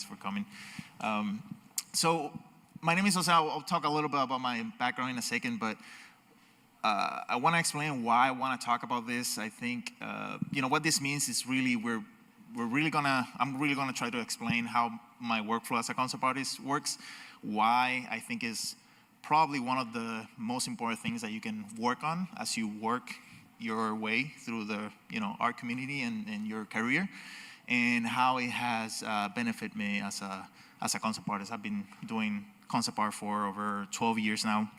guys for coming. So my name is Jose. I'll talk a little bit about my background in a second, but I want to explain why I want to talk about this. I think, what this means is really I'm really gonna try to explain how my workflow as a concept artist works, why I think is probably one of the most important things that you can work on as you work your way through the art community and your career, and how it has benefited me as a concept artist. I've been doing concept art for over 12 years now,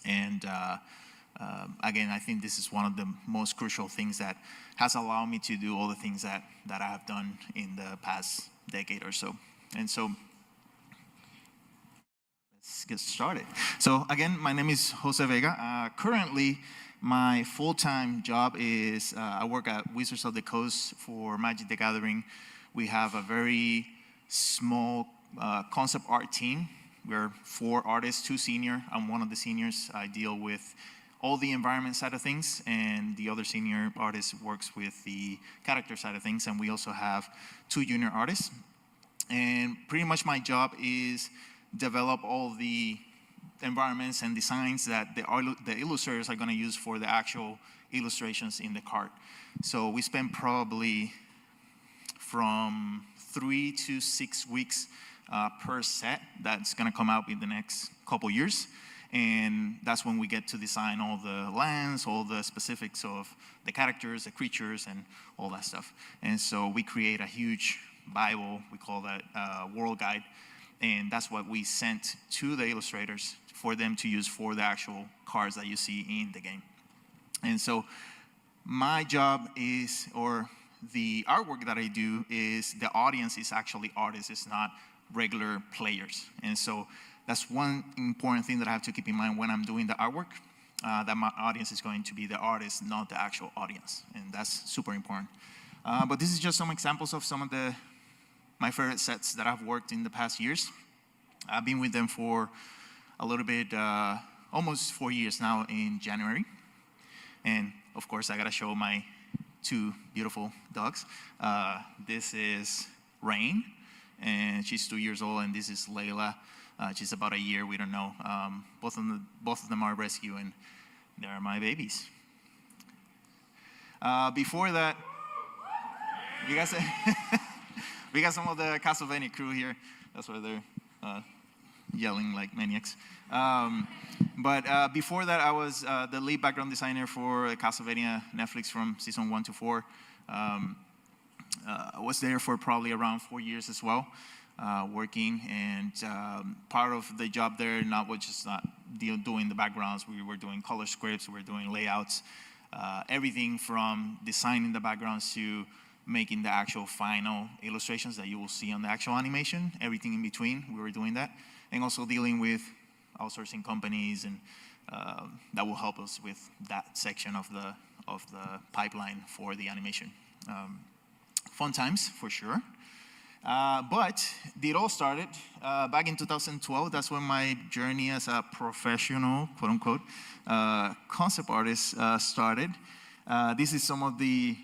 and again, I think this is one of the most crucial things that has allowed me to do all the things that I have done in the past decade or so. And so let's get started. So again, my name is Jose Vega. Currently, my full-time job is I work at Wizards of the Coast for Magic the Gathering. We have a very small concept art team. We're 4 artists, 2 senior. I'm one of the seniors. I deal with all the environment side of things, and the other senior artist works with the character side of things, and we also have 2 junior artists. And pretty much my job is develop all the environments and designs that the illustrators are going to use for the actual illustrations in the card. So we spend probably from 3 to 6 weeks per set that's going to come out in the next couple years. And that's when we get to design all the lands, all the specifics of the characters, the creatures, and all that stuff. And so we create a huge Bible, we call that world guide, and that's what we sent to the illustrators for them to use for the actual cards that you see in the game. And so my job is, or the artwork that I do is, the audience is actually artists, it's not regular players. And so that's one important thing that I have to keep in mind when I'm doing the artwork, that my audience is going to be the artist, not the actual audience, and that's super important. But this is just some examples of some of my favorite sets that I've worked in the past years. I've been with them for a little bit, almost 4 years now in January. And of course, I gotta show my 2 beautiful dogs. This is Rain, and she's 2 years old, and this is Layla. She's about a year, we don't know. Both of them are rescue, and they're my babies. Before that, you guys, we got some of the Castlevania crew here. That's why they're yelling like maniacs. But before that, I was the lead background designer for Castlevania Netflix from season 1 to 4. I was there for probably around 4 years as well. Working, and part of the job there was just not doing the backgrounds. We were doing color scripts, we were doing layouts, everything from designing the backgrounds to making the actual final illustrations that you will see on the actual animation, everything in between, we were doing that. And also dealing with outsourcing companies, and that will help us with that section of the pipeline for the animation. Fun times, for sure. But it all started back in 2012. That's when my journey as a professional, quote unquote, concept artist started. This is some of the,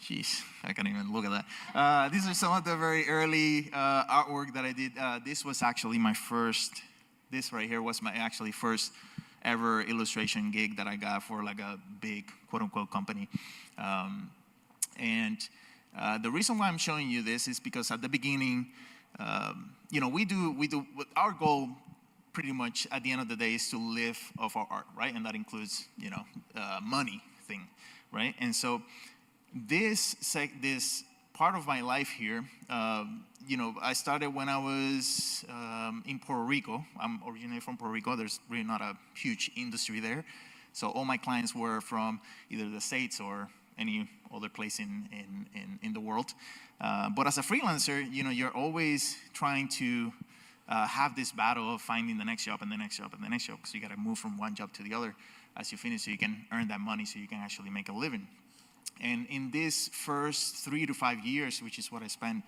jeez, I can't even look at that. These are some of the very early artwork that I did. This was actually my first, this right here was my actually first ever illustration gig that I got for like a big, quote unquote, company. The reason why I'm showing you this is because at the beginning, our goal pretty much at the end of the day is to live off our art, right? And that includes, money thing, right? And so this part of my life here, I started when I was in Puerto Rico. I'm originally from Puerto Rico. There's really not a huge industry there. So all my clients were from either the States or any other place in the world. But as a freelancer, you're always trying to have this battle of finding the next job and the next job and the next job, because you got to move from one job to the other as you finish so you can earn that money so you can actually make a living. And in this first 3 to 5 years, which is what I spent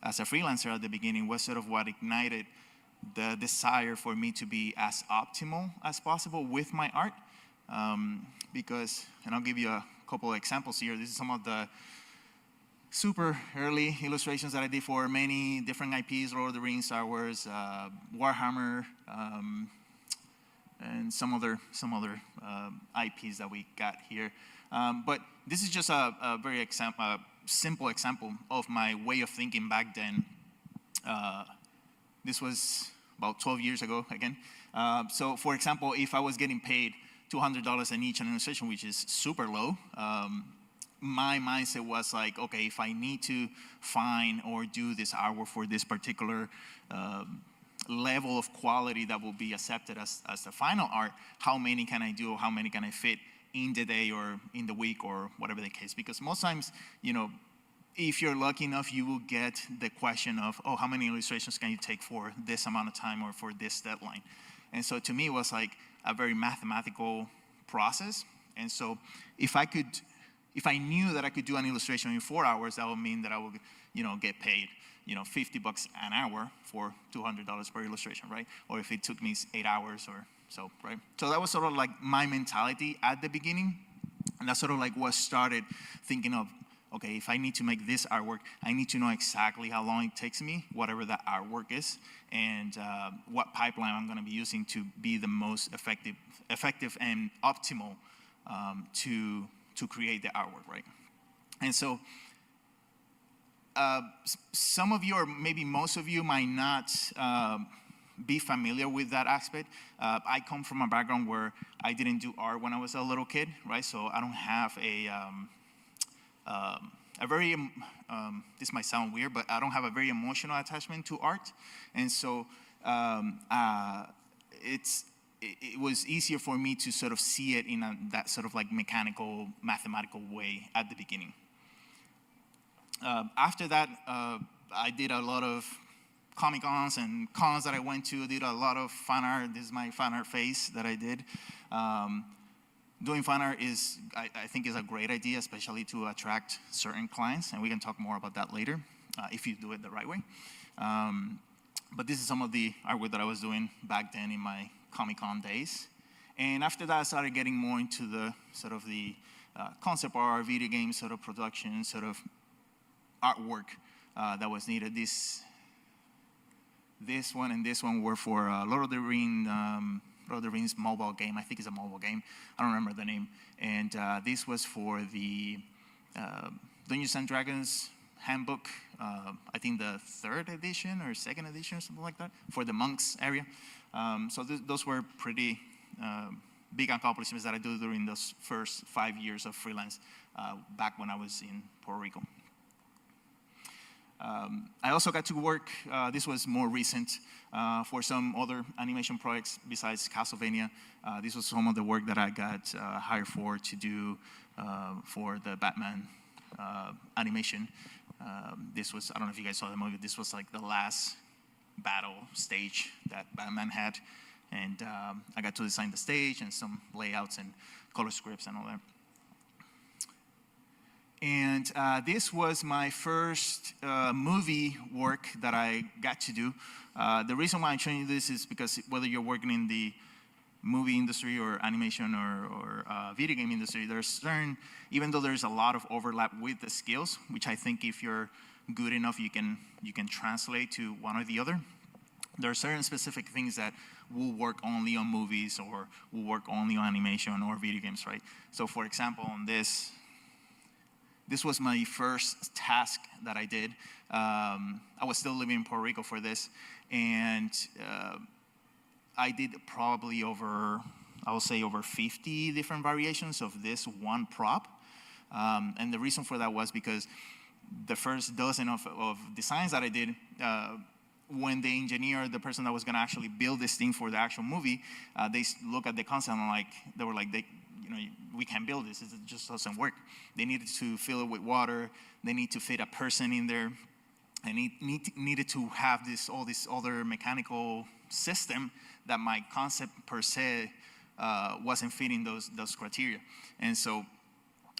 as a freelancer at the beginning, was sort of what ignited the desire for me to be as optimal as possible with my art. Because, and I'll give you a couple of examples here. This is some of the super early illustrations that I did for many different IPs, Lord of the Rings, Star Wars, Warhammer, and some other IPs that we got here. But this is just a very simple example of my way of thinking back then. This was about 12 years ago again. So for example, if I was getting paid $200 in each illustration, which is super low, my mindset was like, okay, if I need to find or do this artwork for this particular level of quality that will be accepted as the final art, how many can I do, how many can I fit in the day or in the week or whatever the case? Because most times, you know, if you're lucky enough, you will get the question of, oh, how many illustrations can you take for this amount of time or for this deadline? And so to me, it was like a very mathematical process. And so if I knew that I could do an illustration in 4 hours, that would mean that I would, you know, get paid, you know, $50 an hour for $200 per illustration, right? Or if it took me 8 hours or so, right? So that was sort of like my mentality at the beginning. And that's sort of like what started thinking of, okay, if I need to make this artwork, I need to know exactly how long it takes me, whatever that artwork is, and what pipeline I'm going to be using to be the most effective and optimal to create the artwork, right? And so some of you, or maybe most of you, might not be familiar with that aspect. I come from a background where I didn't do art when I was a little kid, right? So I don't have a very, this might sound weird, but I don't have a very emotional attachment to art. And so it was easier for me to sort of see it in that sort of like mechanical, mathematical way at the beginning. After that, I did a lot of Comic-Cons and cons that I went to, did a lot of fan art. This is my fan art face that I did. Doing fan art is, I think, is a great idea, especially to attract certain clients, and we can talk more about that later, if you do it the right way. But this is some of the artwork that I was doing back then in my Comic-Con days. And after that, I started getting more into the sort of the concept art, video game sort of production, sort of artwork that was needed. This one and this one were for Lord of the Rings mobile game. I think it's a mobile game. I don't remember the name. And this was for the Dungeons and Dragons handbook. I think the 3rd edition or 2nd edition or something like that for the monks area. So those were pretty big accomplishments that I did during those first 5 years of freelance back when I was in Puerto Rico. I also got to work, this was more recent, for some other animation projects besides Castlevania. This was some of the work that I got hired for to do for the Batman animation. This was, I don't know if you guys saw the movie, this was like the last battle stage that Batman had. And I got to design the stage and some layouts and color scripts and all that. And this was my first movie work that I got to do. The reason why I'm showing you this is because whether you're working in the movie industry or animation or video game industry, there's certain, even though there's a lot of overlap with the skills, which I think if you're good enough, you can translate to one or the other. There are certain specific things that will work only on movies or will work only on animation or video games, right? So for example, on this was my first task that I did. I was still living in Puerto Rico for this, and I did probably over 50 different variations of this one prop. And the reason for that was because the first dozen of designs that I did, when the engineer, the person that was gonna actually build this thing for the actual movie, they look at the concept and they were like, we can't build this. It just doesn't work. They needed to fill it with water. They need to fit a person in there. And it needed to have all this other mechanical system that my concept per se wasn't fitting those criteria. And so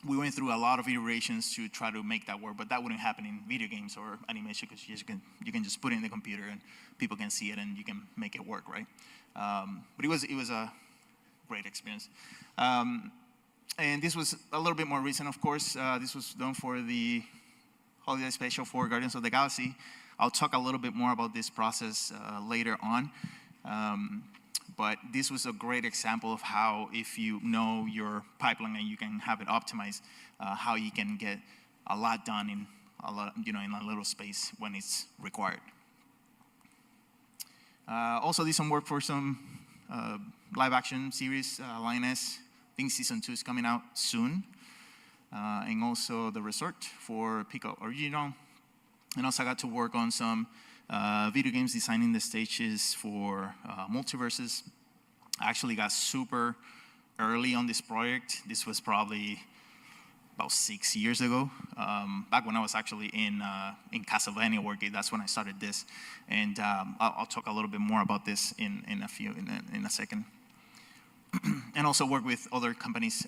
we went through a lot of iterations to try to make that work, but that wouldn't happen in video games or animation because you can just put it in the computer and people can see it and you can make it work, right? But it was a great experience. And this was a little bit more recent, of course. This was done for the holiday special for Guardians of the Galaxy. I'll talk a little bit more about this process later on. But this was a great example of how, if you know your pipeline and you can have it optimized, how you can get a lot done in in a little space when it's required. Also did some work for some live action series, Lioness. I think season 2 is coming out soon. And also The Resort for Pico Original. And also I got to work on some video games, designing the stages for multiverses. I actually got super early on this project. This was probably about 6 years ago, back when I was actually in Castlevania working. That's when I started this, and I'll talk a little bit more about this in a second. And also work with other companies.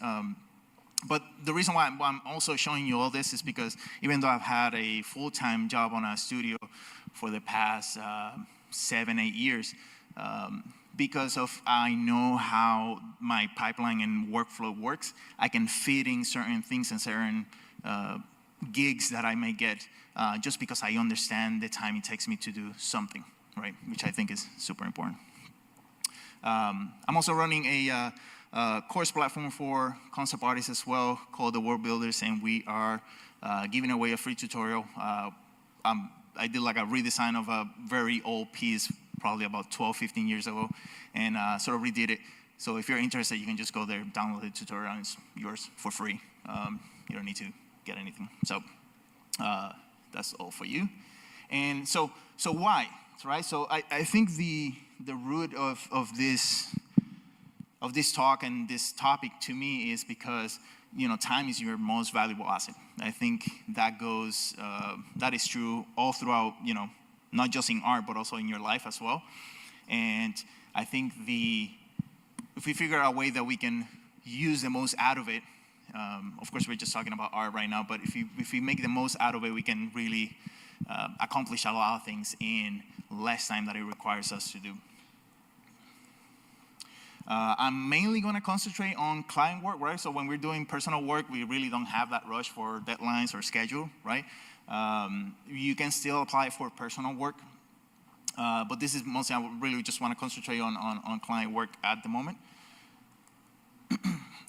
But the reason why I'm also showing you all this is because even though I've had a full-time job on a studio for the past 7-8 years, because of I know how my pipeline and workflow works, I can fit in certain things and certain gigs that I may get just because I understand the time it takes me to do something, right? Which I think is super important. I'm also running a course platform for concept artists as well called The World Builders, and we are giving away a free tutorial. I did like a redesign of a very old piece, probably about 12, 15 years ago, and sort of redid it. So if you're interested, you can just go there, download the tutorial, and it's yours for free. You don't need to get anything. So that's all for you. And so why, right? So I think the root of this talk and this topic to me is because time is your most valuable asset. I think that goes that is true all throughout, not just in art but also in your life as well. And I think if we figure out a way that we can use the most out of it, of course we're just talking about art right now, but if we make the most out of it, we can really accomplish a lot of things in less time that it requires us to do. I'm mainly going to concentrate on client work, right? So when we're doing personal work, we really don't have that rush for deadlines or schedule, right? You can still apply for personal work, but this is mostly, I really just want to concentrate on client work at the moment.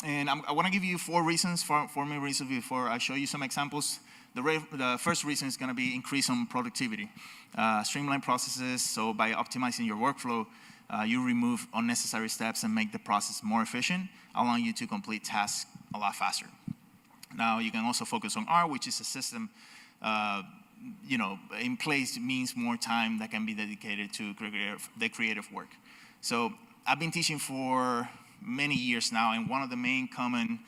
And I want to give you four main reasons before I show you some examples. The first reason is going to be increase on productivity. Streamline processes, so by optimizing your workflow, you remove unnecessary steps and make the process more efficient, allowing you to complete tasks a lot faster. Now, you can also focus on art, which is a system, in place means more time that can be dedicated to the creative work. So I've been teaching for many years now, and one of the main common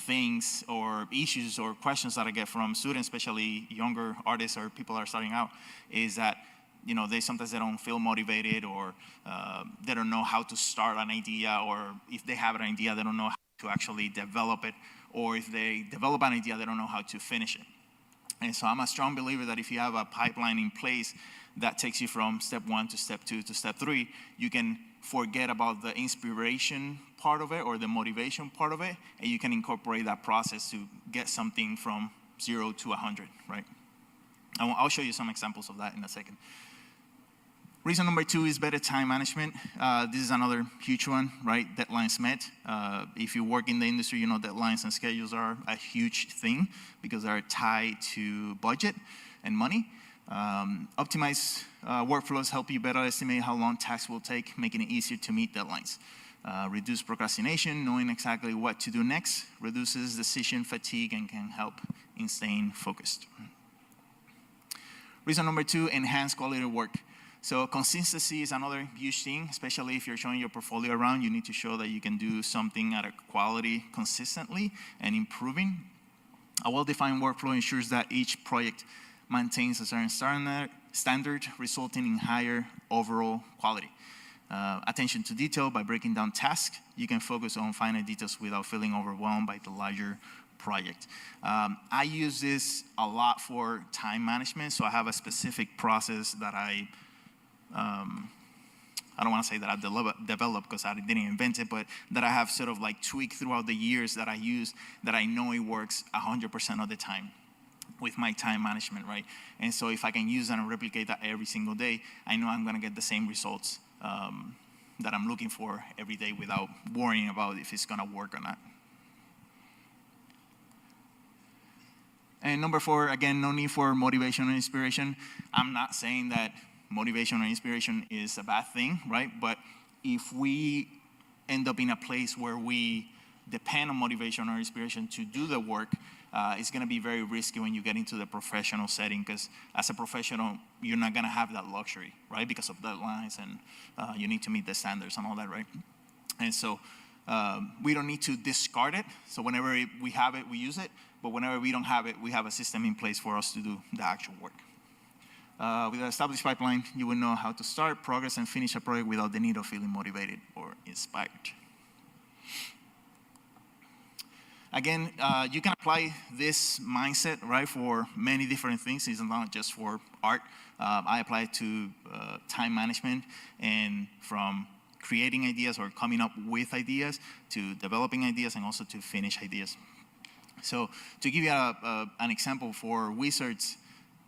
things or issues or questions that I get from students, especially younger artists or people that are starting out, is that sometimes they don't feel motivated, or they don't know how to start an idea, or if they have an idea, they don't know how to actually develop it, or if they develop an idea, they don't know how to finish it. And so I'm a strong believer that if you have a pipeline in place that takes you from step 1 to step 2 to step 3, you can forget about the inspiration part of it or the motivation part of it, and you can incorporate that process to get something from 0 to 100, right? I'll show you some examples of that in a second. Reason number 2 is better time management. This is another huge one, right? Deadlines met. If you work in the industry, deadlines and schedules are a huge thing because they're tied to budget and money. Optimize workflows help you better estimate how long tasks will take, making it easier to meet deadlines. Reduce procrastination, knowing exactly what to do next, reduces decision fatigue, and can help in staying focused. Reason number 2, enhance quality of work. So consistency is another huge thing, especially if you're showing your portfolio around. You need to show that you can do something at a quality consistently and improving. A well-defined workflow ensures that each project maintains a certain standard, resulting in higher overall quality. Attention to detail, by breaking down tasks, you can focus on finer details without feeling overwhelmed by the larger project. I use this a lot for time management, so I have a specific process that I don't want to say that I've developed because I didn't invent it, but that I have sort of like tweaked throughout the years that I use, that I know it works 100% of the time. with my time management, right? And so if I can use that and replicate that every single day, I know I'm gonna get the same results that I'm looking for every day without worrying about if it's gonna work or not. And number 4, again, no need for motivation or inspiration. I'm not saying that motivation or inspiration is a bad thing, right? But if we end up in a place where we depend on motivation or inspiration to do the work, it's going to be very risky when you get into the professional setting, because as a professional, you're not going to have that luxury, right? Because of deadlines and you need to meet the standards and all that, right? And so we don't need to discard it. So whenever we have it, we use it. But whenever we don't have it, we have a system in place for us to do the actual work. With an established pipeline, you will know how to start, progress, and finish a project without the need of feeling motivated or inspired. Again, you can apply this mindset, right, for many different things. It's not just for art. I apply it to time management, and from creating ideas or coming up with ideas to developing ideas and also to finish ideas. So to give you an example, for Wizards,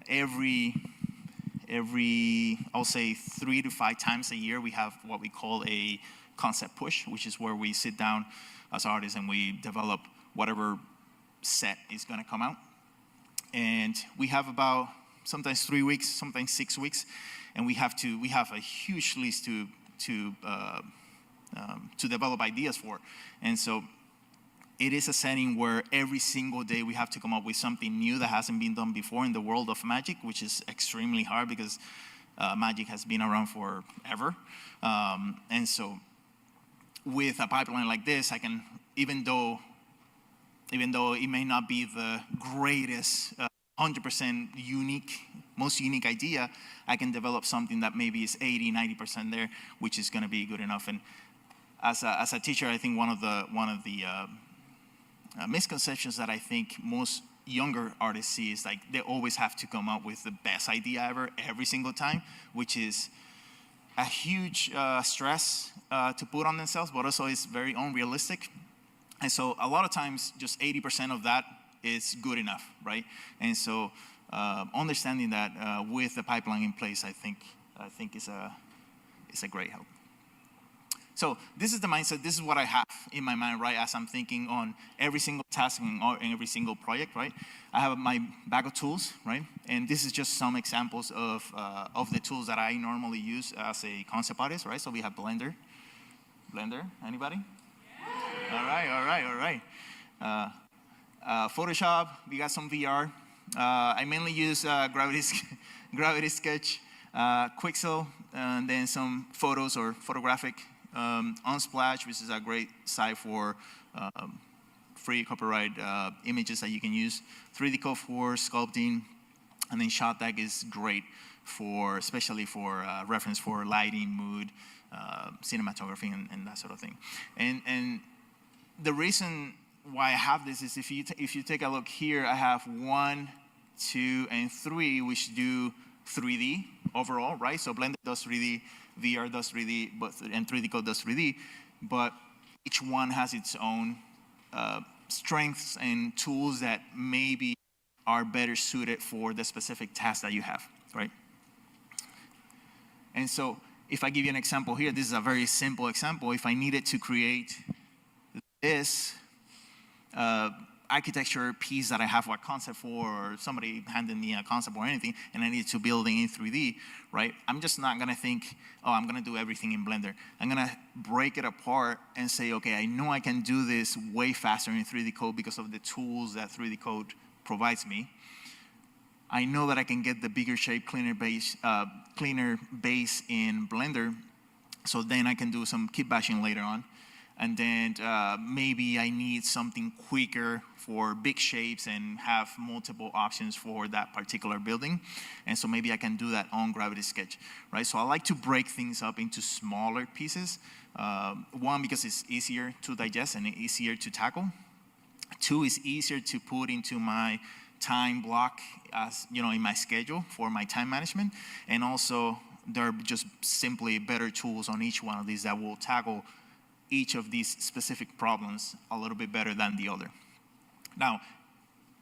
every I'll say 3 to 5 times a year, we have what we call a concept push, which is where we sit down as artists and we develop whatever set is going to come out. And we have about sometimes 3 weeks, sometimes 6 weeks, and we have a huge list to develop ideas for. And so it is a setting where every single day we have to come up with something new that hasn't been done before in the world of Magic, which is extremely hard because Magic has been around forever. And so with a pipeline like this, I can, even though it may not be the greatest 100% most unique idea, I can develop something that maybe is 80, 90% there, which is going to be good enough. And as a teacher, I think one of the misconceptions that I think most younger artists see is like they always have to come up with the best idea ever every single time, which is a huge stress to put on themselves, but also is very unrealistic. And so a lot of times just 80% of that is good enough, right? And so understanding that with the pipeline in place, I think is a great help. So this is the mindset, this is what I have in my mind, right, as I'm thinking on every single task and every single project, right? I have my bag of tools, right? And this is just some examples of the tools that I normally use as a concept artist, right? So we have Blender. Blender, anybody? Yeah. All right. Photoshop, we got some VR. I mainly use Gravity Sketch, Quixel, and then some photos or photographic. Unsplash, which is a great site for free copyright images that you can use. 3D Code for sculpting, and then ShotDeck is great especially for reference for lighting, mood, cinematography, and that sort of thing. And the reason why I have this is if you take a look here, I have 1, 2, and 3, which do 3D overall, right? So Blender does 3D, VR does 3D, and 3D Code does 3D, but each one has its own strengths and tools that maybe are better suited for the specific task that you have, right? And so if I give you an example here, this is a very simple example. If I needed to create this architecture piece that I have a concept for, or somebody handed me a concept or anything, and I need to build it in 3D, right? I'm just not gonna think, oh, I'm gonna do everything in Blender. I'm gonna break it apart and say, okay, I know I can do this way faster in 3D Code because of the tools that 3D Code provides me. I know that I can get the bigger shape, cleaner base in Blender, so then I can do some keep bashing later on. And then maybe I need something quicker for big shapes and have multiple options for that particular building. And so maybe I can do that on Gravity Sketch, right? So I like to break things up into smaller pieces. 1, because it's easier to digest and easier to tackle. 2, is easier to put into my time block as, in my schedule for my time management. And also there are just simply better tools on each one of these that will tackle each of these specific problems a little bit better than the other. Now,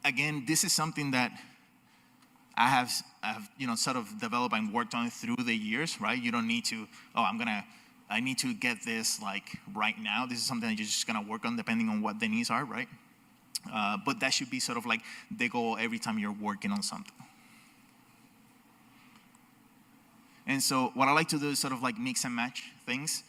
again, this is something that I have sort of developed and worked on it through the years, right? You don't need to, I need to get this like right now. This is something that you're just gonna work on depending on what the needs are, right? But that should be sort of like the goal every time you're working on something. And so what I like to do is sort of like mix and match things,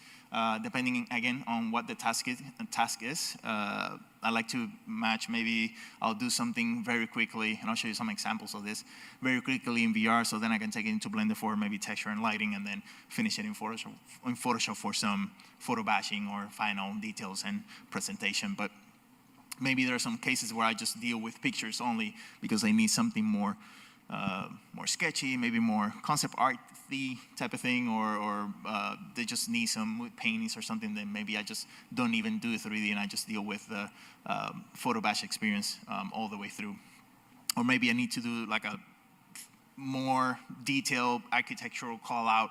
depending again on what the task is. I like to match, maybe I'll do something very quickly, and I'll show you some examples of this, very quickly in VR, so then I can take it into Blender for maybe texture and lighting, and then finish it in Photoshop for some photo bashing or final details and presentation. But maybe there are some cases where I just deal with pictures only because I need something more sketchy, maybe more concept art-y type of thing, or they just need some paintings or something. Then maybe I just don't even do 3D and I just deal with the photo bash experience all the way through. Or maybe I need to do like a more detailed architectural call out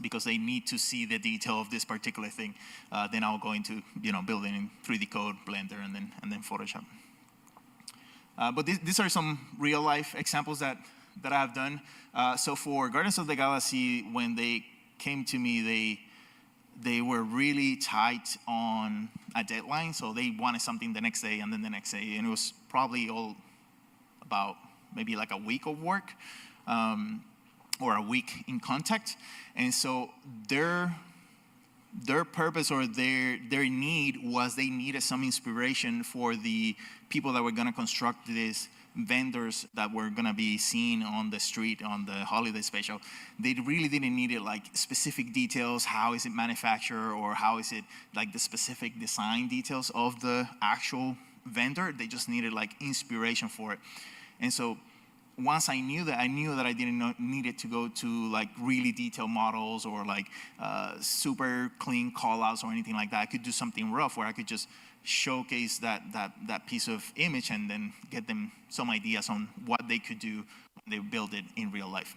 because they need to see the detail of this particular thing. Then I'll go into building in 3D code, Blender, and then Photoshop. But these are some real life examples that I have done. So for Guardians of the Galaxy, when they came to me, they were really tight on a deadline. So they wanted something the next day and then the next day. And it was probably all about maybe like a week of work or a week in contact. And so their purpose or their need was they needed some inspiration for the people that were going to construct these vendors that were going to be seen on the street on the holiday special. They really didn't need it like specific details, how is it manufactured, or how is it like the specific design details of the actual vendor. They just needed like inspiration for it. And so once I knew that I didn't need it to go to like really detailed models or like super clean callouts or anything like that. I could do something rough where I could just showcase that piece of image and then get them some ideas on what they could do when they build it in real life.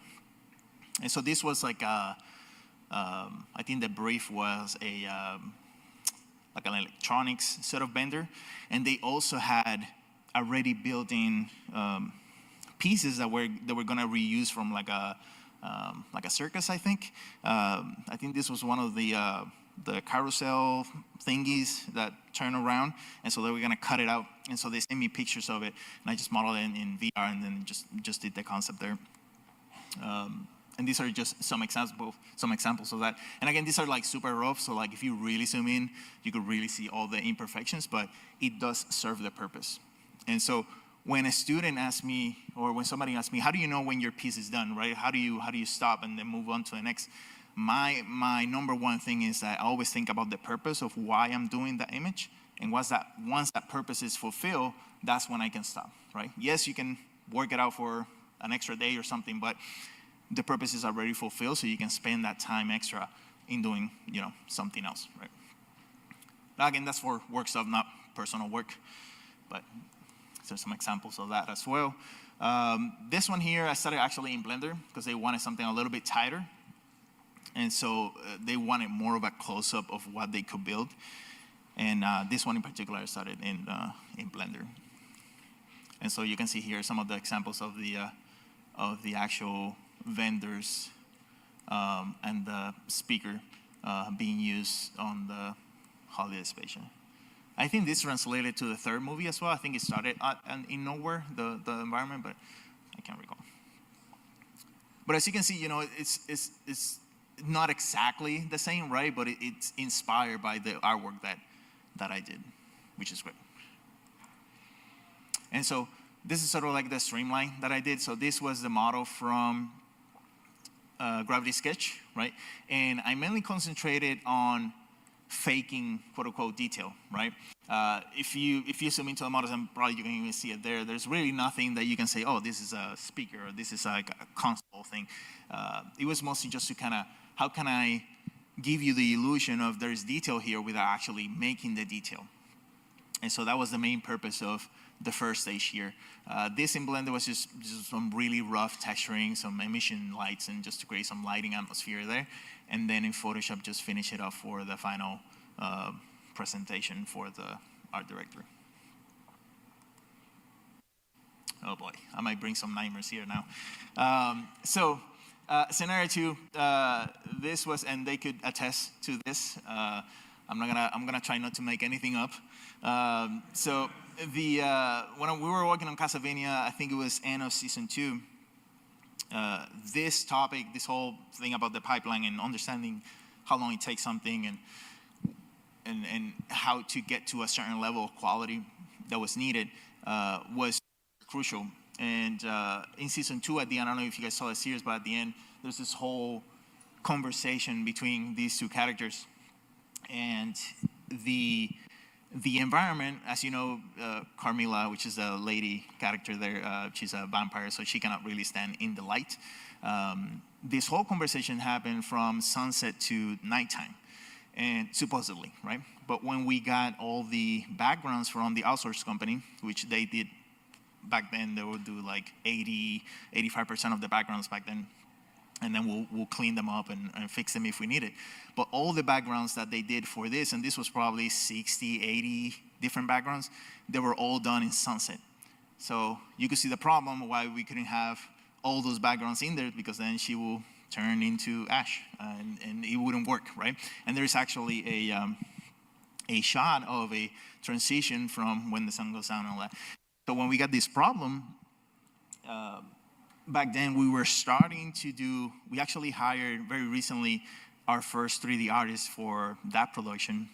And so this was like I think the brief was like an electronics sort of vendor, and they also had already built in pieces that were going to reuse from like a circus, I think. I think this was one of the carousel thingies that turn around, and so they were going to cut it out. And so they sent me pictures of it, and I just modeled it in VR, and then just did the concept there. And these are just some examples of that. And again, these are like super rough, so like if you really zoom in, you could really see all the imperfections, but it does serve the purpose. And so when a student asks me, or when somebody asks me, how do you know when your piece is done, right? How do you stop and then move on to the next? My number one thing is that I always think about the purpose of why I'm doing the image, and once that purpose is fulfilled, that's when I can stop, right? Yes, you can work it out for an extra day or something, but the purpose is already fulfilled, so you can spend that time extra in doing, something else, right? Now, again, that's for work stuff, not personal work, but there's some examples of that as well. This one here, I started actually in Blender because they wanted something a little bit tighter. And so they wanted more of a close-up of what they could build. And this one in particular, I started in Blender. And so you can see here some of the examples of the actual vendors and the speaker being used on the holiday special. I think this translated to the third movie as well. I think it started in Nowhere, the environment, but I can't recall. But as you can see, it's not exactly the same, right? But it's inspired by the artwork that I did, which is great. And so this is sort of like the streamline that I did. So this was the model from Gravity Sketch, right? And I mainly concentrated on faking quote unquote detail, right? If you zoom into the models, and probably you can even see it there, there's really nothing that you can say, oh, this is a speaker, or this is like a console thing. It was mostly just to kind of, how can I give you the illusion of there's detail here without actually making the detail? And so that was the main purpose of the first stage here. This in Blender was just some really rough texturing, some emission lights, and just to create some lighting atmosphere there. And then in Photoshop, just finish it up for the final presentation for the art director. Oh boy, I might bring some nightmares here now. Scenario 2, this was, and they could attest to this. I'm gonna try not to make anything up. When we were working on Castlevania, I think it was end of season 2. This topic, this whole thing about the pipeline and understanding how long it takes something and how to get to a certain level of quality that was needed was crucial. And in season 2, at the end, I don't know if you guys saw the series, but at the end, there's this whole conversation between these two characters. And the environment, as you know, Carmilla, which is a lady character there, she's a vampire, so she cannot really stand in the light. This whole conversation happened from sunset to nighttime, and supposedly, right? But when we got all the backgrounds from the outsourced company, which they did back then, they would do like 85% of the backgrounds back then, and then we'll clean them up and fix them if we need it. But all the backgrounds that they did for this, and this was probably 60, 80 different backgrounds, they were all done in sunset. So you could see the problem why we couldn't have all those backgrounds in there, because then she will turn into ash, and it wouldn't work, right? And there's actually a shot of a transition from when the sun goes down and all that. So when we got this problem, back then we were starting to do, we actually hired very recently our first 3D artist for that production.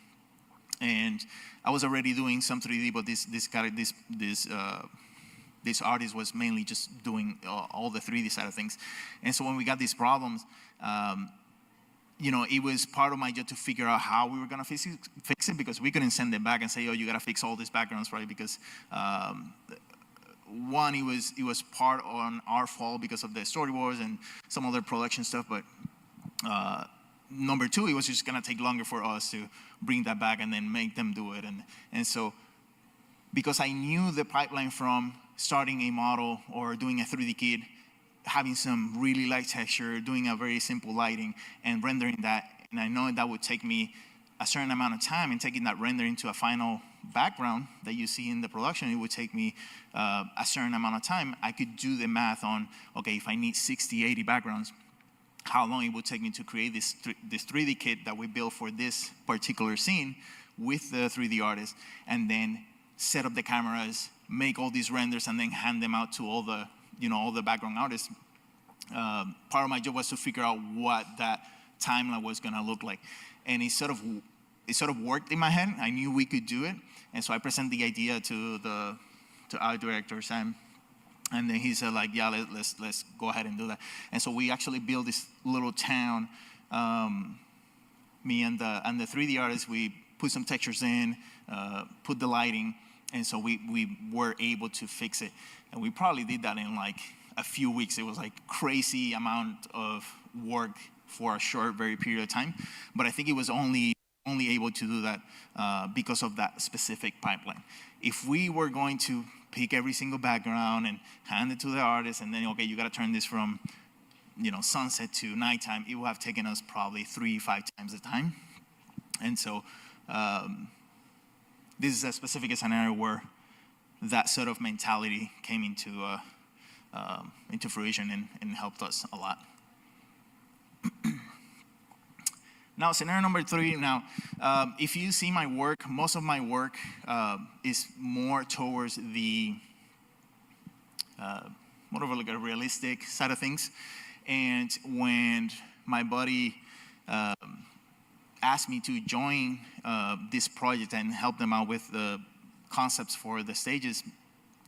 And I was already doing some 3D, but this artist was mainly just doing all the 3D side of things. And so when we got these problems, it was part of my job to figure out how we were gonna fix it, because we couldn't send them back and say, oh, you gotta fix all these backgrounds, right? Because one, it was part on our fault because of the storyboards and some other production stuff, but number two, it was just gonna take longer for us to bring that back and then make them do it. And so, because I knew the pipeline from starting a model or doing a 3D kit, having some really light texture, doing a very simple lighting and rendering that, and I know that would take me a certain amount of time, and taking that render into a final background that you see in the production, it would take me a certain amount of time. I could do the math on, okay, if I need 60, 80 backgrounds, how long it would take me to create this 3D kit that we built for this particular scene with the 3D artist, and then set up the cameras, make all these renders, and then hand them out to all the background artists. Part of my job was to figure out what that timeline was gonna look like. And it sort of worked in my head. I knew we could do it. And so I presented the idea to our director, Sam. And then he said, like, yeah, let's go ahead and do that. And so we actually built this little town. Me and the 3D artist, we put some textures in, put the lighting, and so we were able to fix it. And we probably did that in like a few weeks. It was like crazy amount of work for a short, very period of time. But I think it was only able to do that because of that specific pipeline. If we were going to pick every single background and hand it to the artist, and then, okay, you gotta turn this from sunset to nighttime, it would have taken us probably 3-5 times the time. And so this is a specific scenario where that sort of mentality came into fruition and helped us a lot. Now, scenario number 3. Now, if you see my work, most of my work is more towards the more of like a realistic side of things. And when my buddy asked me to join this project and help them out with the concepts for the stages,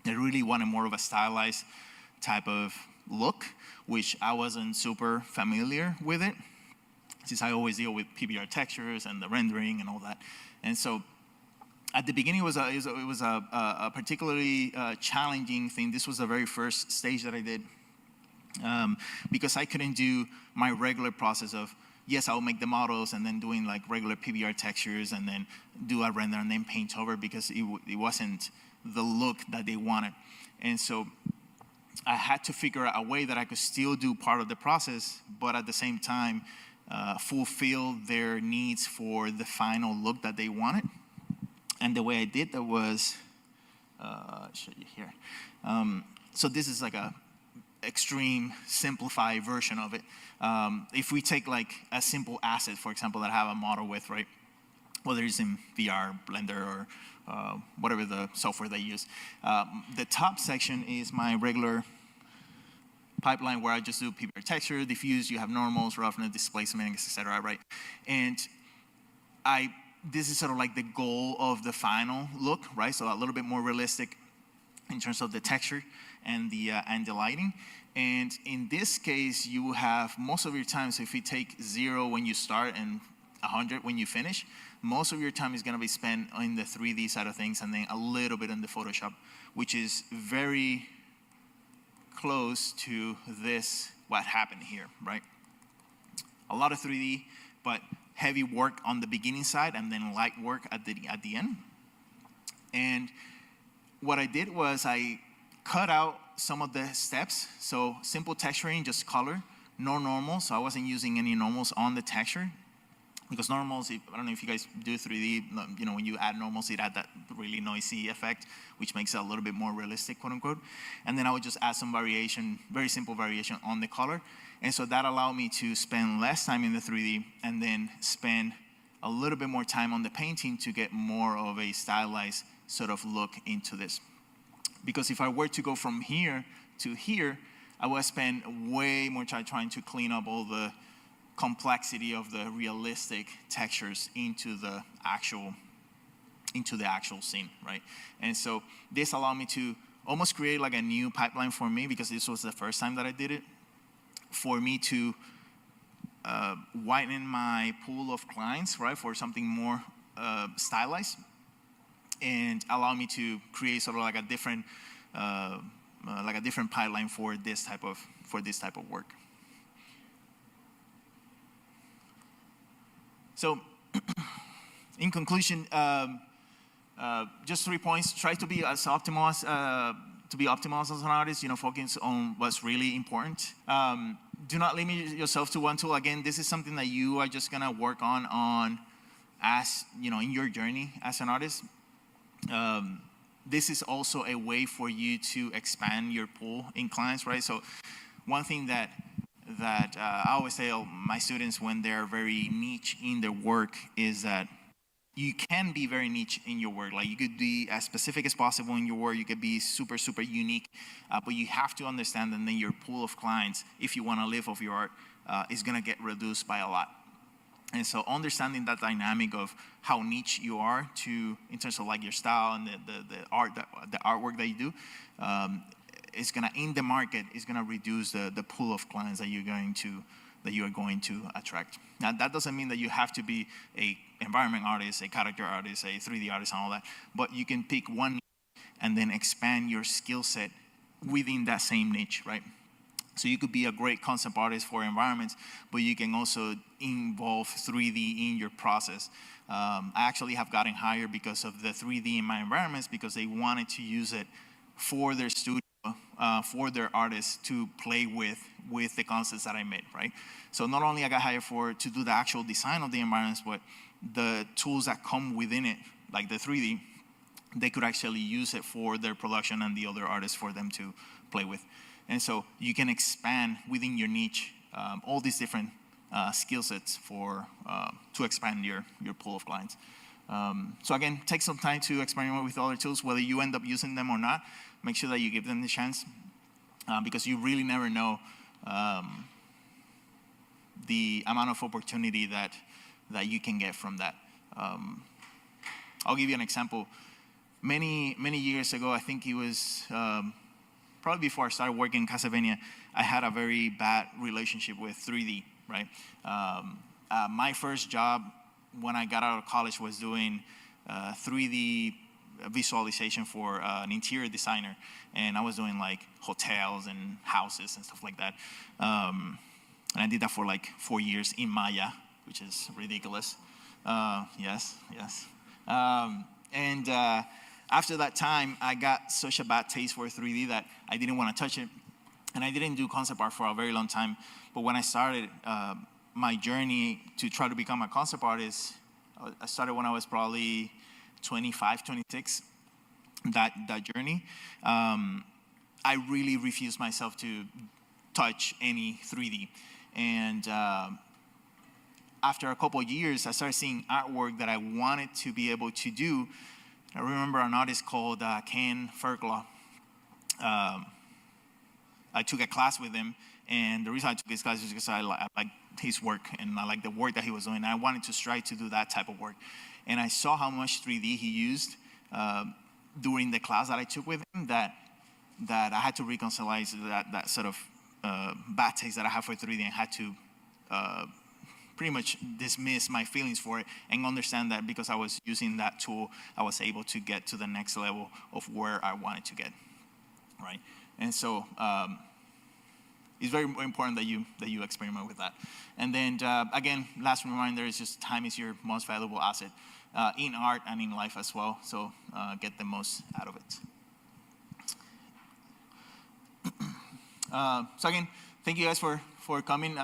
they really wanted more of a stylized type of look, which I wasn't super familiar with it, since I always deal with PBR textures and the rendering and all that. And so at the beginning, it was a particularly challenging thing. This was the very first stage that I did, because I couldn't do my regular process of, yes, I'll make the models and then doing like regular PBR textures and then do a render and then paint over, because it wasn't the look that they wanted. And so I had to figure out a way that I could still do part of the process, but at the same time, fulfill their needs for the final look that they wanted. And the way I did that was, I'll show you here. So this is like a extreme simplified version of it. If we take like a simple asset, for example, that I have a model with, right? Whether it's in VR, Blender, or whatever the software they use. The top section is my regular pipeline where I just do PBR texture, diffuse, you have normals, roughness, displacement, etc., right? And this is sort of like the goal of the final look, right? So a little bit more realistic in terms of the texture and the lighting. And in this case, you have most of your time, so if you take 0 when you start and 100 when you finish, most of your time is gonna be spent in the 3D side of things and then a little bit in the Photoshop, which is very close to this, what happened here, right? A lot of 3D, but heavy work on the beginning side and then light work at the end. And what I did was I cut out some of the steps. So simple texturing, just color, no normal. So I wasn't using any normals on the texture. Because normals, I don't know if you guys do 3D, you know, when you add normals, it add that really noisy effect, which makes it a little bit more realistic, quote unquote. And then I would just add some variation, very simple variation on the color. And so that allowed me to spend less time in the 3D and then spend a little bit more time on the painting to get more of a stylized sort of look into this. Because if I were to go from here to here, I would spend way more time trying to clean up all the complexity of the realistic textures into the actual scene, right? And so this allowed me to almost create like a new pipeline for me, because this was the first time that I did it, for me to widen my pool of clients, right, for something more stylized, and allow me to create sort of like a different pipeline for this type of work. So, in conclusion, just 3 points. Try to be as optimal as an artist. You know, focus on what's really important. Do not limit yourself to one tool. Again, this is something that you are just gonna work on as, you know, in your journey as an artist. This is also a way for you to expand your pool in clients, right? So, one thing that I always tell my students when they're very niche in their work is that you can be very niche in your work. Like, you could be as specific as possible in your work. You could be super, super unique, but you have to understand that then your pool of clients, if you want to live off your art, is going to get reduced by a lot. And so understanding that dynamic of how niche you are in terms of like your style and the artwork that you do, is gonna, in the market, is gonna reduce the pool of clients that you are going to attract. Now, that doesn't mean that you have to be a environment artist, a character artist, a 3D artist, and all that, but you can pick one and then expand your skill set within that same niche, right? So you could be a great concept artist for environments, but you can also involve 3D in your process. I actually have gotten hired because of the 3D in my environments, because they wanted to use it for their studio, for their artists to play with the concepts that I made, right? So not only I got hired to do the actual design of the environments, but the tools that come within it, like the 3D, they could actually use it for their production and the other artists for them to play with. And so you can expand within your niche all these different skill sets to expand your pool of clients. So again, take some time to experiment with other tools, whether you end up using them or not. Make sure that you give them the chance, because you really never know the amount of opportunity that you can get from that. I'll give you an example. Many years ago, I think it was probably before I started working in Castlevania, I had a very bad relationship with 3D, right? My first job when I got out of college was doing 3D visualization for an interior designer, and I was doing like hotels and houses and stuff like that. And I did that for like 4 years in Maya, which is ridiculous. Yes. After that time, I got such a bad taste for 3D that I didn't want to touch it. And I didn't do concept art for a very long time. But when I started my journey to try to become a concept artist, I started when I was probably 25, 26, that journey. I really refused myself to touch any 3D. And after a couple of years, I started seeing artwork that I wanted to be able to do. I remember an artist called Ken Ferglaw. I took a class with him, and the reason I took his class is because I like his work, and I like the work that he was doing. And I wanted to strive to do that type of work. And I saw how much 3D he used during the class that I took with him, that I had to reconcile that sort of bad taste that I have for 3D, and had to pretty much dismiss my feelings for it and understand that because I was using that tool, I was able to get to the next level of where I wanted to get, right? And so it's very important that you experiment with that. And then again, last reminder is just time is your most valuable asset in art and in life as well. So get the most out of it. So again, thank you guys for coming.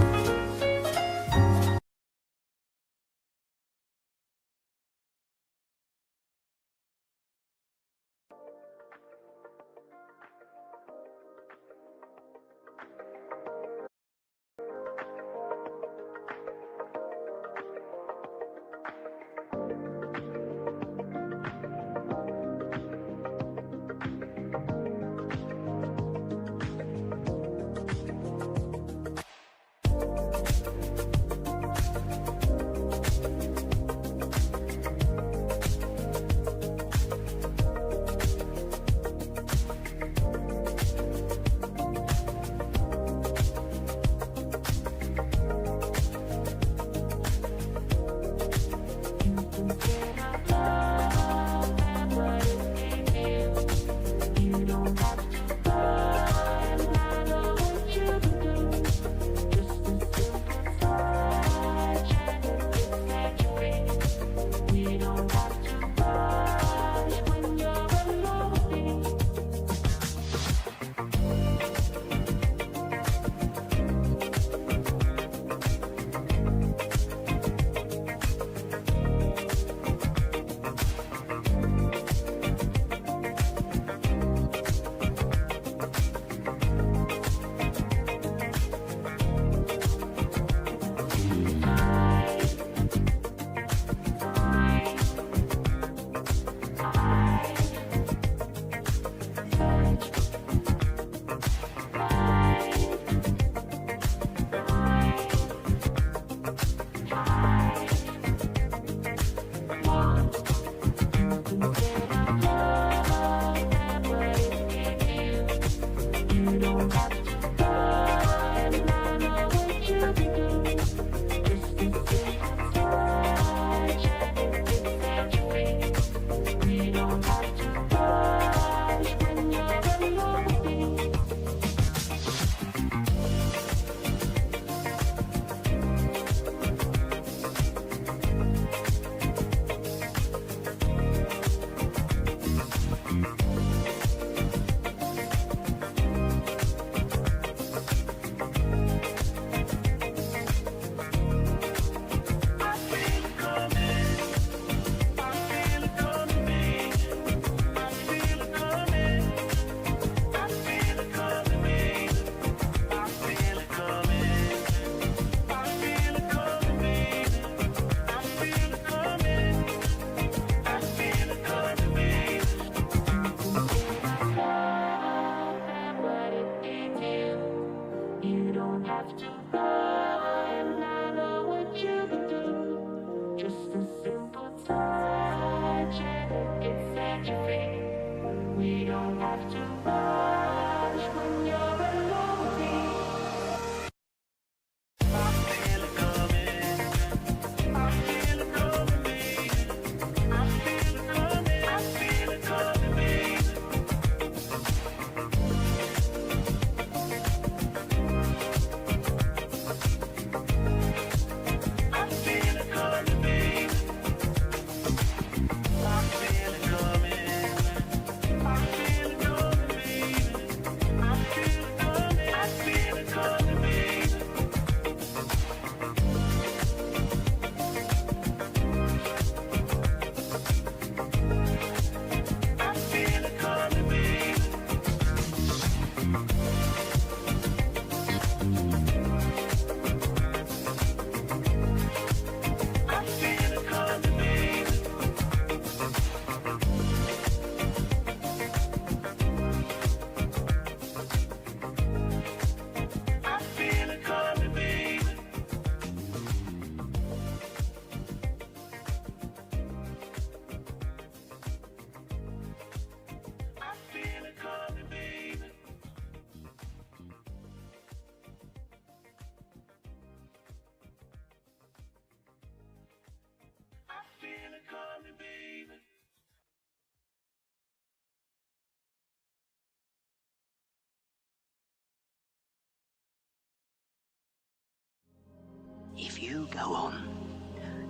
if you go on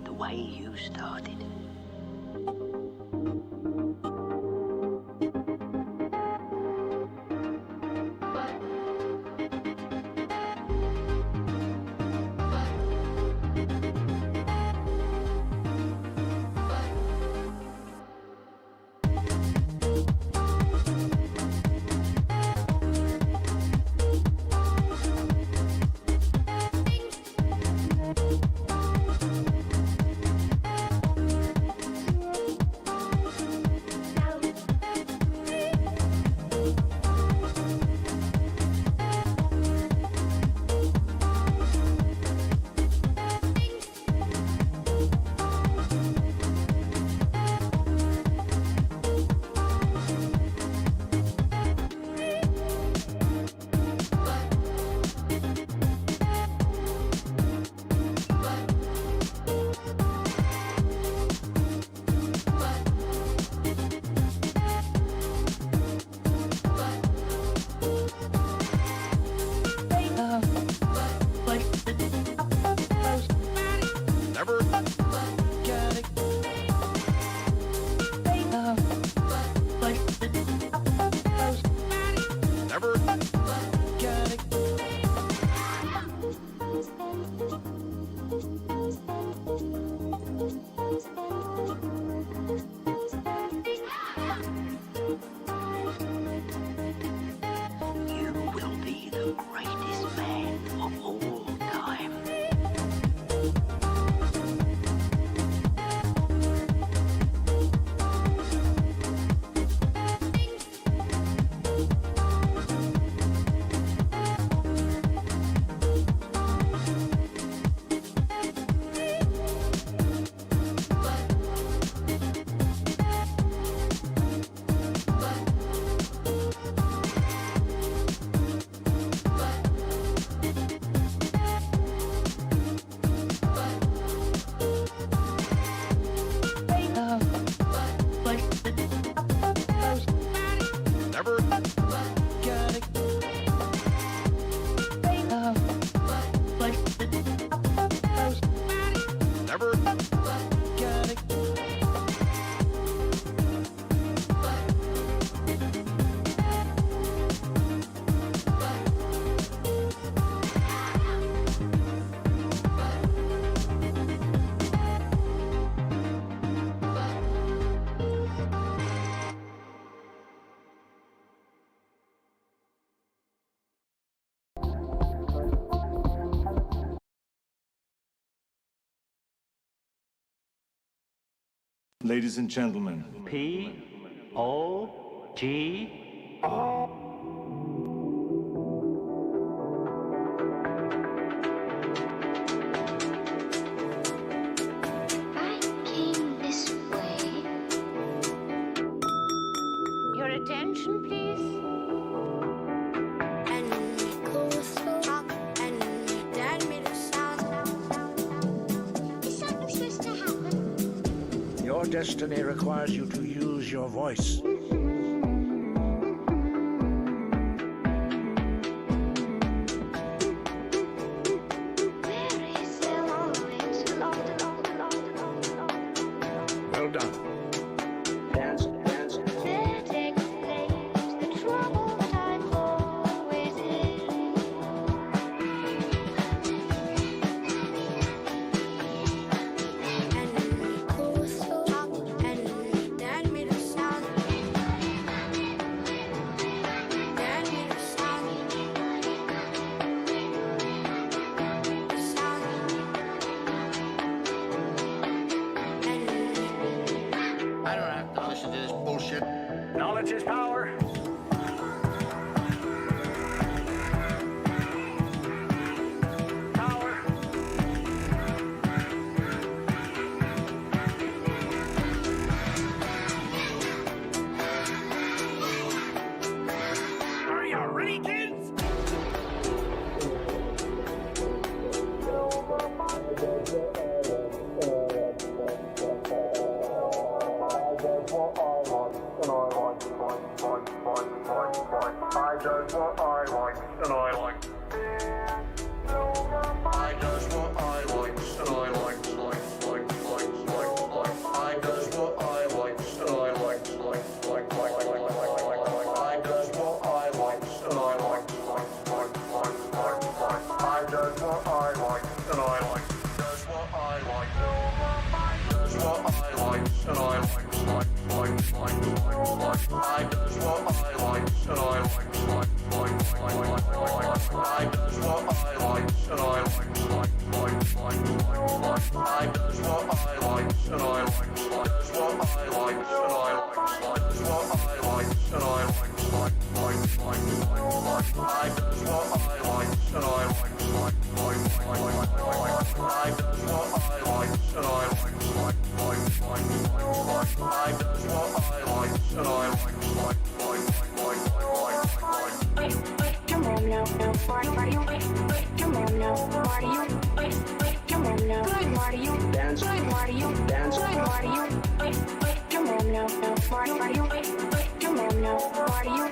the way you started. Ladies and gentlemen, P-O-G-O. I came this way. Your attention, please. And close up and dad made a sound. Is something supposed to happen? Your destiny requires you to use your voice. There is a long way to long. Well done. Dance. There takes place the trouble that I've always in. And close up and dad made a sound. Dad made a sound. I don't have to listen to this bullshit. Knowledge is power. Power. Are you ready, kids? On. Come on now, party you. Come on now, party you. Come on now, party you. Dance, Party you. dance, Party you. Come on now, party you. Come on now, party you.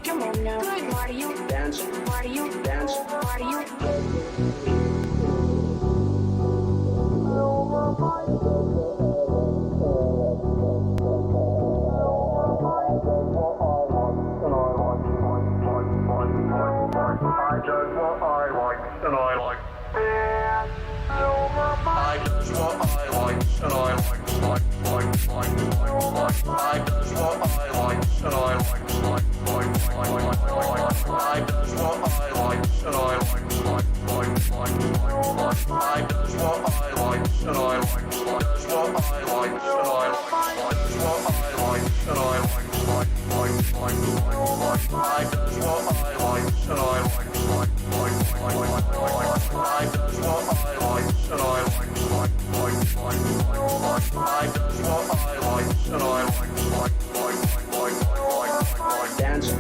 Come on now, party you. dance, Party you. dance. Party you. Dance,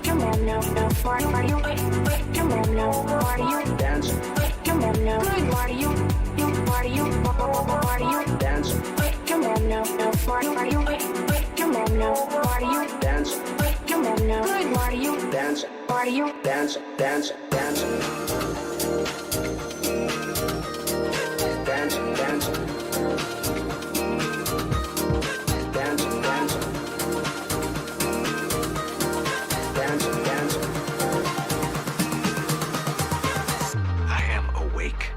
Come on now, party you. Come on now, party you. dance, Come on now, party you. Party you. Party you. dance, Come on now, party you. Come on now, party you. dance, Come on now, party you. dance, Party you. dance, dance, dance. Dance, dance. Dance, dance. Dance, dance. I am awake.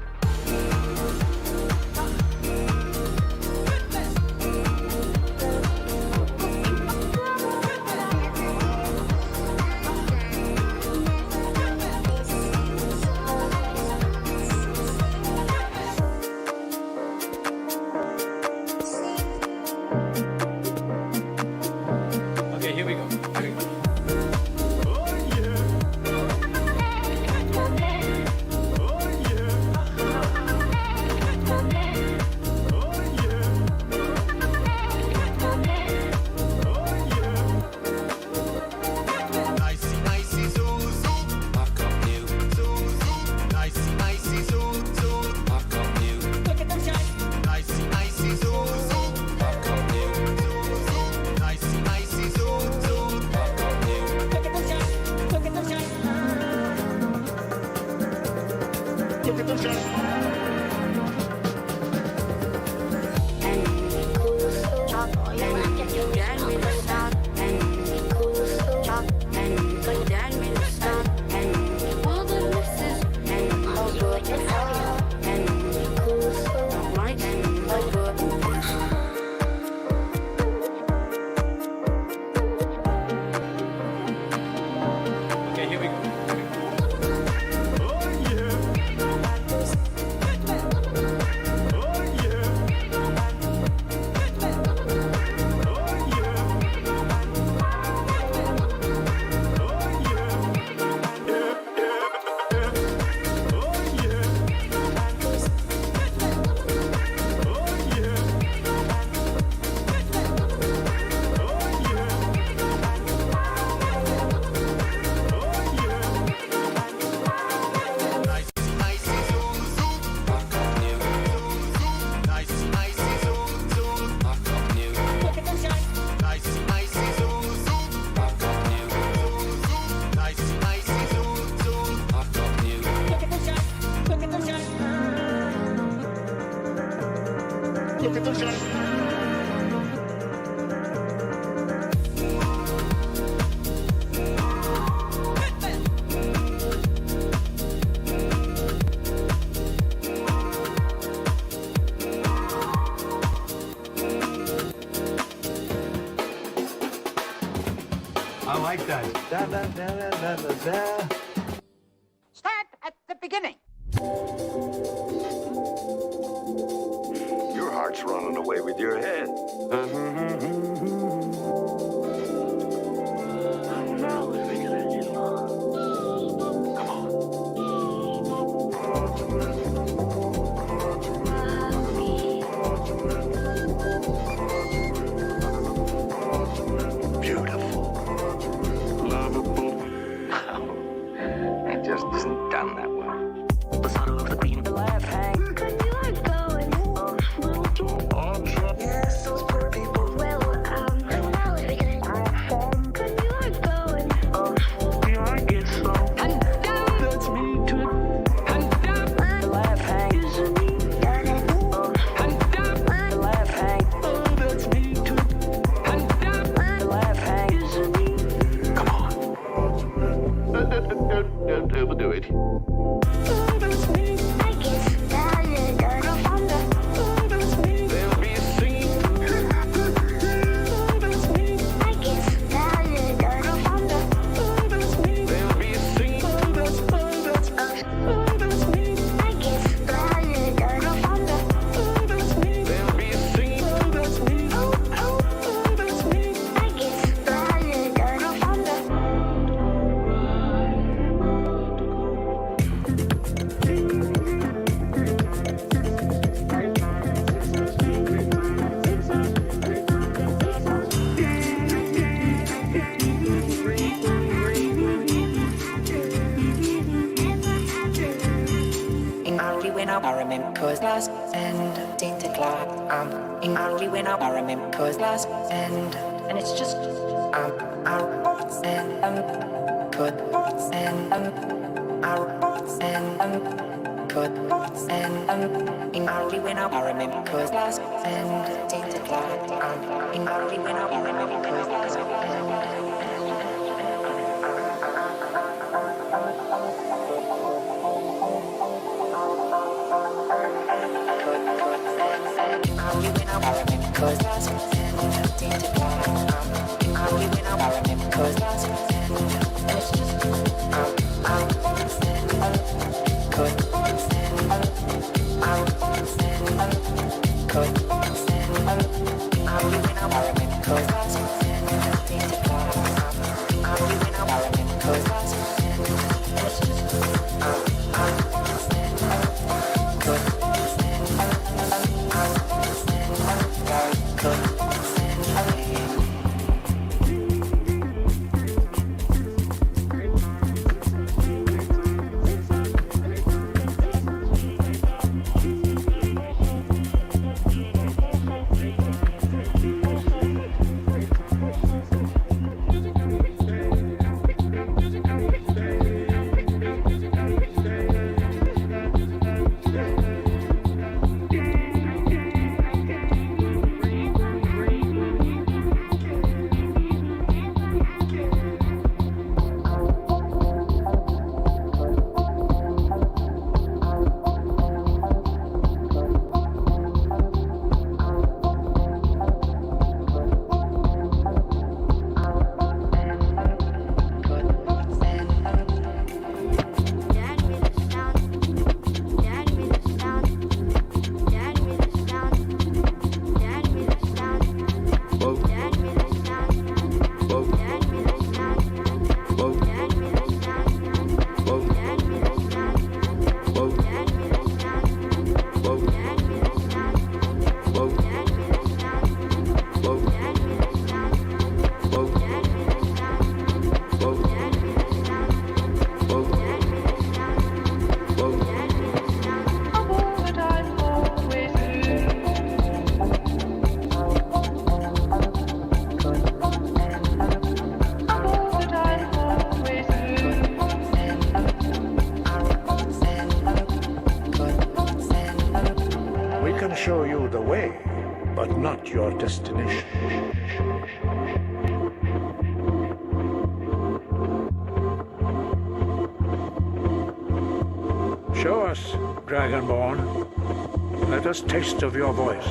Okay, here we go. Icy, icy, zoo, zoo. Back up you. Zoo, zoo. Icy, icy, zoo, zoo. Back up you. Icy, icy, zoo, zoo. Back up you. Zoo, zoo. Icy, icy, zoo, zoo. Back up you. Okay, here we go. Icy, icy, zoo, zoo. Back up you. Zoo, zoo. Icy, icy, zoo, zoo. Back up you. Icy, icy, zoo, zoo. Back up you. Zoo, zoo. Icy, icy, zoo, zoo. Back up you. I like that. Da, da, da, da, da, da, da. Start at the beginning. Your heart's running away with your head. cause last and tinted clock. In my when I remember, cause last and it's just out and good and out and good and in my when I remember, cause last and tinted clock. In my when I remember, cause last and cause that's and tinted clock. I'll be when I remember, cause that's and it's just and good and good I'll be when I remember, cause that's and tinted clock. I'll be when I remember, cause that's and it's just good. Show you the way, but not your destination. Show us, Dragonborn. Let us taste of your voice.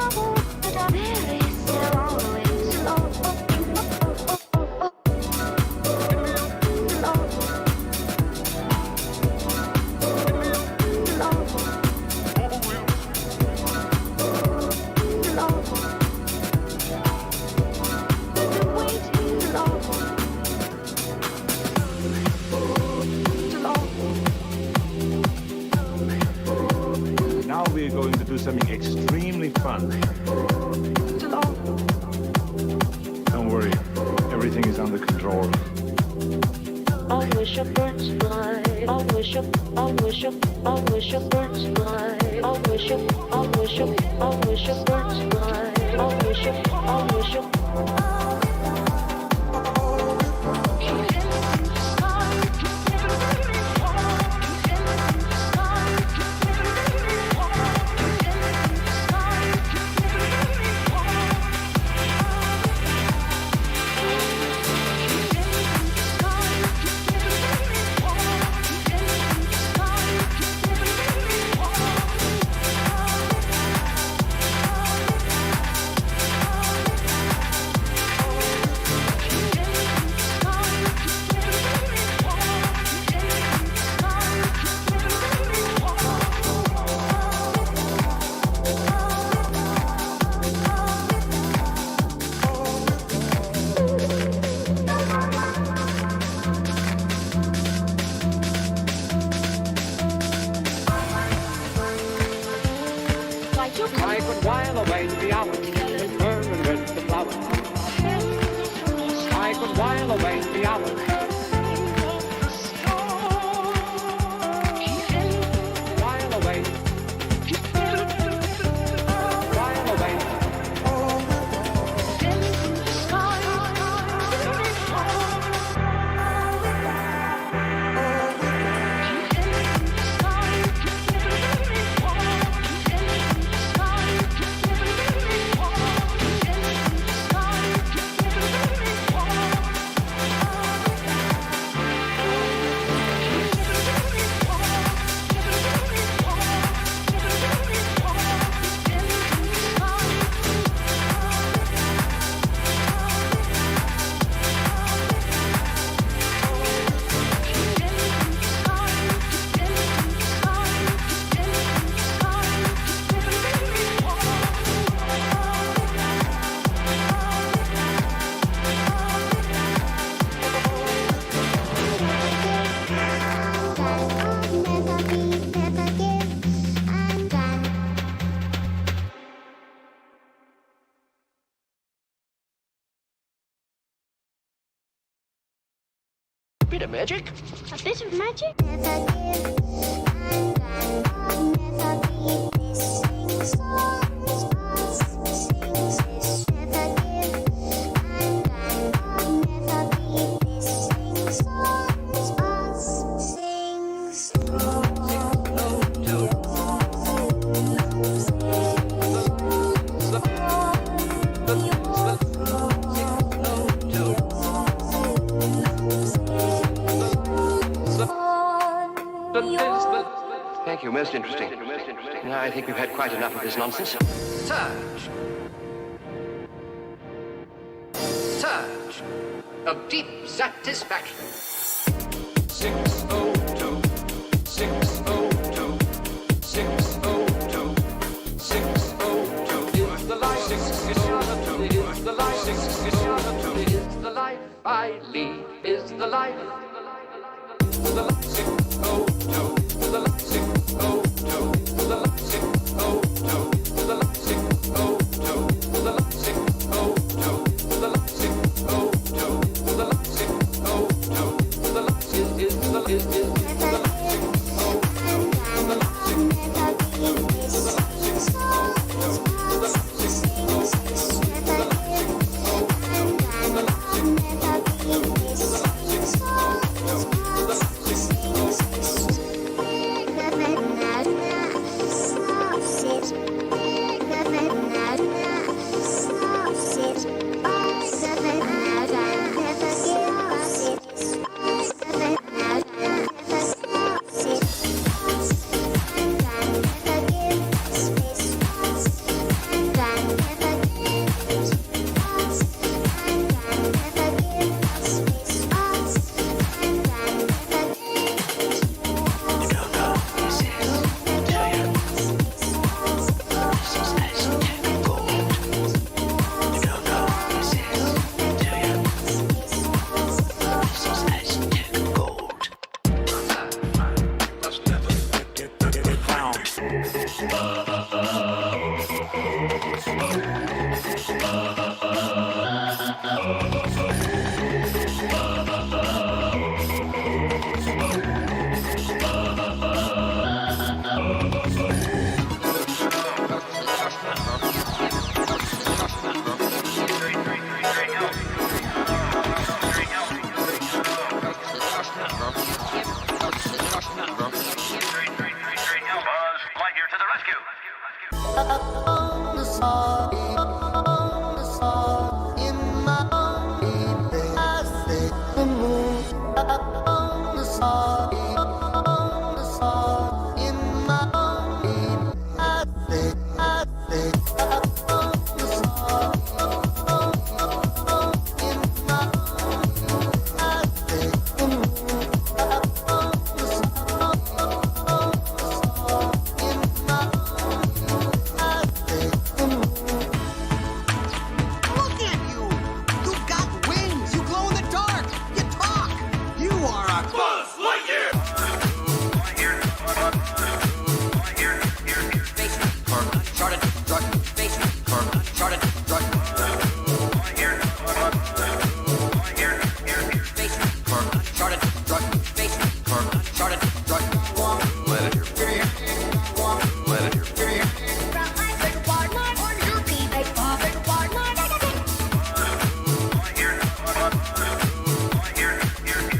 Trouble. north. I wish a bird's fly. I wish a bird's fly. I wish a bird's fly. I wish a I could while away the hours with her and with the flowers. I could while away the hours. While away. While away. Bit of magic. A bit of magic? Never give and never be. This sings songs, us sings this. Never give and never be. This sings songs, us sings. Thank you, most interesting. Now I think we've had quite enough of this nonsense. Surge. Surge of deep satisfaction. 602, 602, 602, 602 is the life. 602 is the life. 602 is the life I lead. Is the life. The life 602. The life 602. The life 602. The life 602. The life 602. The life 602. The life 602. The life is the life is the life 602. The life 602. The life 602. The life 602. The life 602. The life 602. Look at you! You've got wings! You glow in the dark! You talk! You are a Buzz Lightyear! Uncharted drug. Space for uncharted drug. Space for uncharted drug. Space for uncharted drug. Let it hear. Let it hear.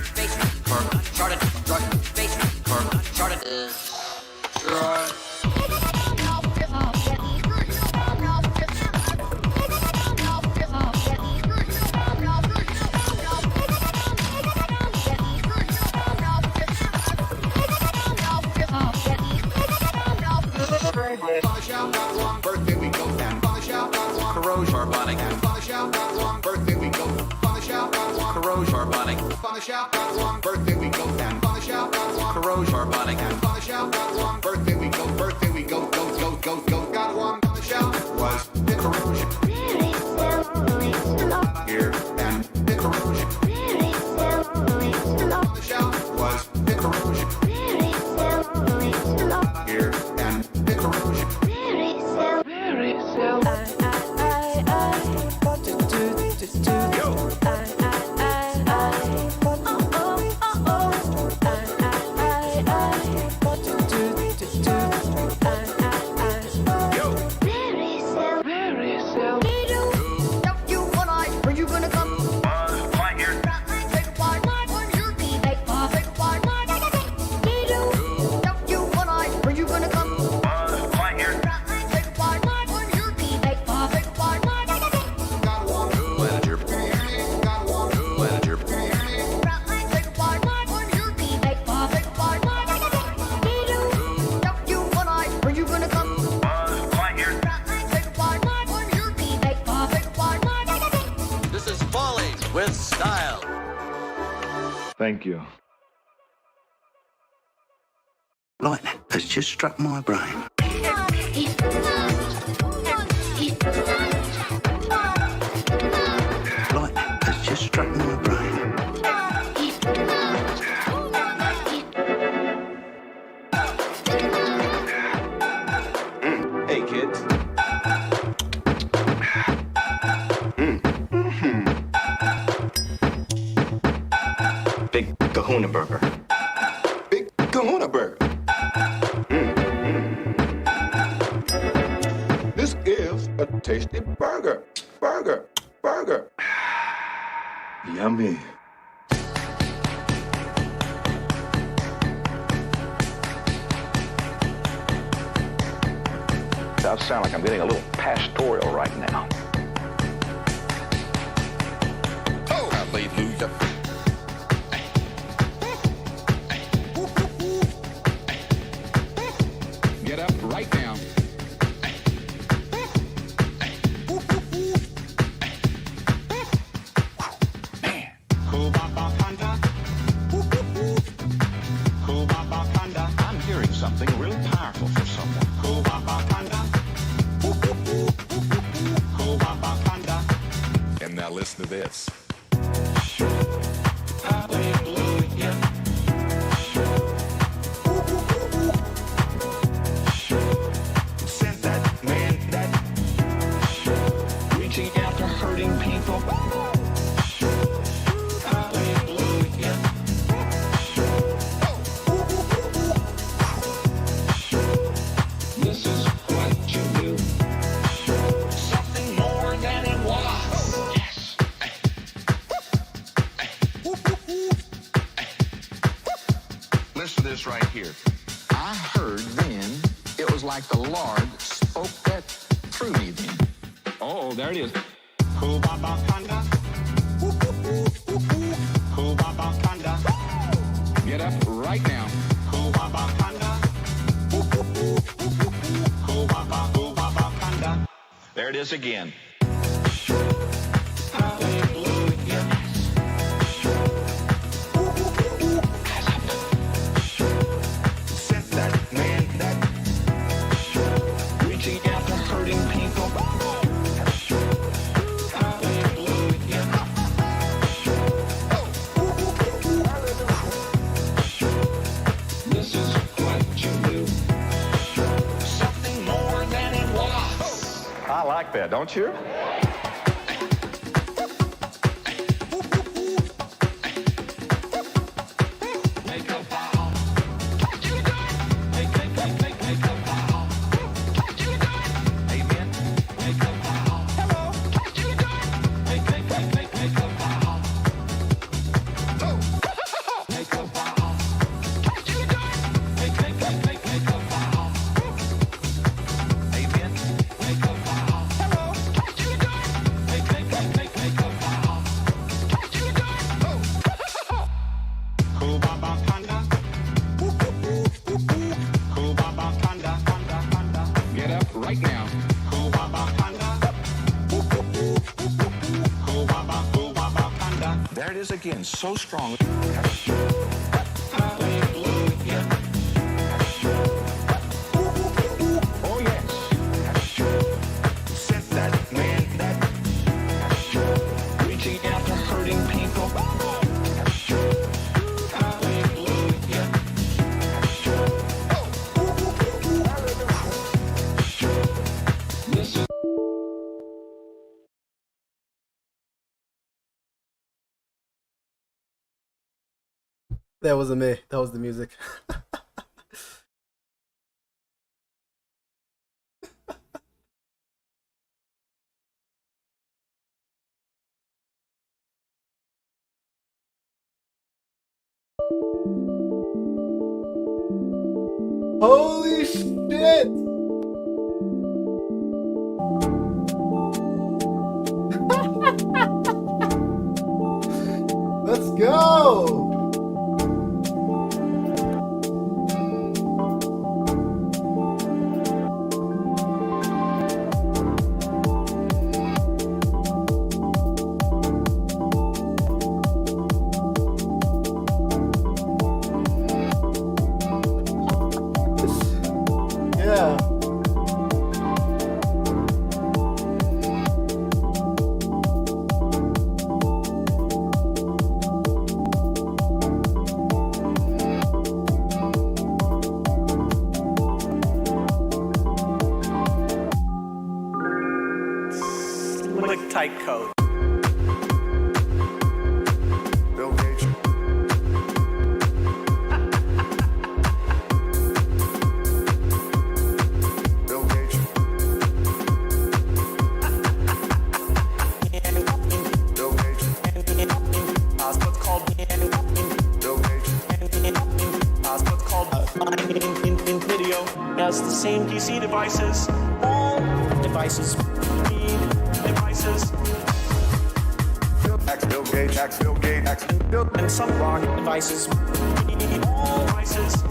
Space for uncharted drug. Space for uncharted drug. Birthday we go down. Corrosion carbonic. Birthday we go. Corrosion carbonic. Birthday we go down. Corrosion carbonic. Birthday we go. Birthday we go. Go. Got one. Was the corrosion here and the corrosion was the corrosion here and the corrosion. This is falling with style. Thank you. Lightning has just struck my brain. Lightning has just struck my brain. Hey, kids. Big Kahuna Burger. Big Kahuna Burger. This is a tasty burger. Burger. Yummy. I sound like I'm getting a little pastoral right now. Oh, hallelujah. Get up right now. I'm hearing something really powerful for someone. And now listen to this. Sent that man that reaching out to hurting people. Hallelujah. This is what you do. Something more than it was. Yes. Listen to this right here. I heard then, it was like the Lord spoke that through me then. Oh, there it is. Get Get up right now. There it is again. Set that man that reaching out to hurting people. This is what you do. Something more than it was. I like that, don't you? Make a vow. Make a vow. Amen. Make a vow. Hello. Make a vow. Make a vow. Make a vow. Amen. Make a vow. Hello. Make a vow. Cool Baba Panda. Cool Baba Panda. Get up right now. Cool Baba Panda. Cool Baba Panda. There it is again, so strong. Oh yes. Set that man that reaching out to hurting people. This is That wasn't me. That was the music. Holy shit! Let's go! Yeah. Click tight code. Bill Gates. Bill Gates. Bill Gates. What's called Bill Gates. what's called in video has the same PC devices. All devices need devices Bill Gates. Bill Gates. Bill and some rock devices need all devices.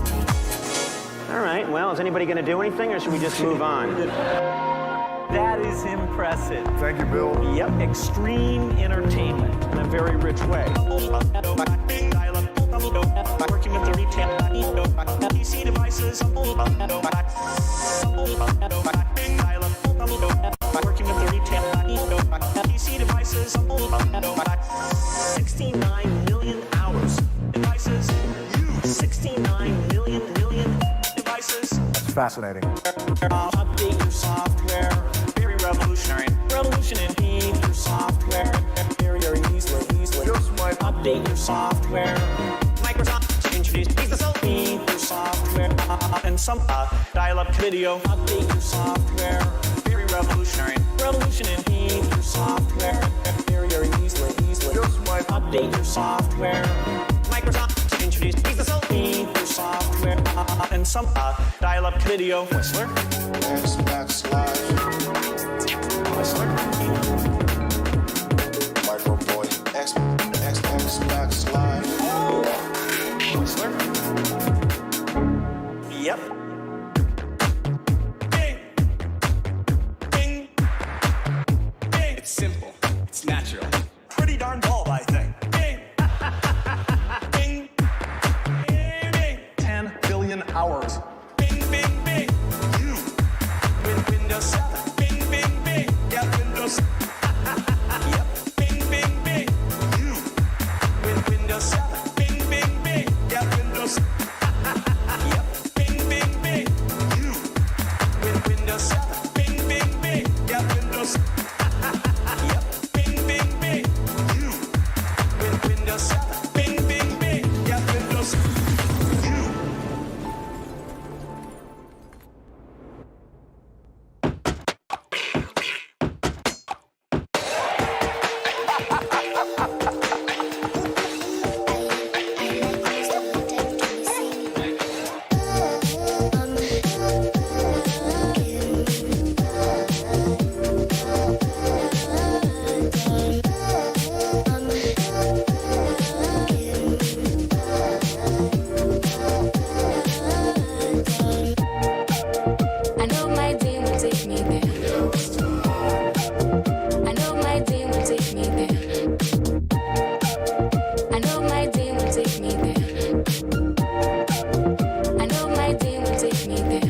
All right, well, is anybody going to do anything, or should we just move on? That is impressive. Thank you, Bill. Yep, extreme entertainment in a very rich way. Working with the retail PC devices. Working with the retail PC devices. 69 million hours. Devices. 69 million devices. That's fascinating. Update your software. Very revolutionary. Revolution indeed. Your software. Very easily. Update your software. Microsoft introduced your software and some dial-up video. Update your software. Very revolutionary. Revolution indeed. Your software. Very easily. Update your software. Microsoft introduced your software and some dial-up video. Whistler. Whistler. Microboy. Xbox Live. Whistler. take me there. I know my day will take me there.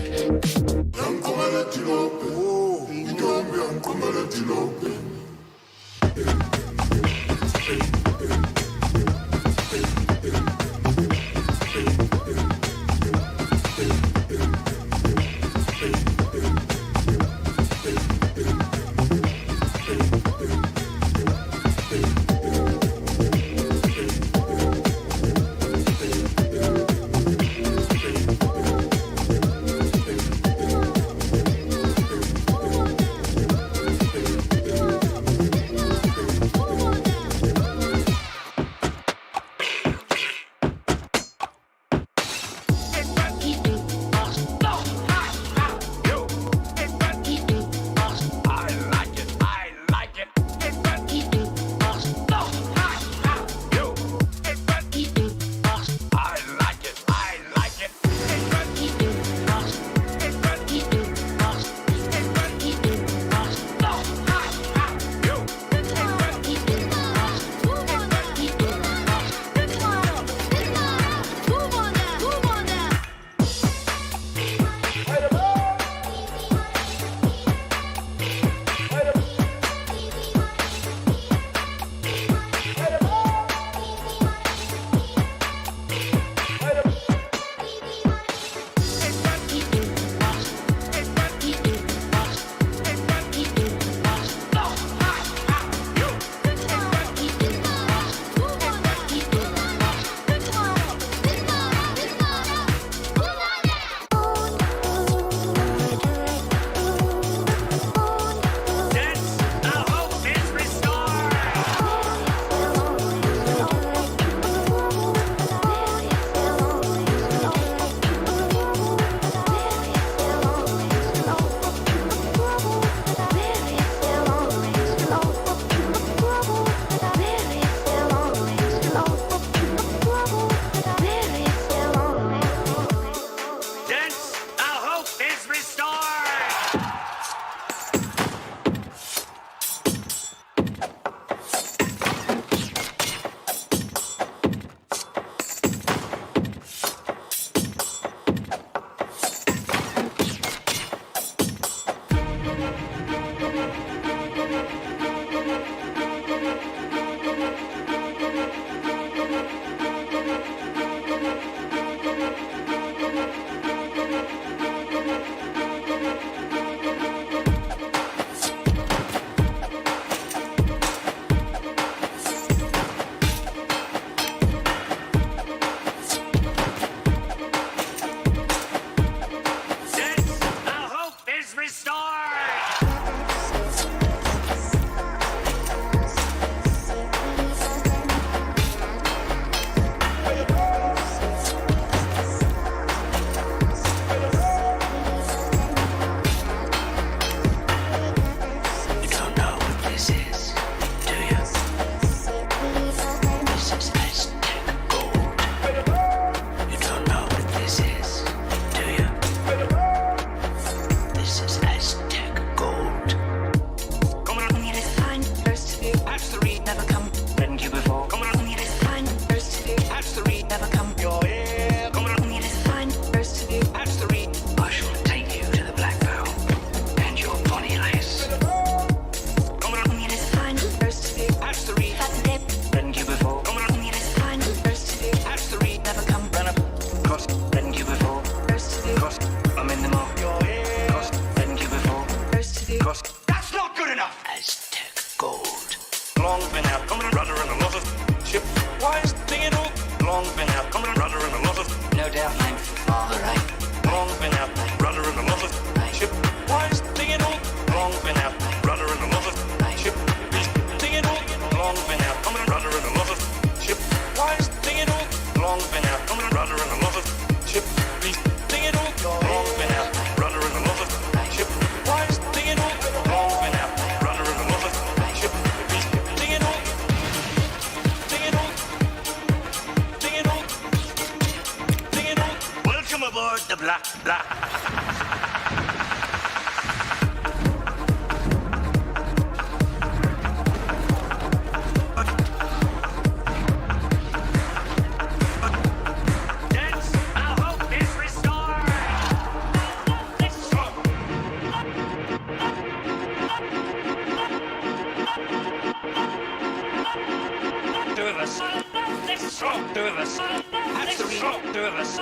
That's the shot, two of us.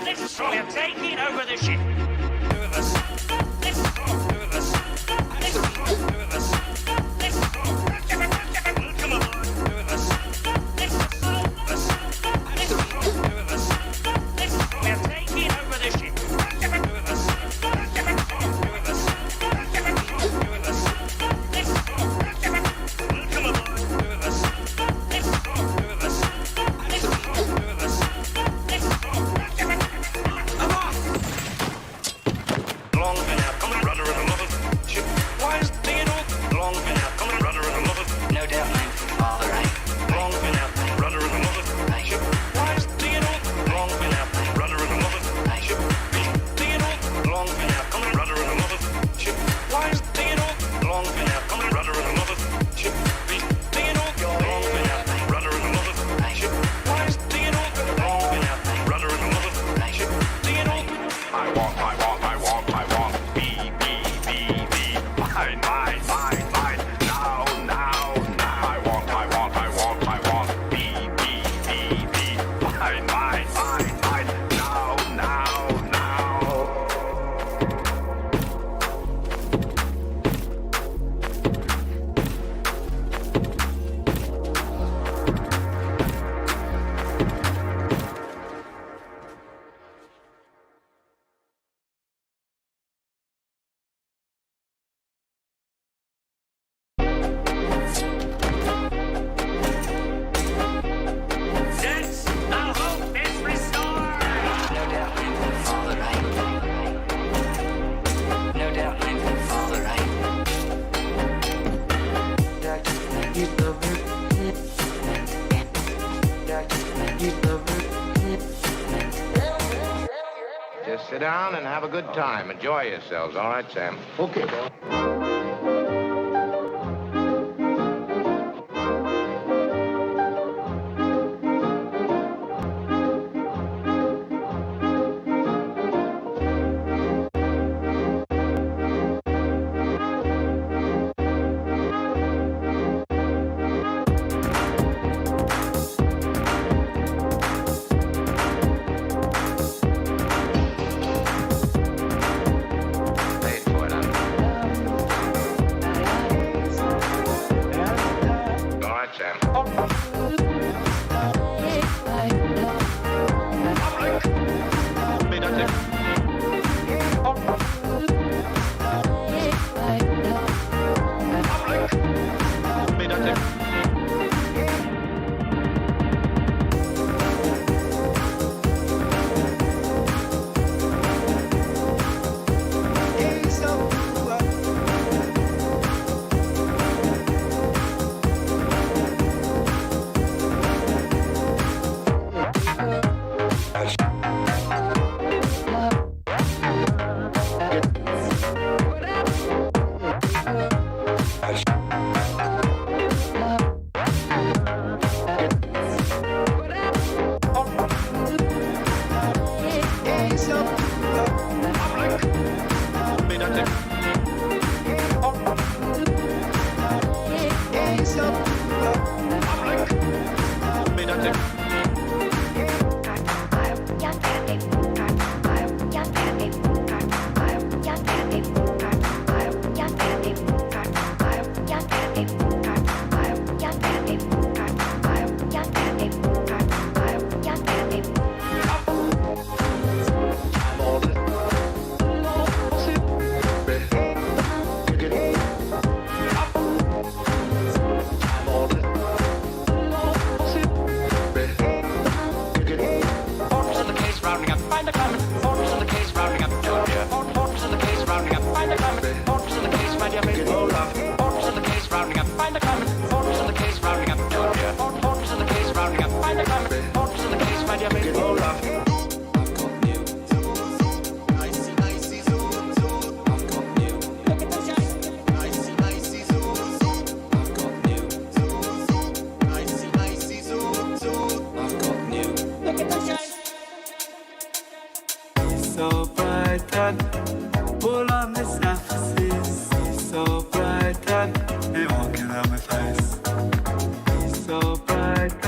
Let's try. We're taking over the ship. Two of us. Let's try, two of us. Let's try, two of us. Let's try. Welcome aboard, two of us. Let's try, two of us. Let's try, two of us. Let's try. We're taking over the ship. Two of us. Two of us. Two of us. Let's try. Welcome aboard, two of us. Let's try, two of us. Let's try, two of us. Let's try. Long been out, come on, rudder and a lot of ship. Why is being all long been out, come on, rudder and a lot of no doubt, man. All right. Long been out, rudder and a lot of ship. Why is being all long been out, rudder and a lot of ship. Being all long been out, come on, rudder and a lot of ship. Why is being all long been out, come on, rudder and a lot of ship. Being all long been out, rudder and a lot of ship. Why is being all long been out, rudder and a lot of ship. Being all I want, B, mine, now, I want, B, mine, now. Since the hope is restored. No doubt I'm all right. No doubt I'm all right. Just sit down and have a good time. Enjoy yourselves. All right, Sam? Okay. Paid for it, huh? All right, Sam.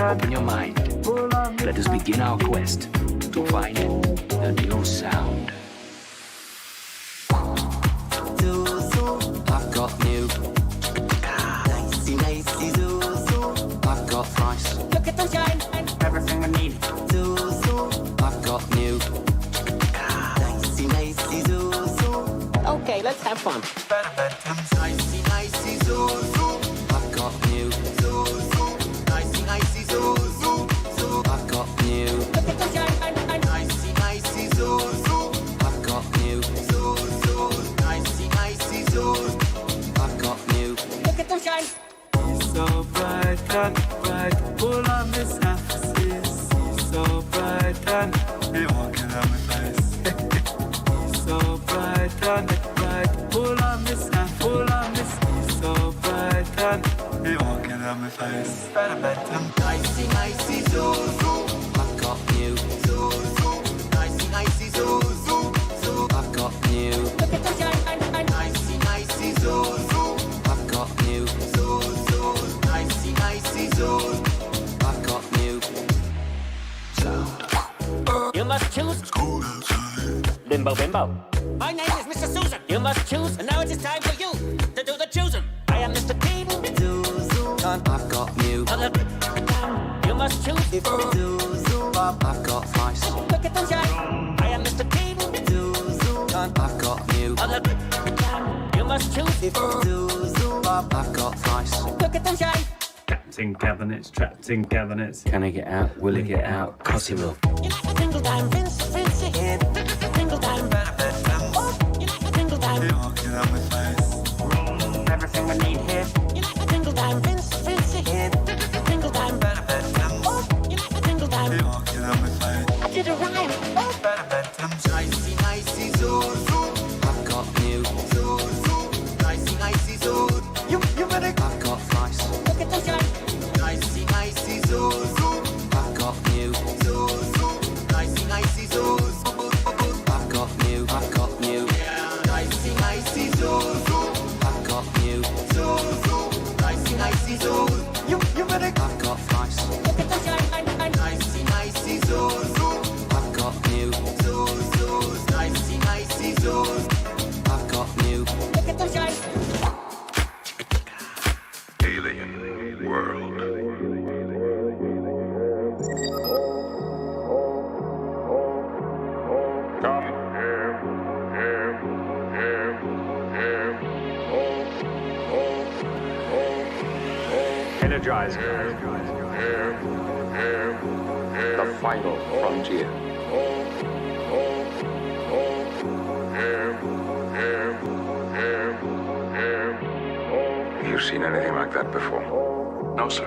Open your mind. Let us begin. begin our quest to find the new sound. I've got new. Nicey, nicey, zoo, zoo. I've got thrice. Look at the shine. Everything I need. Zoo, zoo. I've got new. Nicey, nicey, zoo, zoo. Okay, let's have fun. Nicey, nicey, zoo, zoo. I've got new. Zoo, zoo. Nicey, nicey, zoo, zoo, zoo. I've got new. Look at the shine. Nicey, nicey, zoo, zoo. I've got new. Zoo, zoo. Nicey, nicey, zoo. I've got new. Look at the shine. He's so bright and bright, full of Miss Emphasis. He's so bright and he walking on my face. He's so bright and bright, full of Miss Emphasis, full of Miss. He's so bright and he walking on my face. Better bet him. Nicey, nicey, zoo, zoo. I've got new. Zoo, zoo. Nicey, nicey, zoo, zoo, zoo. I've got new. Look at the shine. Nicey, nicey, zoo, zoo. I've got new. Zoo, zoo. Nicey, nicey, zoo. I've got new. You must choose. It's cold outside. Bimbo, bimbo. My name is Mr. Susan. You must choose. And now it is time for you to do the choosing. I am Mr. Teen. Zoo, zoo. I've got new. You must choose. Zoo, zoo. I've got thrice. Look at the shine. I am Mr. Teen. Zoo, zoo. I've got new. You must choose. Zoo, zoo. I've got thrice. Look at the shine. Trapped in cabinets, trapped in cabinets. Can he get out? Will he get out? 'Cause he will. You like a single time, Vince, yeah. Single time, Better bet him. you like a single time. He walking on my face. Everything I need here. You like a single time, Vince, yeah. Single time, Better bet him. you like a single time. He walking on my face. I did a rhyme. Better bet him. Nicey, nicey, zoo, zoo. I've got new. Zoo, zoo. Nicey, nicey, zoo. You better. I've got thrice. Look at the shine. Nicey, nicey, zoo, zoo. I've got new. Zoo, zoo. Nicey, nicey, zoo. I've got new. I've got new. Nicey, nicey, zoo, zoo. I've got new. Zoo, zoo. Nicey, nicey, zoo. You better. I've got thrice. Look at the shine. Nicey, nicey, zoo, zoo. I've got new. Zoo, zoo. Nicey, nicey, zoo. I've got new. Look at the shine. Alien world. Come here, here, here, here. Energize. The final frontier. You seen anything like that before? No, sir.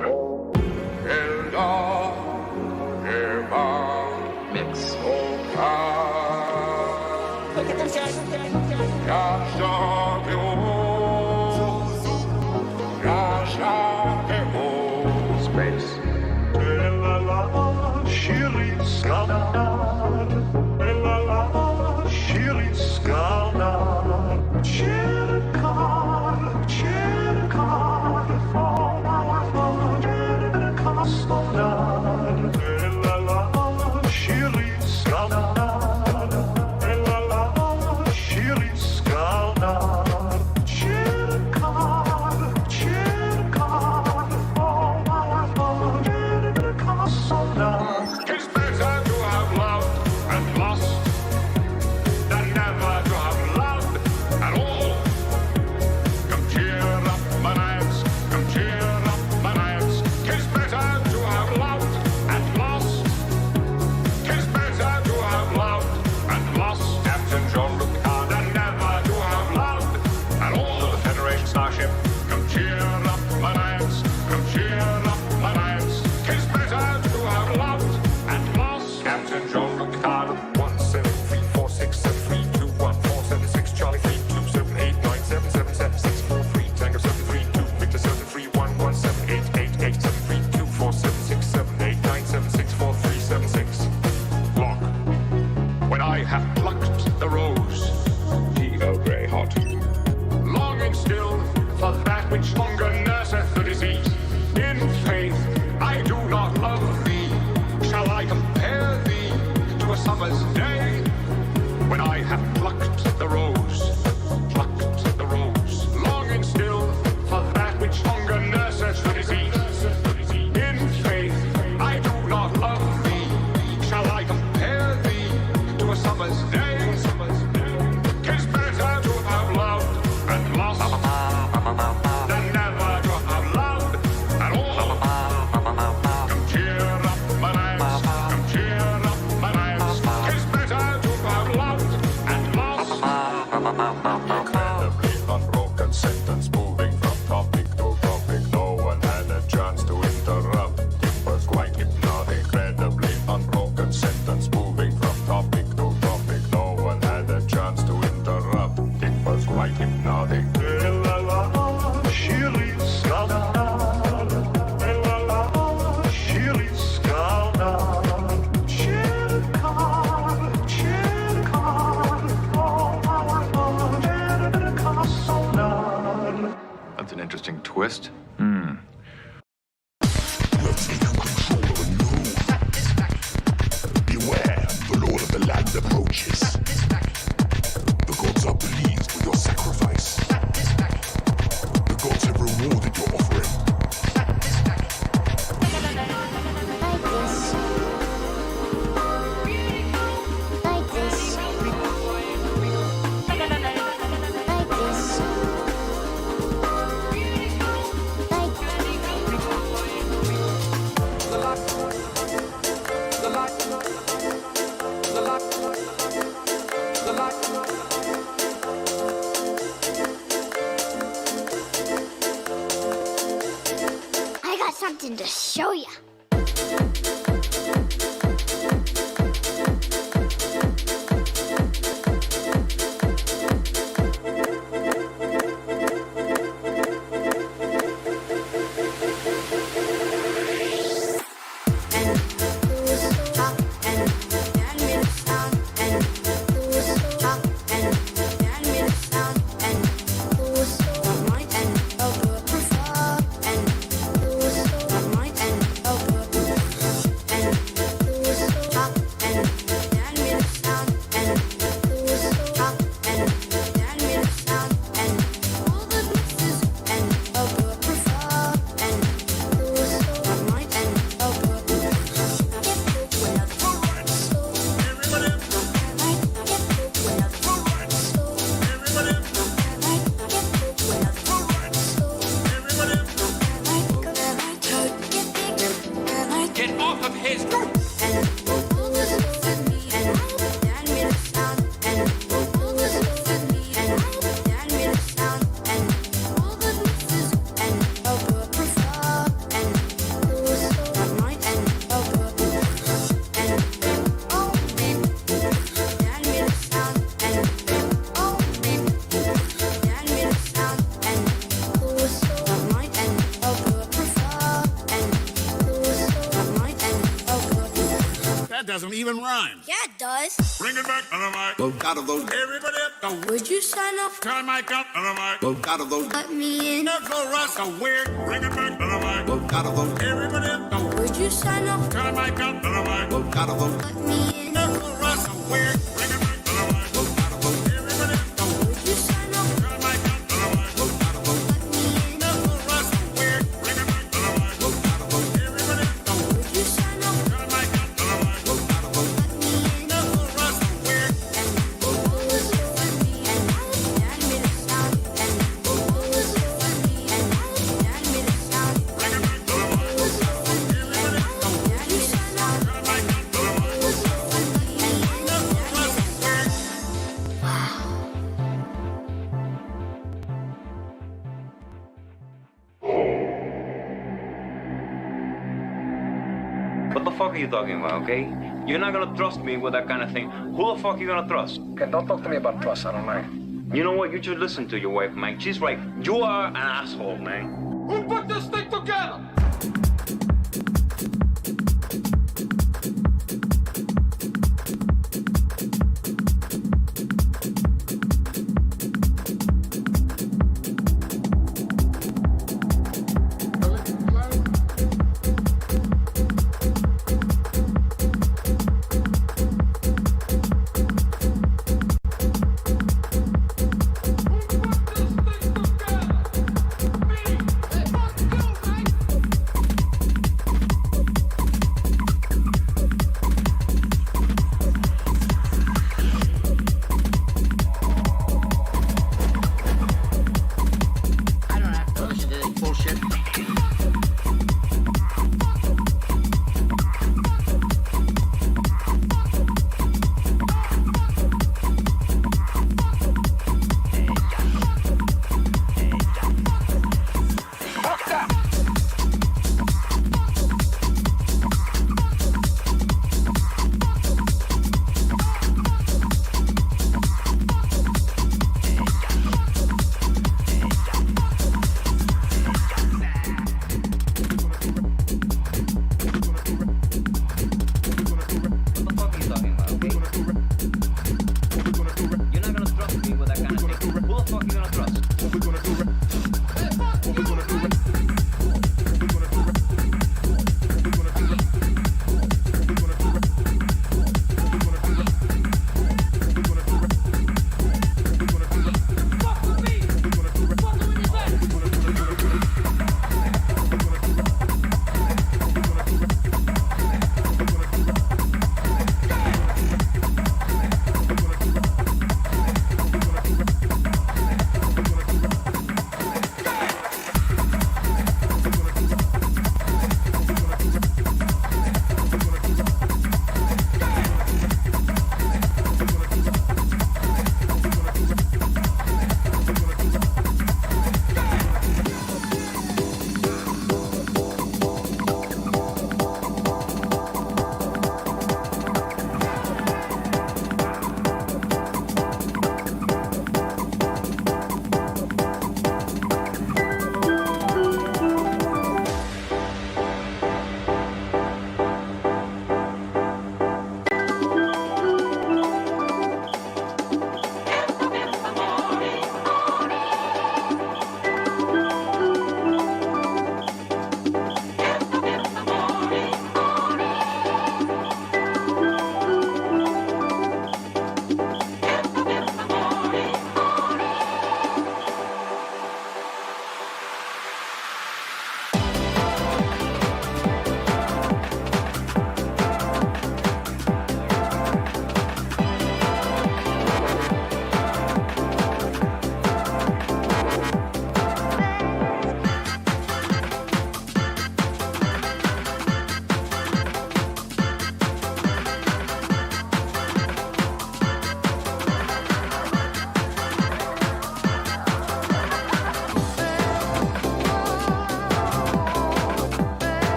Mix. Look at the shine. Space. summer's day when I have plucked the rose, longing still for that which hunger nurses the disease. In faith, I do not love thee. Shall I compare thee to a summer's day? 'Tis better to have loved and lost than never to have loved at all. Come cheer up my lads, come cheer up my lads. 'Tis better to have loved and lost. Incredibly unbroken sentence moving from topic to topic. No one had a chance to interrupt. It was quite hypnotic. Incredibly unbroken sentence moving from topic to topic. No one had a chance to interrupt. It was quite hypnotic. That's an interesting twist. Beware, the Lord of the land approaches. The gods are pleased with your sacrifice. The gods have rewarded your offering. I got something to show you. Get off of his. Doesn't even rhyme. Yeah, it does. Bring it back on the mic. Out of those. Everybody up. Would you sign up? Turn the mic up on the mic. Out of those. Let me in. Go Russ. Go weird. Bring it back on the mic. Out of those. Everybody up. Would you sign up? Turn the mic up on the mic. Out of those. Let me in. Go Russ. Go weird. Bring it back on the mic. Out of those. Everybody up. Would you sign up? Turn the mic up on the mic. Out of those. Let me in. Go Russ. Go weird. Bring it back on the mic. Out of those. Everybody up. Would you sign up? Turn the mic up on the mic. Out of those. Let me in. Go Russ. Go weird. What the fuck are you talking about, okay? You're not gonna trust me with that kind of thing. Who the fuck are you gonna trust? Okay, don't talk to me about trust, I don't like. You know what? You should listen to your wife, man. She's right. You are an asshole, man. Who put this thing together?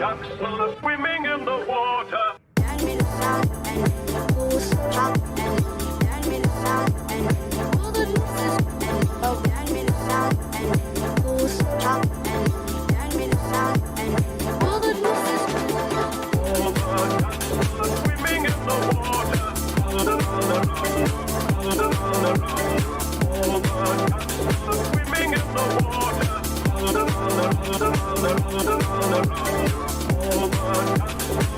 ducks are swimming in the water. Dad made a sound and the goose dropped and Dad made a sound and all the gooses and oh Dad made a sound and the goose dropped and Dad made a sound and all the gooses. All the ducks are swimming in the water. All the ducks are swimming in the water. All the ducks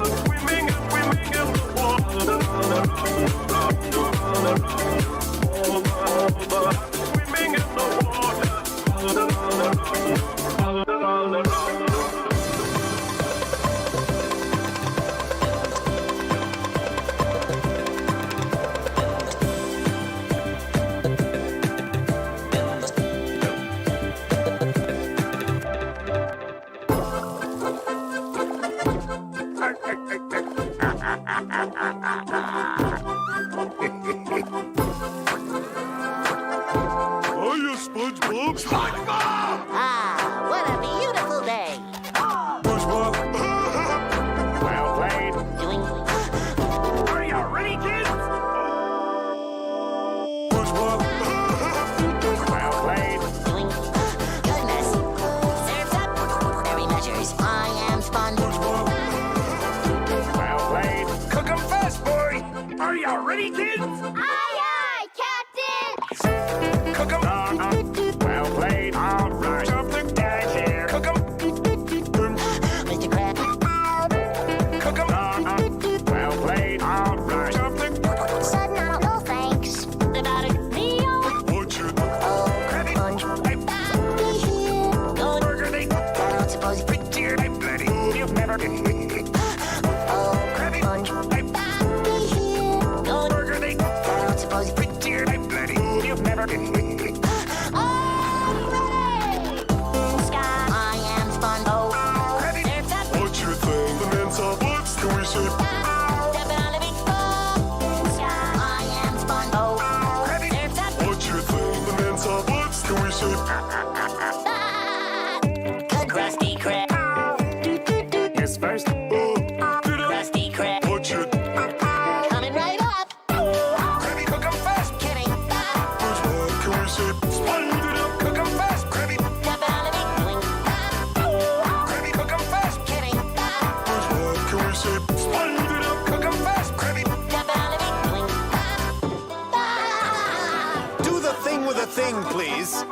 are swimming and swimming in the water. Swimming in the water. Hiya, SpongeBob. SpongeBob! Ah, what a beautiful day. SpongeBob. Well played. Doing Are you ready, kids? SpongeBob. Well played. doing goodness. Serves up very measures. I am SpongeBob. Well played. Cook 'em fast, boy. Are you ready, kids? Aye, aye, Captain! Cook 'em. Well played. All right. Something down here. Cook 'em. Mr. Crab. Cook 'em. Well played. All right. Something. Sudden, I don't know, thanks. About a meal. What you Oh, Crabby. Sponge. Hey, Be here. Good. burger, they I don't suppose. pretty. Hey, bloody. You've never been. Oh, Crabby. Sponge. Hey, Be here. Good. burger, they I don't suppose. pretty. Hey, bloody. You've never been. Sky. I am SpongeBob. Crabby. Serves up What you think? The men's are butts. Can we say? step out of it. I am SpongeBob. Crabby. Serves up What you think? The men's are butts. Can we say? good Krusty Krab. Yes, first. Krusty Krab. What you Coming right up. Crabby, cook 'em fast. Kidding. SpongeBob, can we say? Sponge it up. Cook 'em fast. Crabby. Step out of it. Doing Crabby, cook 'em fast. kidding. SpongeBob, can we say? Sponge it up. Cook 'em fast. Crabby. Step out of it. Doing Do the thing with a thing, please.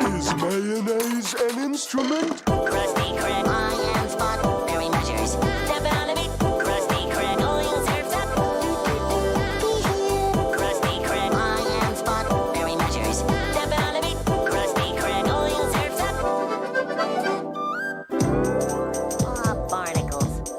Is mayonnaise an instrument? Krusty Krab. I am Spot. Very measures. Step out of it. Krusty Krab. Going serves up. Krusty Krab. I am Spot. Very measures. Step out of it. Krusty Krab. Going serves up. Ah, barnacles.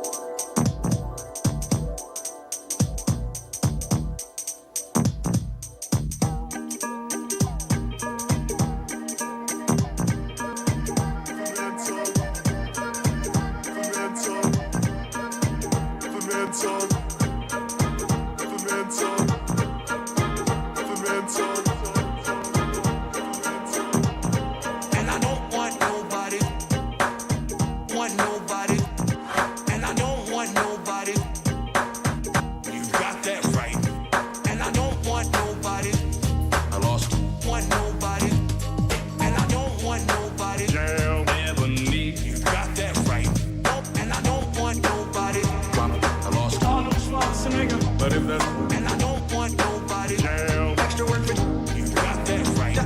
And I don't want nobody. Want nobody. And I don't want nobody. You got that right. And I don't want nobody. I lost. Want nobody. And I don't want nobody. They'll never need. You got that right. Nope. And I don't want nobody. I lost. Arnold Schwarzenegger. But if that's And I don't want nobody. jail, Extra work for you got that right.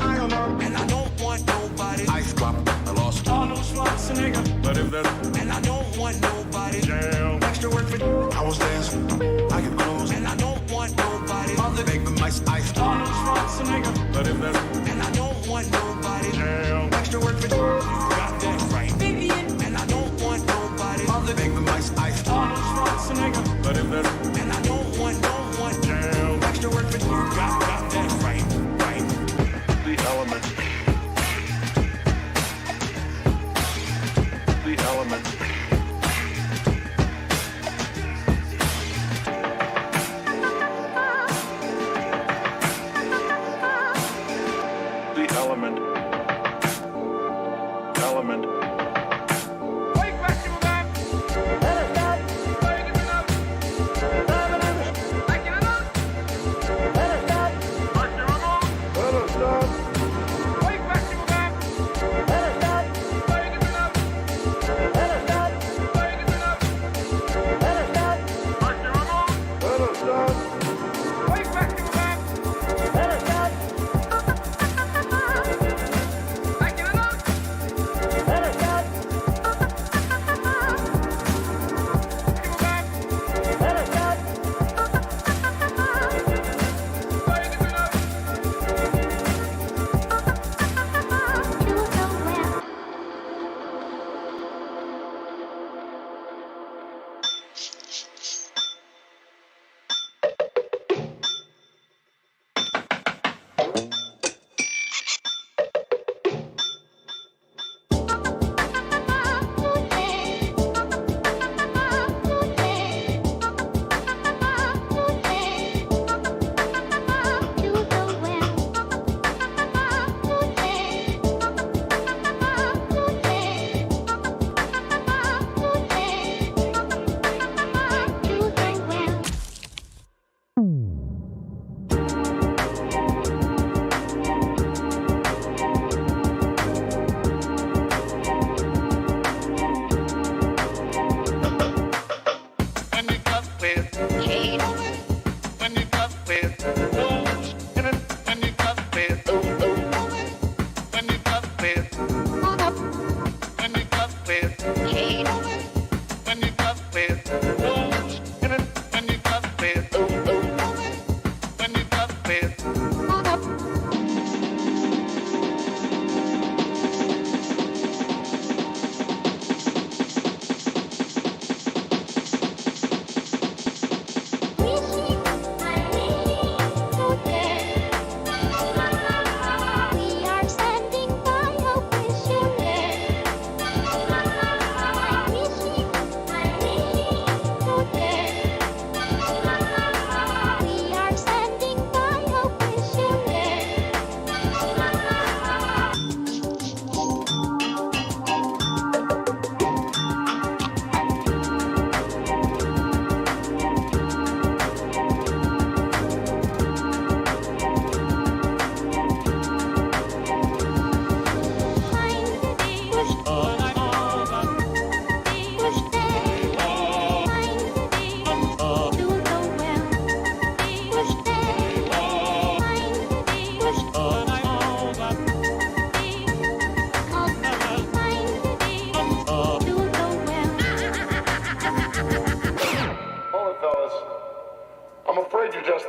And I don't want nobody. ice drop. I lost. Arnold Schwarzenegger. But if that's And I don't want nobody. jail, Extra work for I was dancing, I could close and I don't want nobody. Make the mice ice. Arnold Schwarzenegger. But if that's And I don't want nobody. jail, Extra work for you got that right. And I don't want nobody. Make the mice ice. Arnold Schwarzenegger. But if that's And I don't want jail, extra work for you got that right. Right. the element. The element.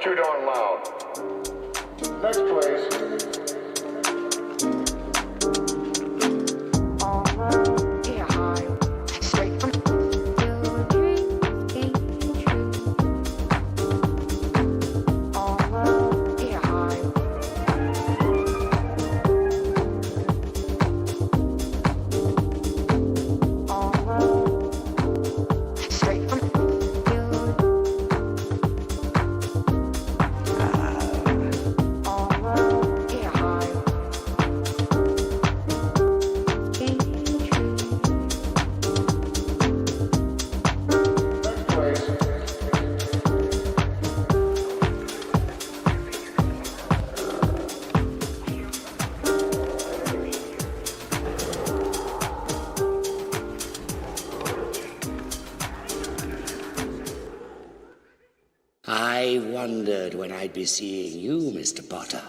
Too darn loud. Next, please. I wondered when I'd be seeing you, Mr. Potter.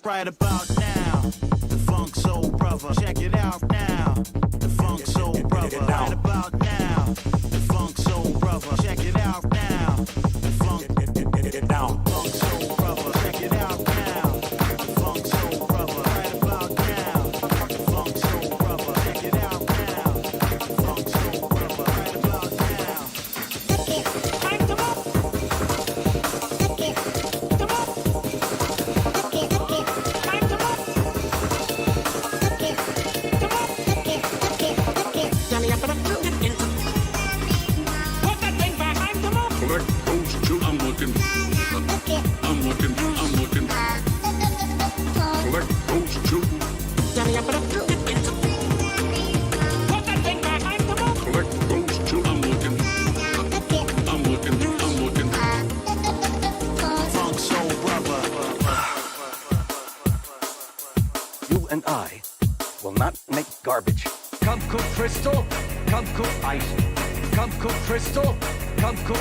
Right about now, the Funk Soul Brother. Check it out now, the Funk Soul Brother. Right about now, the Funk Soul Brother. Check it out now, the Funk Soul Brother. Check it out now, the Funk Soul Brother. Right about now, the Funk Soul Brother. Check it out now, the Funk Soul Brother. Right about now. You and I will not make garbage. Come cook crystal, come cook ice. Come cook crystal, come cook,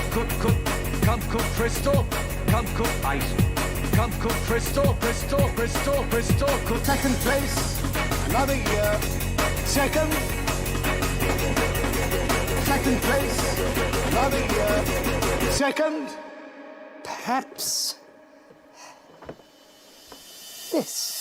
come cook crystal, come cook ice. Come cook crystal, cook. Second place, another year. Second place, another year. Second, perhaps this.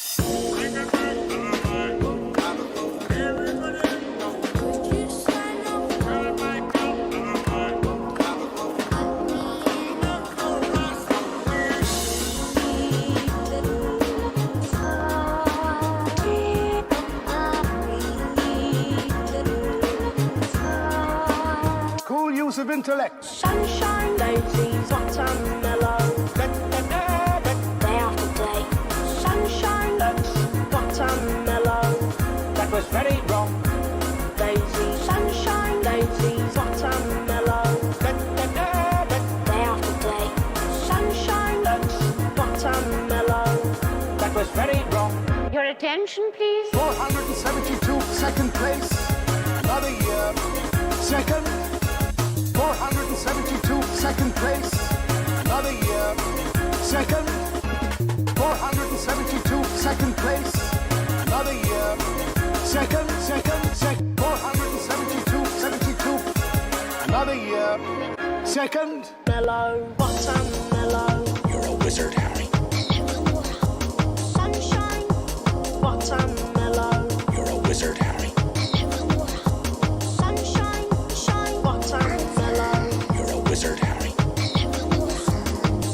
massive intellect. Sunshine, daisies, watermelon. Day after day. Sunshine, watermelon. That was very wrong. Daisy, sunshine, daisies, watermelon. Day after day. Sunshine, watermelon. That was very wrong. Your attention, please. 472, second place. Another year. Second. 472, second place. Another year. Second. 472, second place. Another year. Second. 472, 72. Another year. Second. Mellow, watermelon. You're a wizard, Harry. Sunshine, watermelon. You're a wizard, Harry. Sunshine, watermelon. You're a wizard, Harry.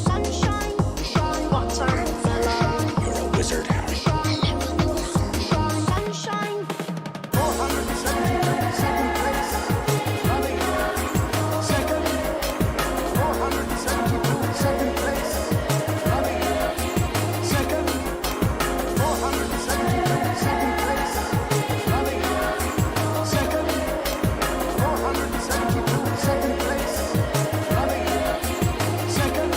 Sunshine, watermelon. You're a wizard, Harry. Sunshine, 472, second place. Another year. Second. 472, second place. Another year. Second. 472, second place. Another year. Second. 472, second place. Another year. Second.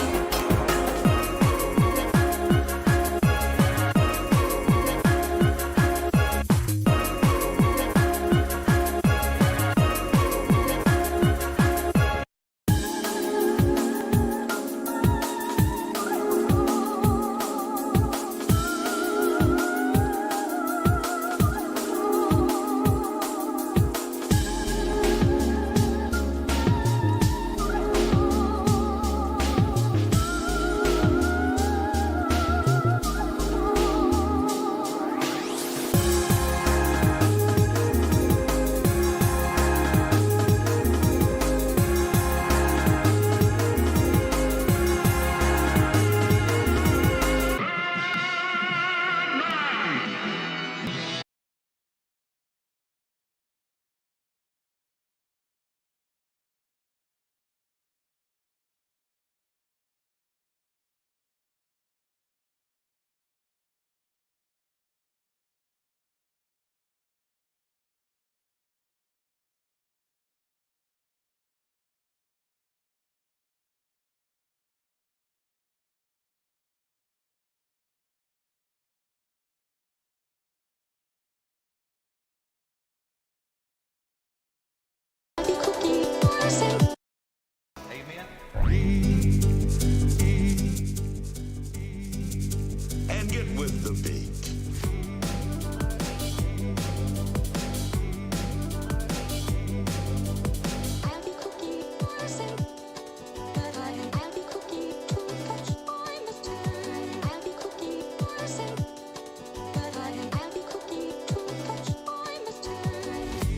And get with the beat.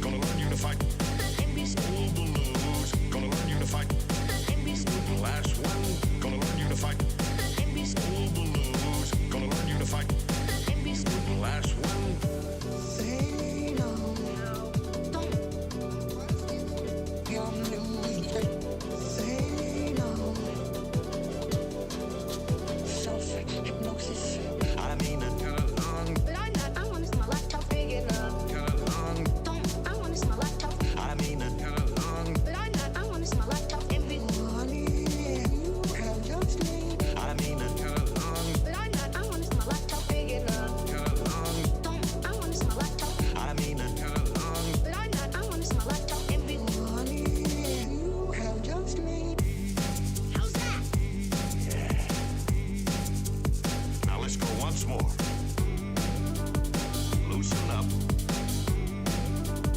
Gonna learn you to fight. School blues. Gonna learn you to fight. The last one. Gonna learn you to fight. School blues. Gonna learn you to fight. The last one. Say no. Your music. Say no. Self-hypnosis. I mean it. Cut along. Learn that I want to my laptop big enough. Cut along. Don't I want to my laptop. I mean it. Cut along. Learn that I want to my laptop and big. You have just me. I mean it. Cut along. Learn that I want to my laptop big enough. Cut along. Don't I want to my laptop. I mean it. Cut along. Learn that I want to my laptop and big. You have just me. How's that? Now let's go once more. Loosen up.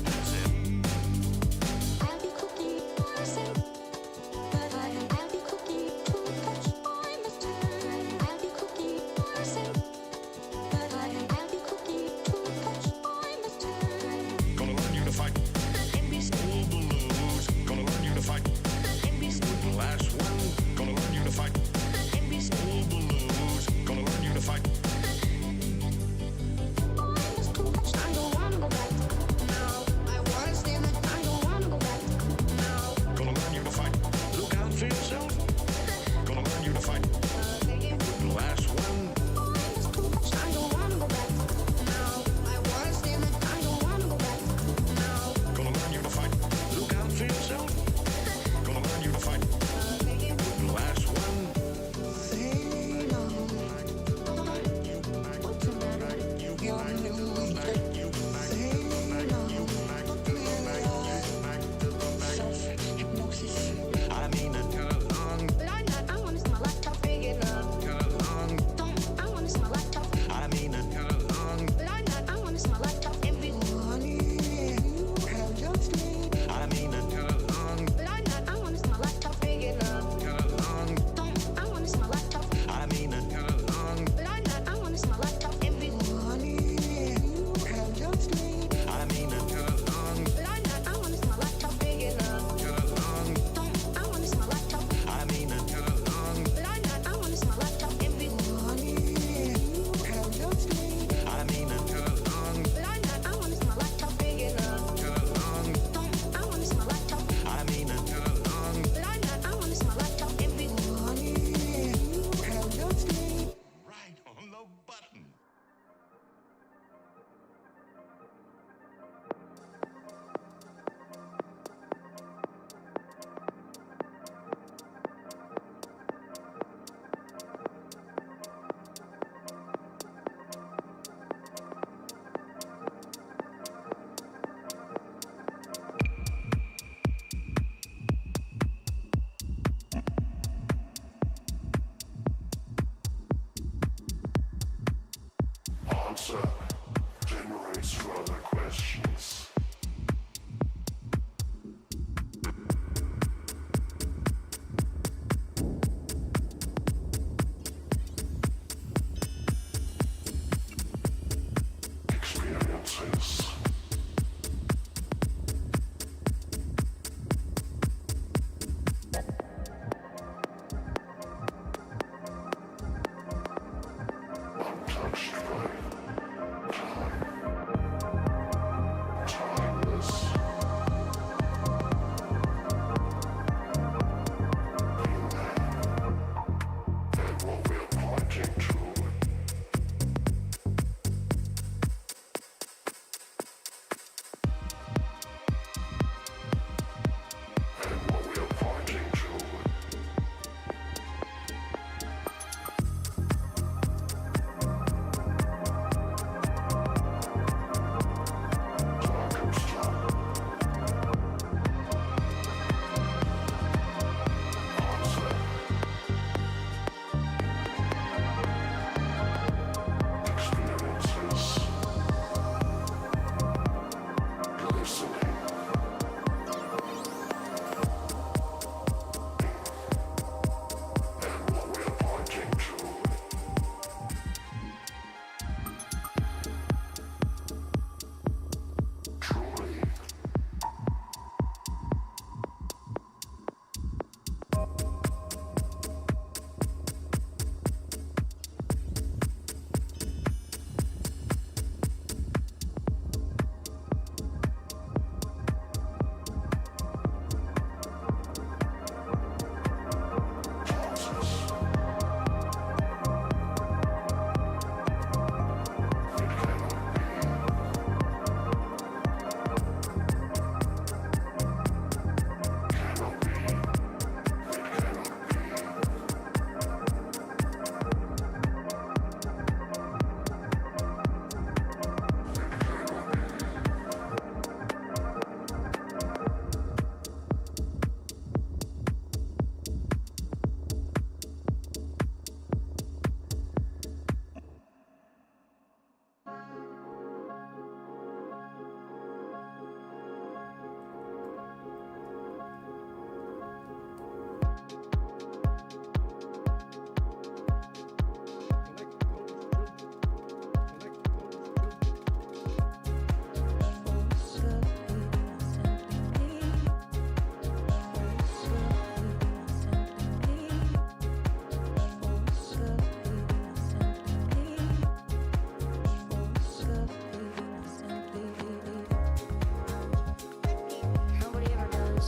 That's it. I'll be cookie, I say. But I'll be cookie too much. I must turn. I'll be cookie, I say. But I'll be cookie too much. I must turn. Gonna learn you to fight. School blues. Gonna learn you to fight. answer generates further questions. Experiences. Untouched by time. Timeless. Being there. And what we're pointing to. And what we're pointing to. Experiences. Listening. And what we're pointing to. Truly. Nobody ever does.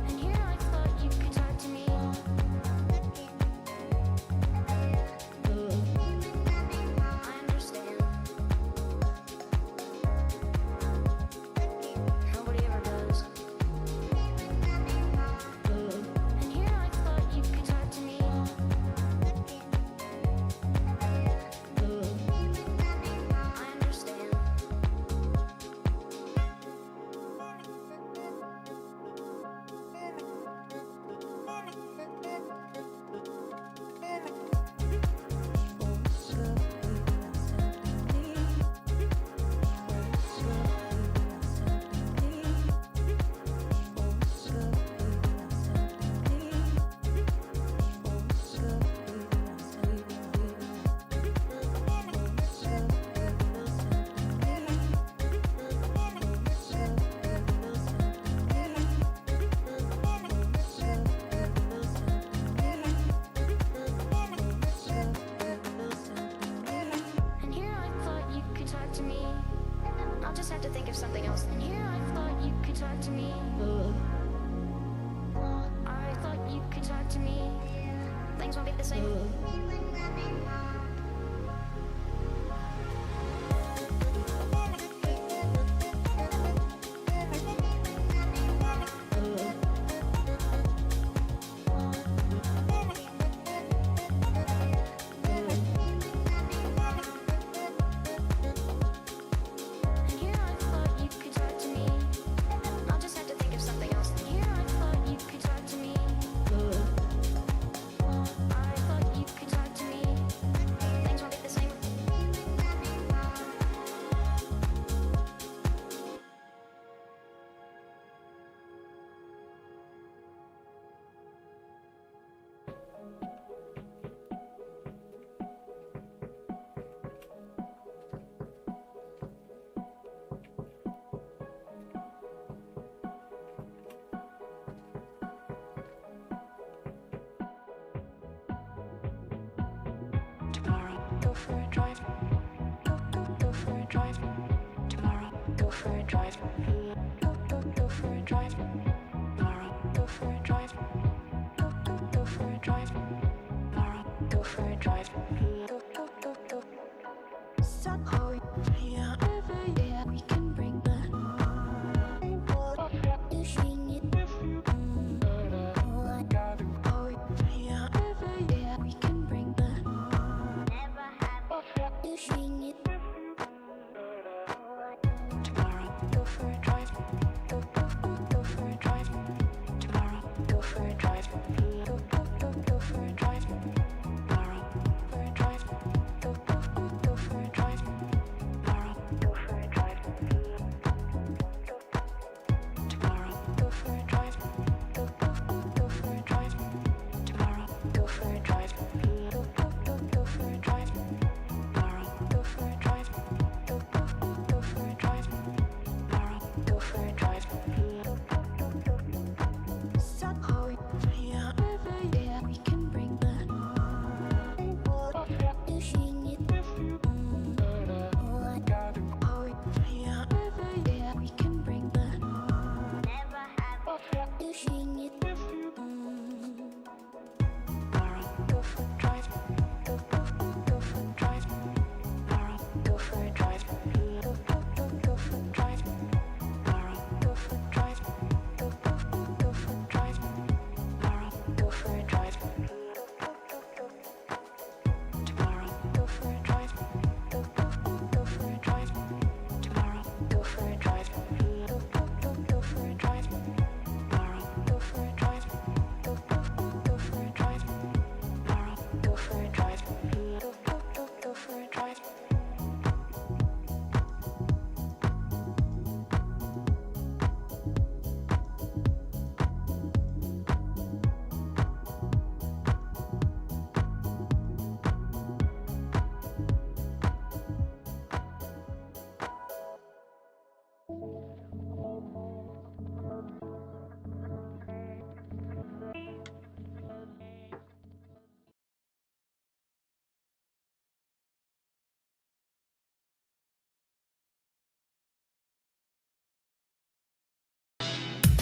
And here I thought you could talk to me. I understand. Nobody ever does. And here I thought you could talk to me. I understand. And here I thought you could talk to me. I'll just have to think of something else. And here I thought you could talk to me. I thought you could talk to me. Things won't be the same. And here I thought you could talk to me. I'll just have to think of something else. And here I thought you could talk to me. I thought you for a drive. Go for a drive. Tomorrow, go for a drive. Go for a drive. Tomorrow, go for a drive. Go for a drive. Tomorrow, go for a drive. Go. Somehow, yeah, yeah, we can bring the.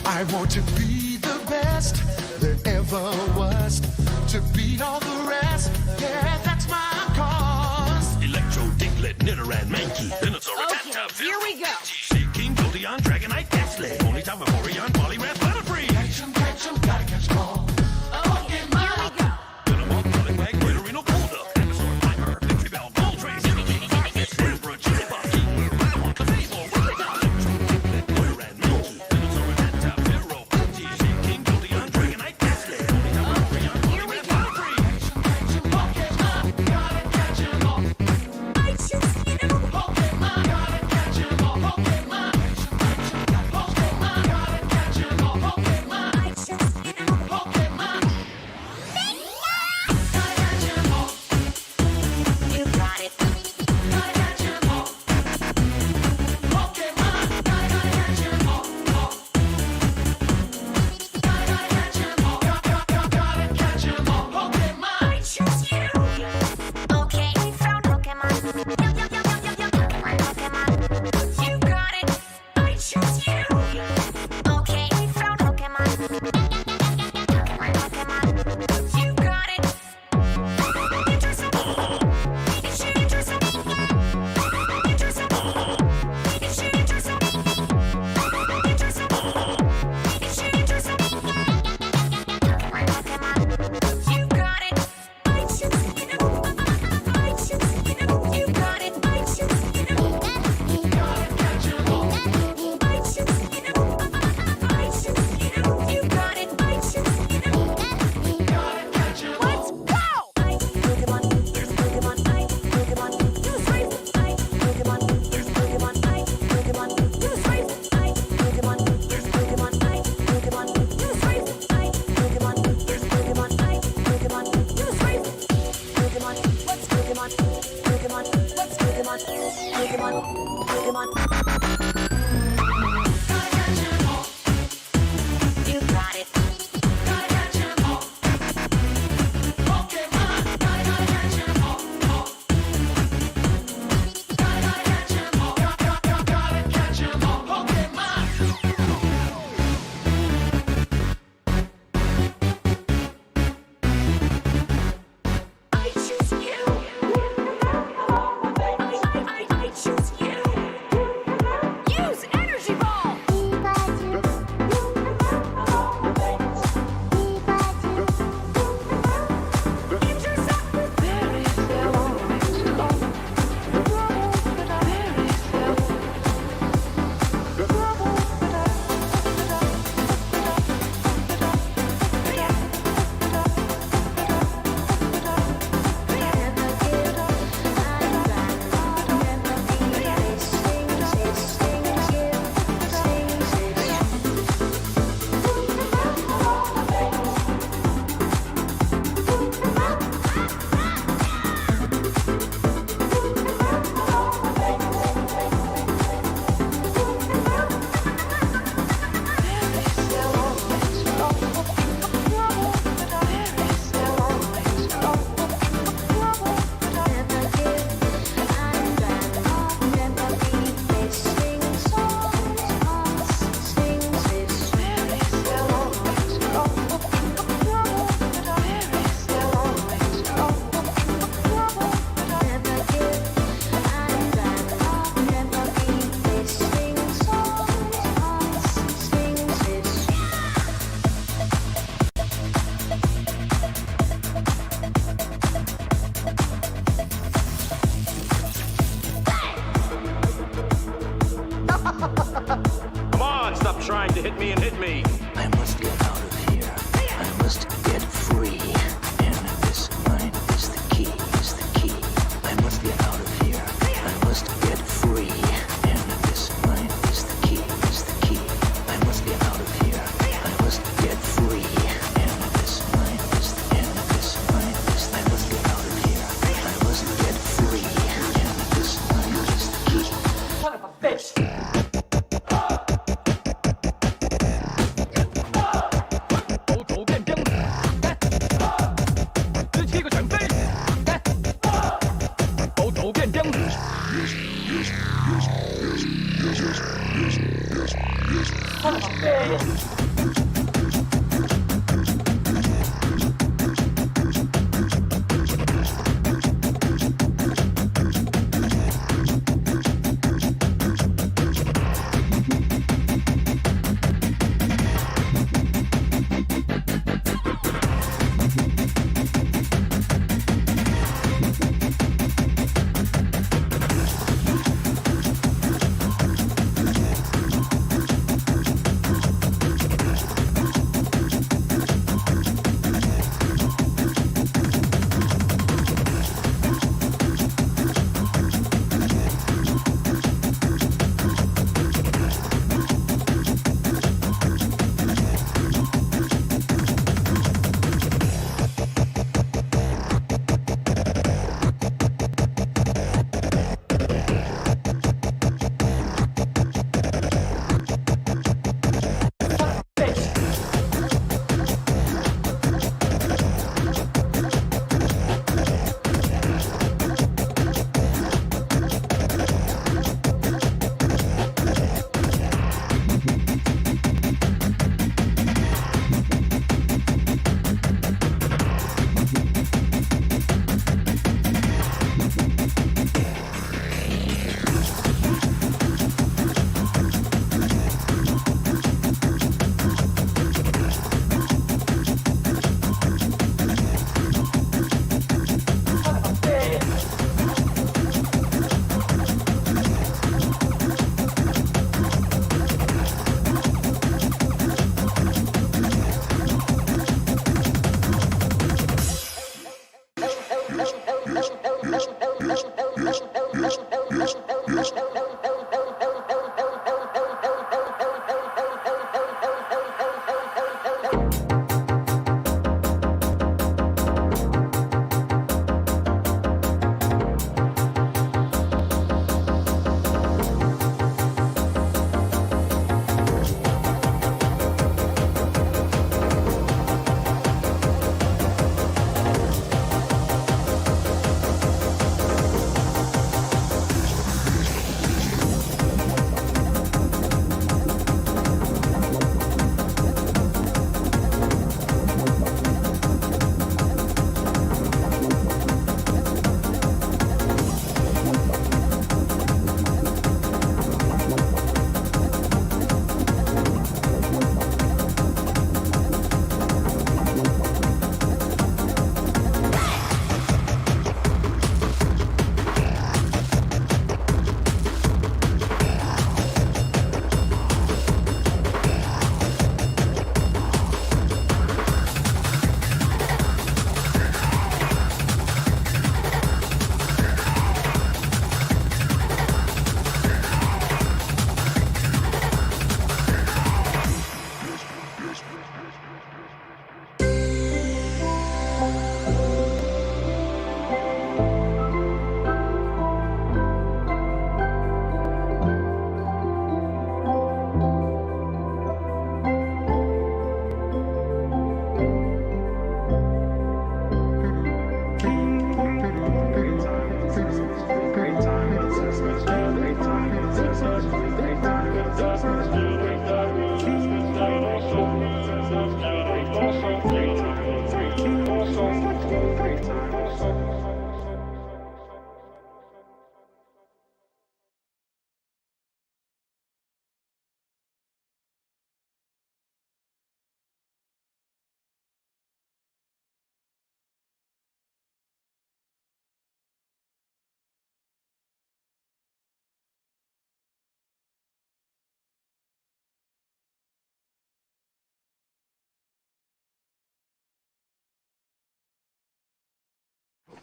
I want to be the best there ever was, to beat all the rest. Yeah, that's my cause. Electro, Diglett, Knitter, and Mankey. Then it's Okay, here we go. King, Goldie, Dragonite, Gaslit. Only time with Orion, Polymath, Butterfree. Catch 'em, gotta catch 'em all. Okay, here we go. Dinamo, Bullywag, Glitterino, Golduck, Dinosaur, Timer, Victory Bell, Gold Trace, Irritating, Farfetch, Rembra, Jigglypuff, Keyword, Renamon, Clefable, Wigglytuff, Electro, Diglett, Knitter, and Mankey. Then it's King, Goldie, Dragonite, Gaslit. Only time with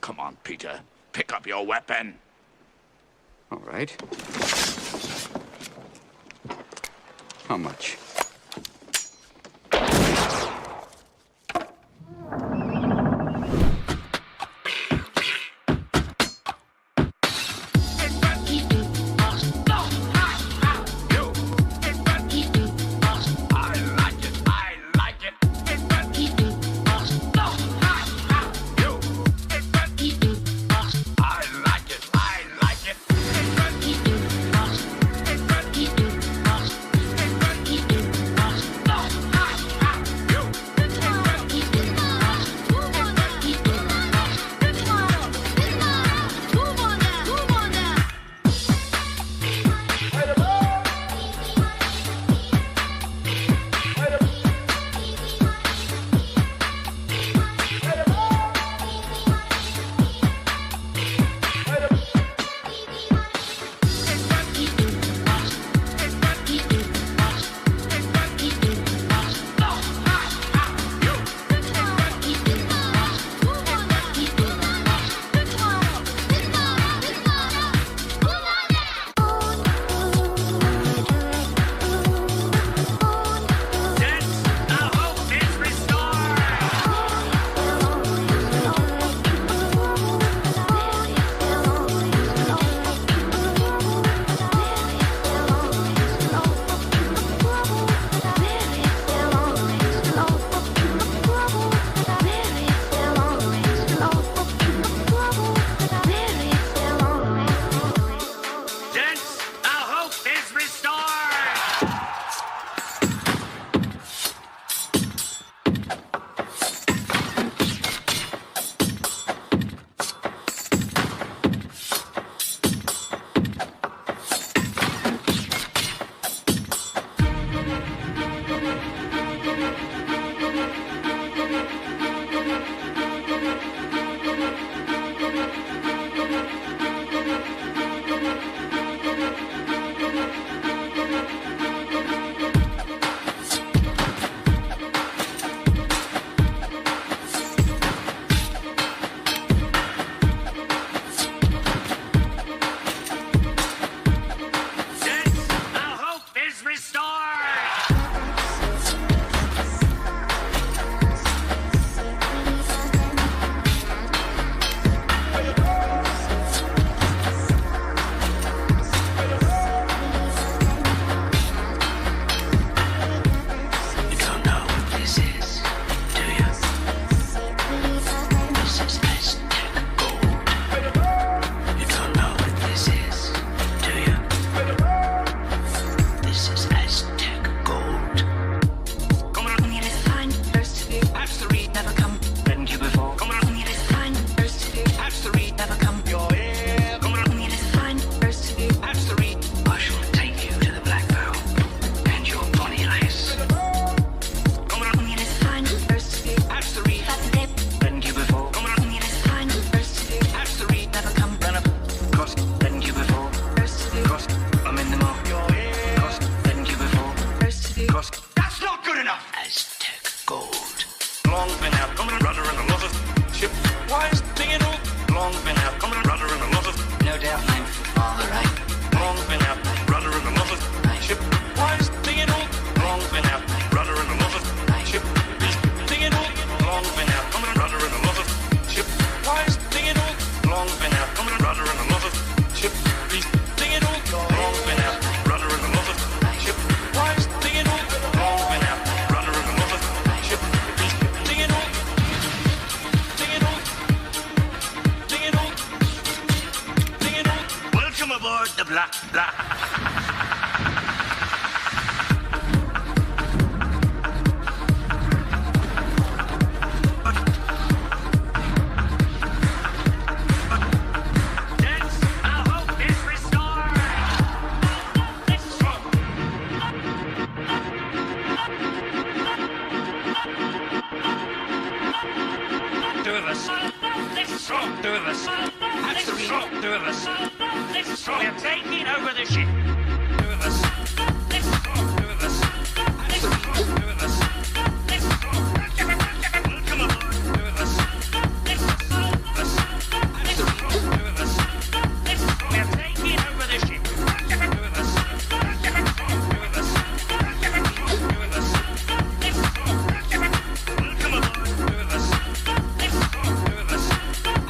Come on, Peter. Pick up your weapon. All right. How much? us. Let's go, two of us. That's the reason. Two of us. Let's go. We're taking over the ship. Two of us. Let's go, two of us. Let's go, two of us. Let's go. Come on, two of us. Let's go, two of us. Let's go, two of us. Let's go. We're taking over the ship. Two of us. Two of us. Two of us. Let's go. Come on, two of us. Let's go, two of us.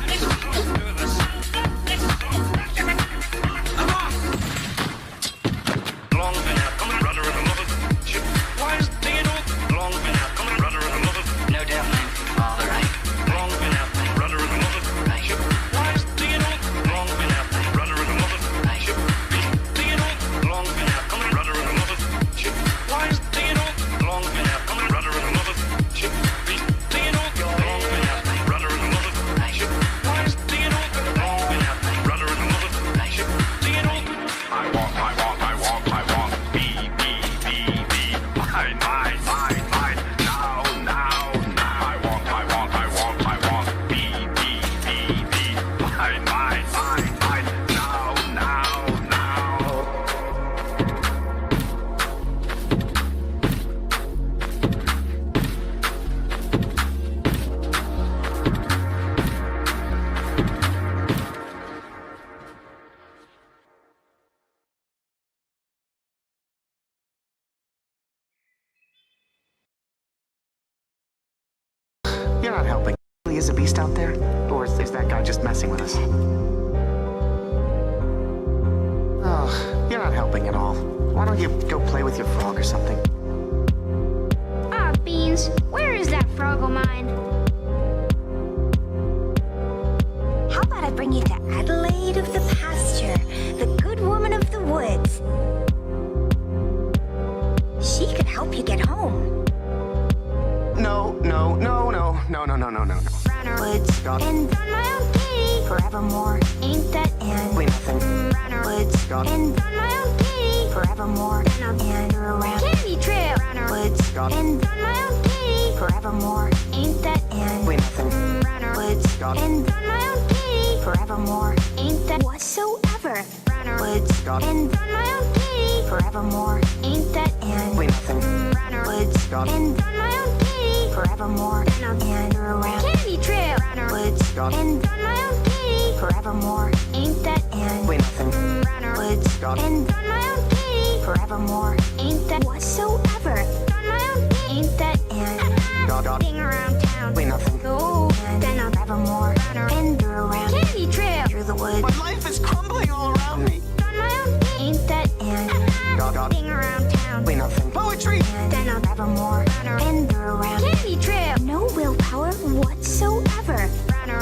Let's go, two of us. Let's go. I'm off. Long been out, come on, rudder of the mother ship. Why is it all? Long been out, come on, rudder of the mother. No doubt, man. All right. Long been out, rudder of the mother ship. Why is it all? Long been out, rudder of the mother ship. Being all. Long been out, come on, rudder of the mother ship. Why is it all? Long been out, come on, rudder of the mother ship. Being all. Long been out, rudder of the mother ship. Why is it all? Long been out, rudder of the mother ship. Being all. I want, B, mine, now, I want, B, mine, now. You're not helping. Really is a beast out there? Or is that guy just messing with us? Oh, you're not helping at all. Why don't you go play with your frog or something? Ah, Beans, where is that frog of mine? How about I bring you to Adelaide of the pasture, the good woman of the woods? She could help you get home. No. Woods and on my own kitty forevermore. Ain't that and We nothing. Woods and on my own kitty forevermore. And around candy trail. Woods and on my own kitty forevermore. Ain't that and We nothing. Woods and on my own kitty forevermore. Ain't that whatsoever. Woods and on my own kitty forevermore. Ain't that and We nothing. Woods and on my own kitty forevermore. And around candy trail. Woods and on my own kitty forevermore. Ain't that and We nothing. Woods and on my own kitty forevermore. Ain't that whatsoever. On my own kitty. Ain't that and ding around town. We nothing. Go and then I'll forevermore. And around candy trail through the woods. My life is crumbling all around me. On my own kitty. Ain't that and ding around town. We nothing. Poetry. And then I'll forevermore. And around candy trail. No willpower whatsoever.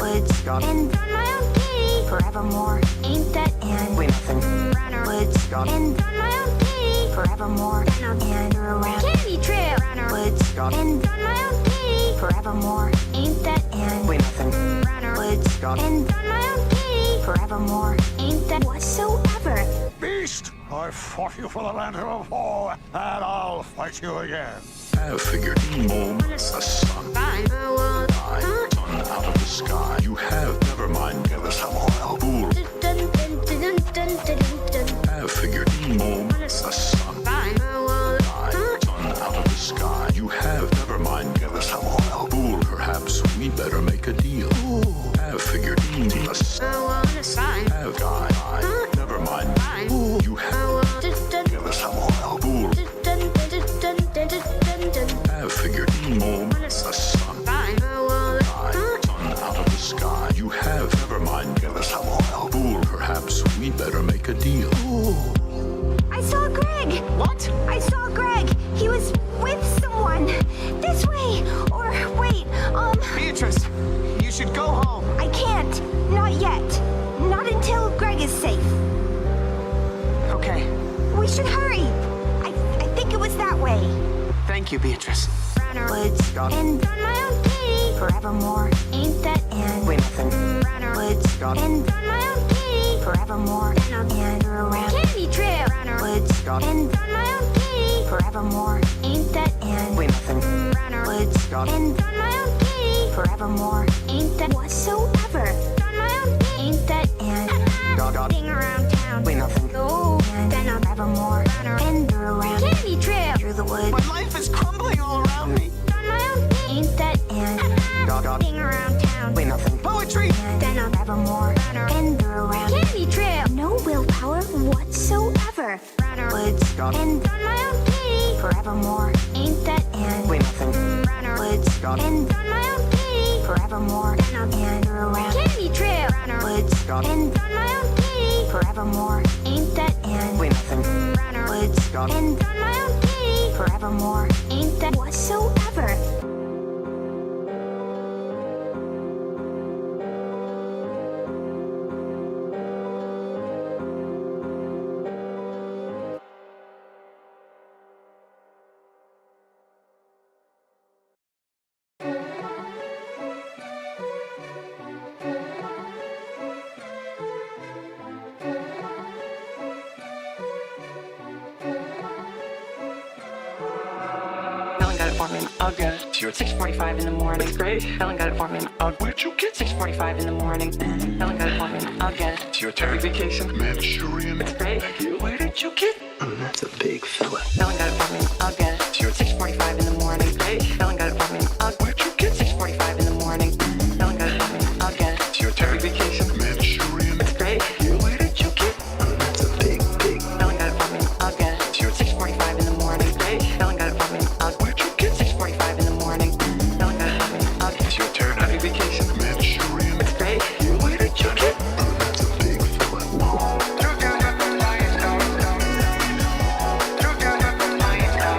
Woods and on my own kitty forevermore. Ain't that and We nothing. Woods and on my own kitty forevermore. And around candy trail. Woods and on my own kitty forevermore. Ain't that and We nothing. Woods and on my own kitty forevermore. Ain't that whatsoever. Beast, I fought you for the lantern of war, and I'll fight you again. Have figured moon, a sun, Fine. sun out of the sky. You have, never mind, give us some oil. Fool. Have figured moon, a sun, Fine. sun out of the sky. You have, never mind, give us some oil. Fool. Perhaps we better make a deal. Have figured a sun, have guy, never mind. You have, give us some oil. Fool. Have figured moon, a sun, sun out of the sky. You have, never mind, give us some oil. Fool. Perhaps we better make a deal. I saw Greg. What? I saw Greg. He was with someone. This way. Or wait, Beatrice, you should go home. I can't. Not yet. Not until Greg is safe. Okay. We should hurry. I think it was that way. Thank you, Beatrice. Woods and on my own kitty forevermore. Ain't that and We nothing. Woods and on my own kitty forevermore. And around candy trail. Woods and on my own kitty forevermore. Ain't that and We nothing. Woods and on my own kitty forevermore. Ain't that whatsoever? On my own feet. Ain't that and ding around town. Wait, nothing. Go and then I'll forevermore. And around candy trail through the woods. My life is crumbling all around me. On my own feet. Ain't that and ding around town. Wait, nothing. Poetry. And then I'll forevermore. And around candy trail. No willpower whatsoever. Woods and on my own kitty. Forevermore. Ain't that and Wait, nothing. Woods and on my own kitty. Forevermore. And around candy trail. Woods and on my own kitty. Forevermore. Ain't that and Wait, nothing. Woods and on my own kitty. Forevermore. Ain't that whatsoever? Ellen got it for me in Ugga. 6:45 in the morning. Great. Ellen got it for me in Ugga. Where'd you get 6:45 in the morning? Ellen got it for me in Ugga. It's your turn. Vacation. Manchurian. Great. Where did you get? That's a big fella. Ellen got it for me in Ugga. 6:45 in the morning. Great. Ellen got it for me in Ugga. Where'd you get 6:45 in the morning? Ellen got it for me in Ugga. It's your turn. Vacation. Manchurian. Great. Where did you get? That's a big Ellen got it for me in Ugga. 6:45 in the morning. Great. Ellen got it for me in Ugga. Where'd you get 6:45 in the morning? Ellen got it for me in Ugga. It's your turn. Vacation. Manchurian. Great. Where did you get? That's a big fella. Together the lights go down. Together the lights go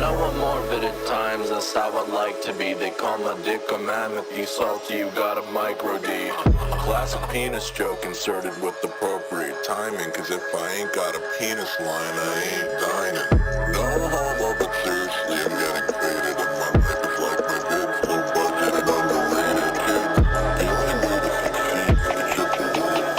know what morbid at times, that's how I like to be. They call my dick a mammoth, you salty, you got a micro D. Classic penis joke inserted with appropriate timing, cause if I ain't got a penis line, I ain't dining. No homo, but seriously, I'm getting faded, and my life is like my vid's low budget and underrated, kid. The only way to succeed is just to lose.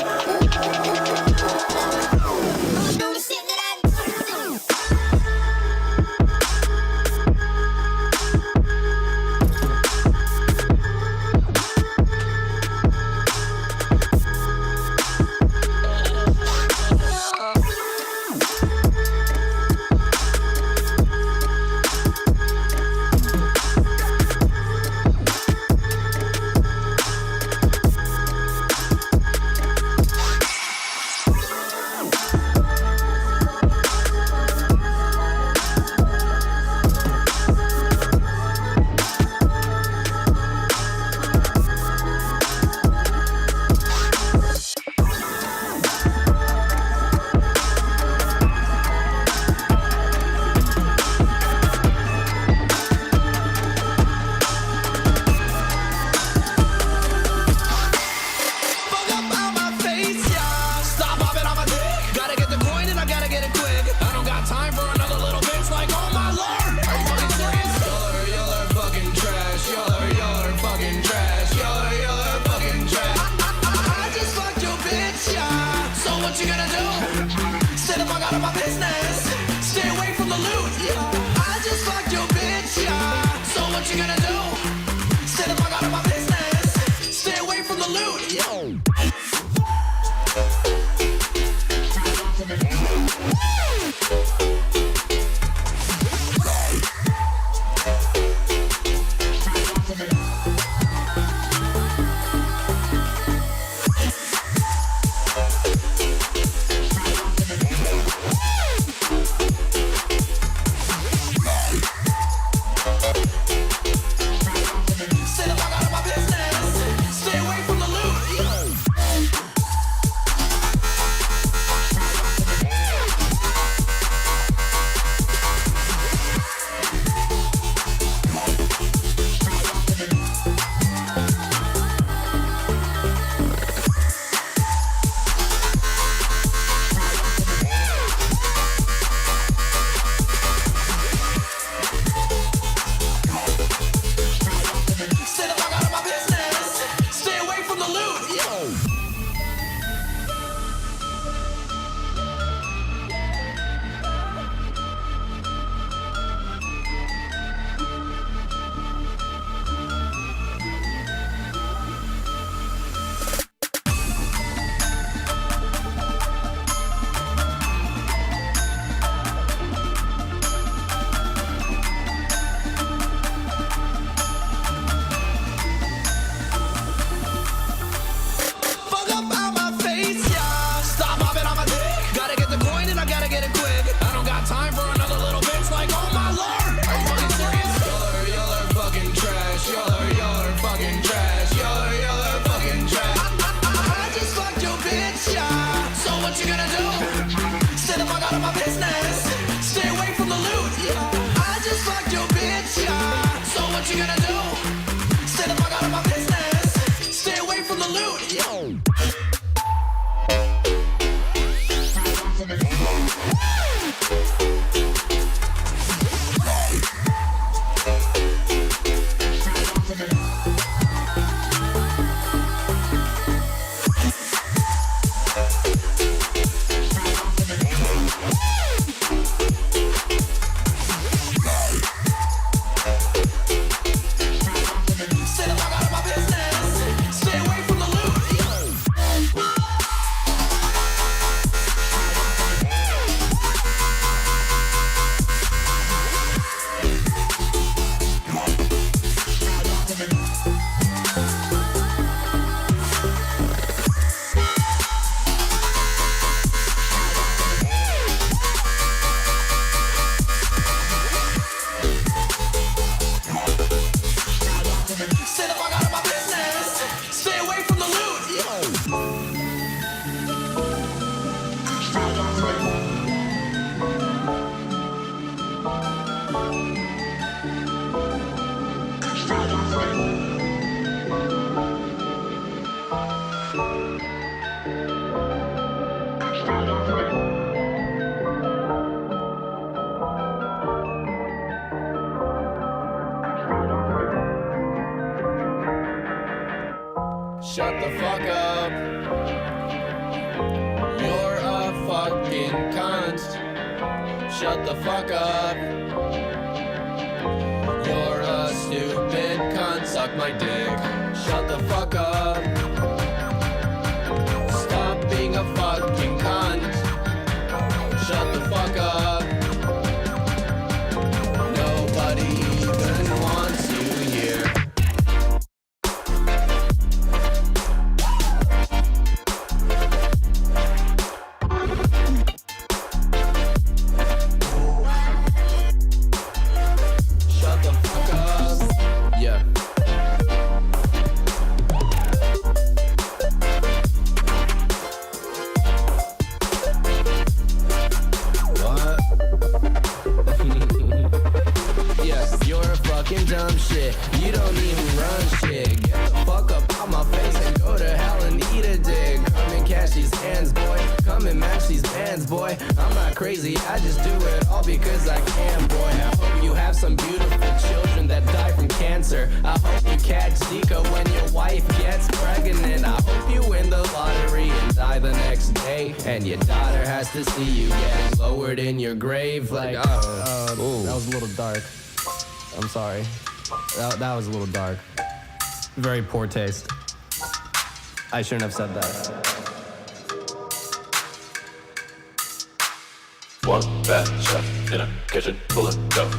Shut the fuck up. You're a fucking cunt. Shut the fuck up. You're a stupid cunt. Suck my dick. Shut the fuck up. Stop being a fucking cunt. Shut the fuck up. Nobody even wants you here. Shut the fuck up. Yeah. What? Yeah, you're a fucking dumb shit. You don't even run shit. Get the fuck up out my face and go to hell and eat a dick. Come and catch these hands, boy. Come and match these bands, boy. I'm not crazy, I just do it all because I can, boy. I hope you have some beautiful children that die from cancer. I hope you catch Zika when your wife gets pregnant. I hope you win the lottery and die the next day. And your daughter has to see you getting lowered in your grave like, that was a little dark. I'm sorry. That was a little dark. Very poor taste. I shouldn't have said that. One bad chef in a kitchen full of dough.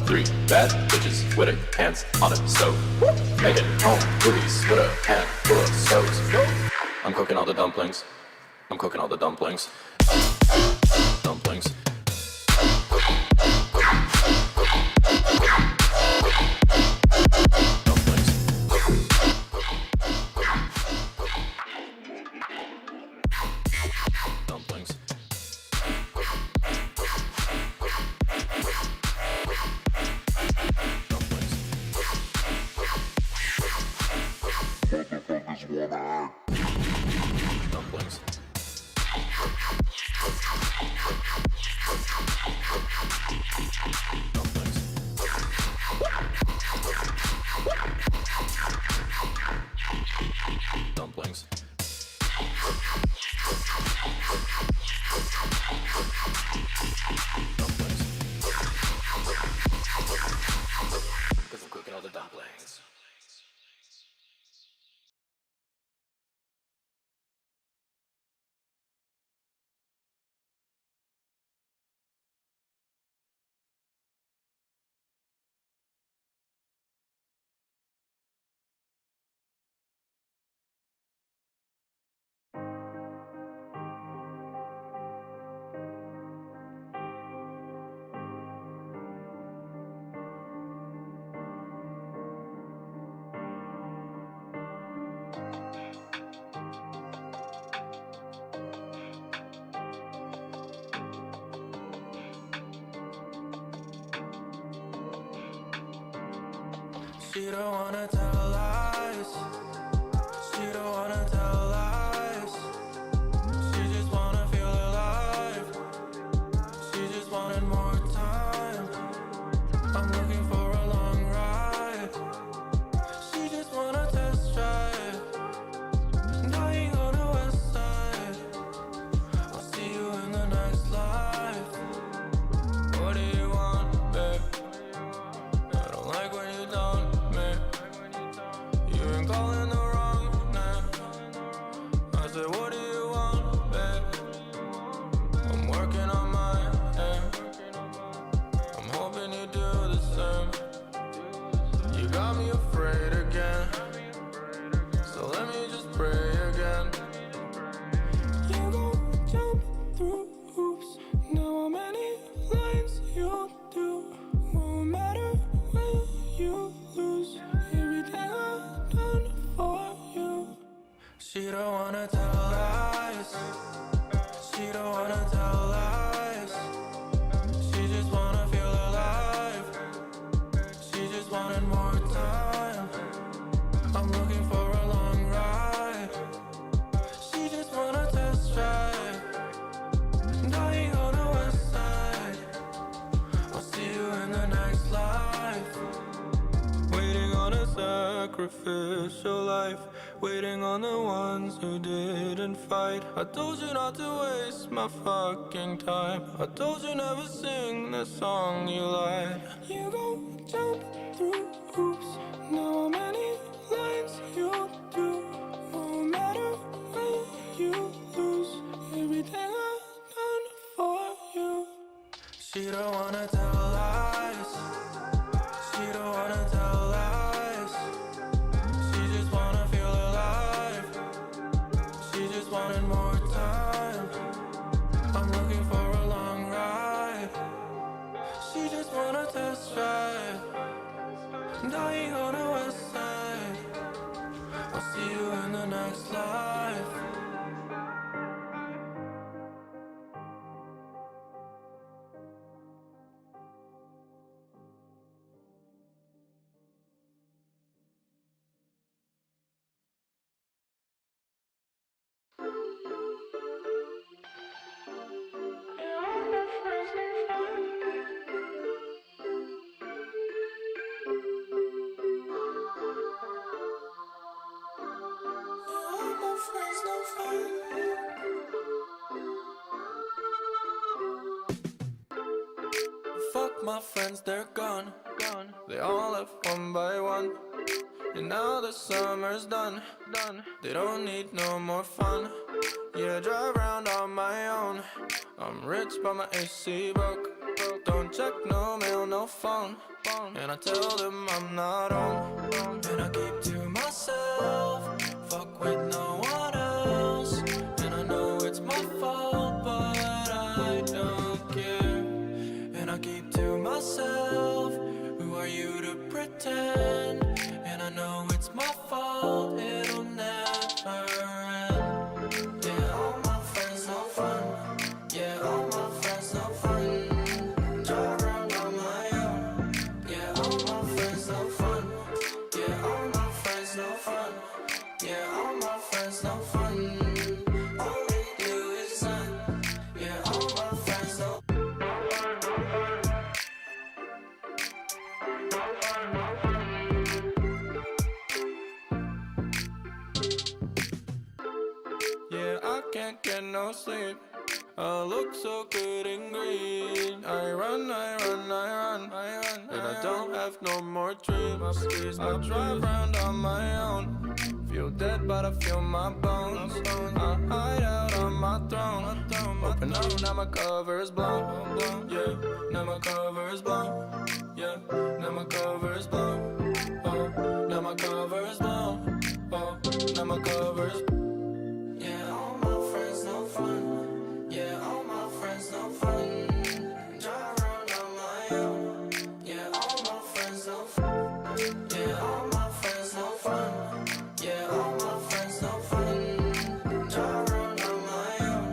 3 bad bitches with their hands on a stove. Making home movies with a hand full of stoves. I'm cooking all the dumplings. I'm cooking all the dumplings. Dumplings. Dumplings. Motherfuckers wanna act. Dumplings. Dumplings. Because I'm cooking all the dumplings. She don't wanna tell lies. She don't wanna tell lies. She just wanna feel alive. She just wanted more time. I'm looking for a long ride. She just wanna test drive. Dying on the west side. I'll see you in the next life. What do you want, babe? I don't like when you don't. You've been calling the wrong name. I said, what do you want, babe? I'm working on my aim. I'm hoping you do the same. You got me afraid again. So let me just pray again. You gon' jump through hoops. Know how many lines you do. Won't matter when you lose. Everything I've done for you. She don't wanna tell lies. She don't wanna tell lies. She just wanna feel alive. She just wanted more time. I'm looking for a long ride. She just wanna test drive. Dying on the west side. I'll see you in the next life. Waiting on a circle. sacrificial life, waiting on the ones who didn't fight. I told you not to waste my fucking time. I told you never sing the song you lied. You go jump through hoops. Now how many lines you do? No matter when you lose everything I've done for you. She don't wanna tell lies. She don't wanna tell lies. She just wanna feel alive. She just wanted more time. I'm looking for a long ride. She just wanna test drive. Dying on the west side. I'll see you in the next life. Fuck my friends, they're gone. They all left one by one. And now the summer's done. They don't need no more fun. Yeah, I drive around on my own. I'm rich but my AC broke. Don't check no mail, no phone. And I tell them I'm not home. And I keep to myself. Fuck with no one else. And I know it's my fault, but I don't care. And I keep to myself. Who are you to pretend? And I know it's my fault, it'll never end. Yeah, all my friends no fun. Yeah, all my friends no fun. Drive around on my own. Yeah, all my friends no fun. Yeah, all my friends no fun. Yeah, all my friends no fun. All they do is fun. Yeah, all my friends no fun. Yeah, I can't get no sleep. I look so good in green. I run, and I don't have no more dreams. I drive around on my own. Feel dead, but I feel my bones. I hide out on my throne. Open up, now my cover's blown. Yeah, now my cover's blown. Yeah, now my cover's blown. Oh, now my cover's blown. Oh, now my cover's blown. Yeah, all my friends no fun. Yeah, all my friends no fun. Drive around on my own. Yeah, all my friends no fun. Yeah, all my friends no fun. Yeah, all my friends no fun. Drive around on my own.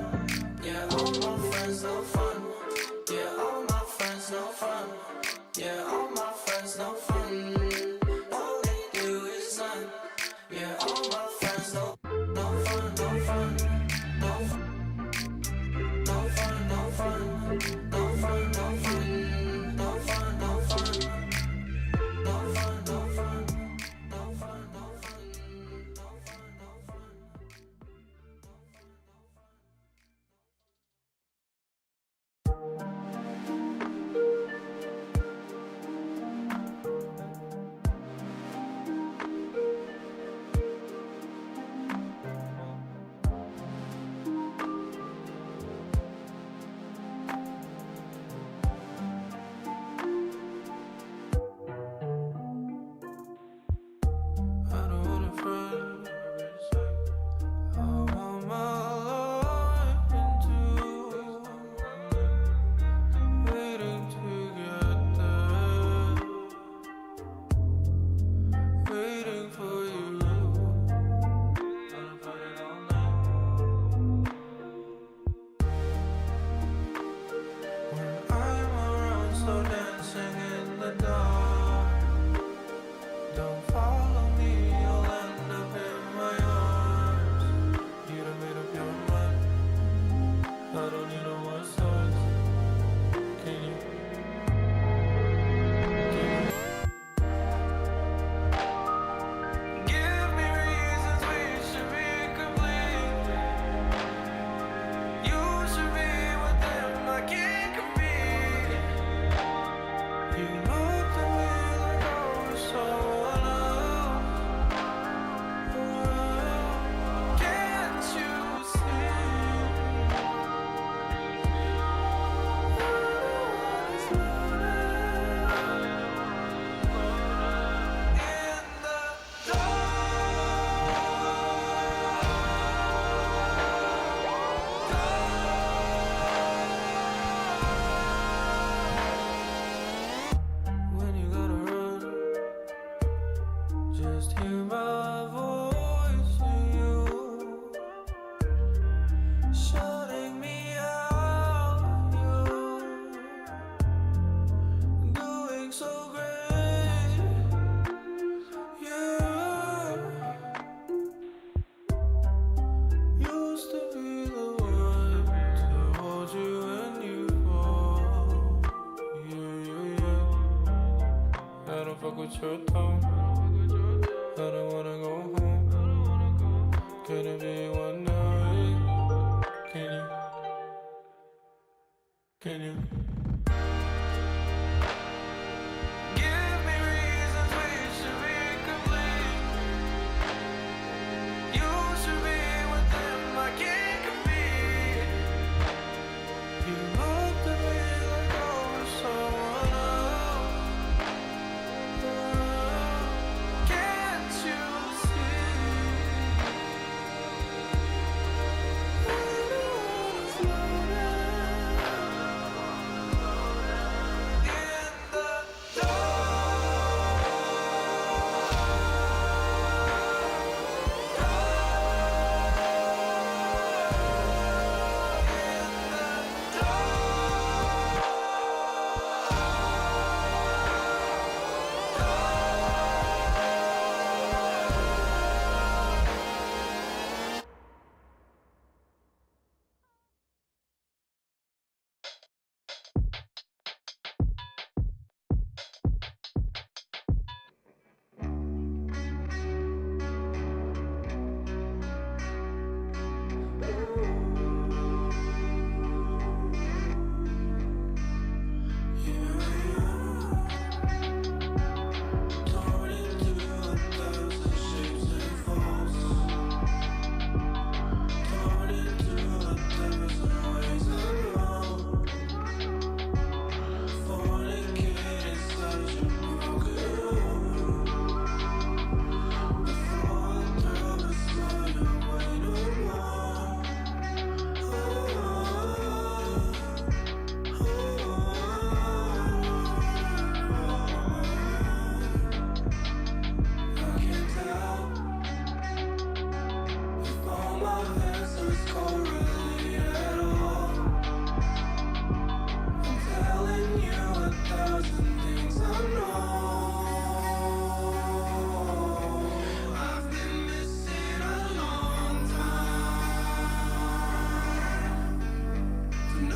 Yeah, all my friends no fun. Yeah, all my friends no fun. Yeah, all my friends no fun. All they do is fun. Yeah, all my friends no fun, no fun, no fun, no fun, no fun, no fun, no fun, no fun, no fun, no fun, no fun, no fun, no fun, no fun, no fun, no fun. with your tone. I don't wanna go home. Could it be one night? Can you? Give me reasons we should be complete. You should be with them, I can't compete. You looked at me like I was someone else. Can't you see? I don't wanna slow down. In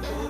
the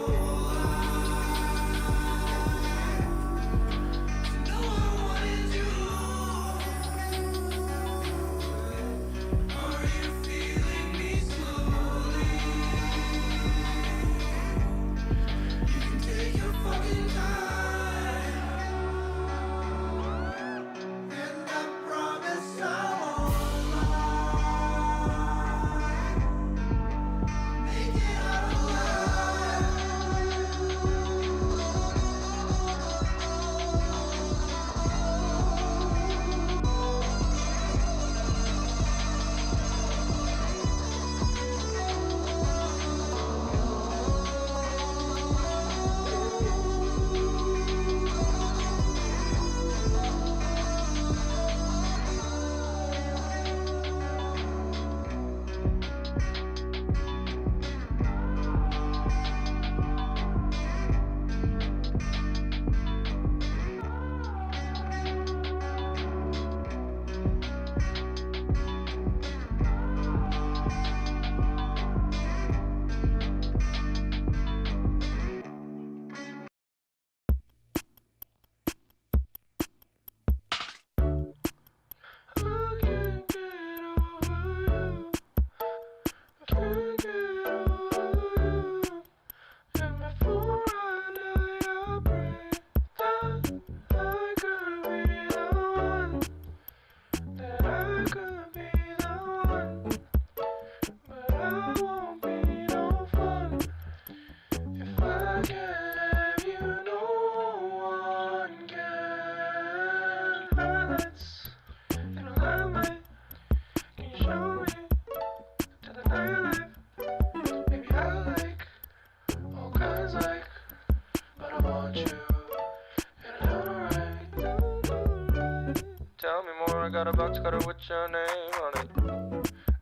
got a box cutter with your name on it.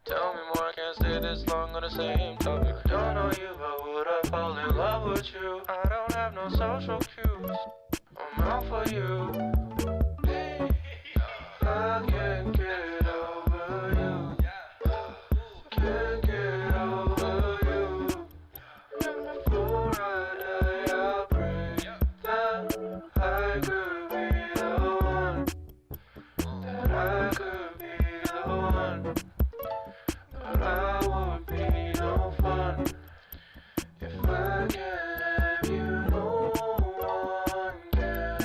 Tell me more, I can't stay this long on the same topic. Don't know you, but would I fall in love with you? I don't have no social cues. I'm out for you. I can't get over you. Can't get over you. Before I die, I pray that I could be the one. That I could be the one. But I would be no fun if I can't have you. No one can.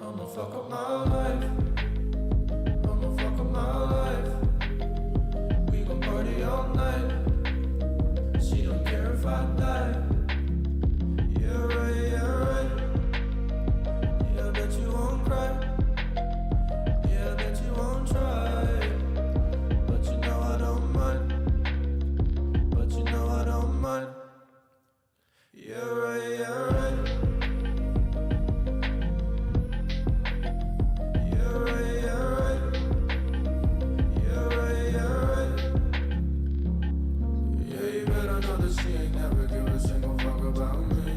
I'ma fuck up my life. I'ma fuck up my life. We gon' party all night. She don't care if I die. Yeah, right, yeah, right. Yeah, I bet you won't cry. Yeah, I bet you won't try. But you know I don't mind. But you know I don't mind. Yeah, right, yeah, right. She ain't never give a single fuck about me.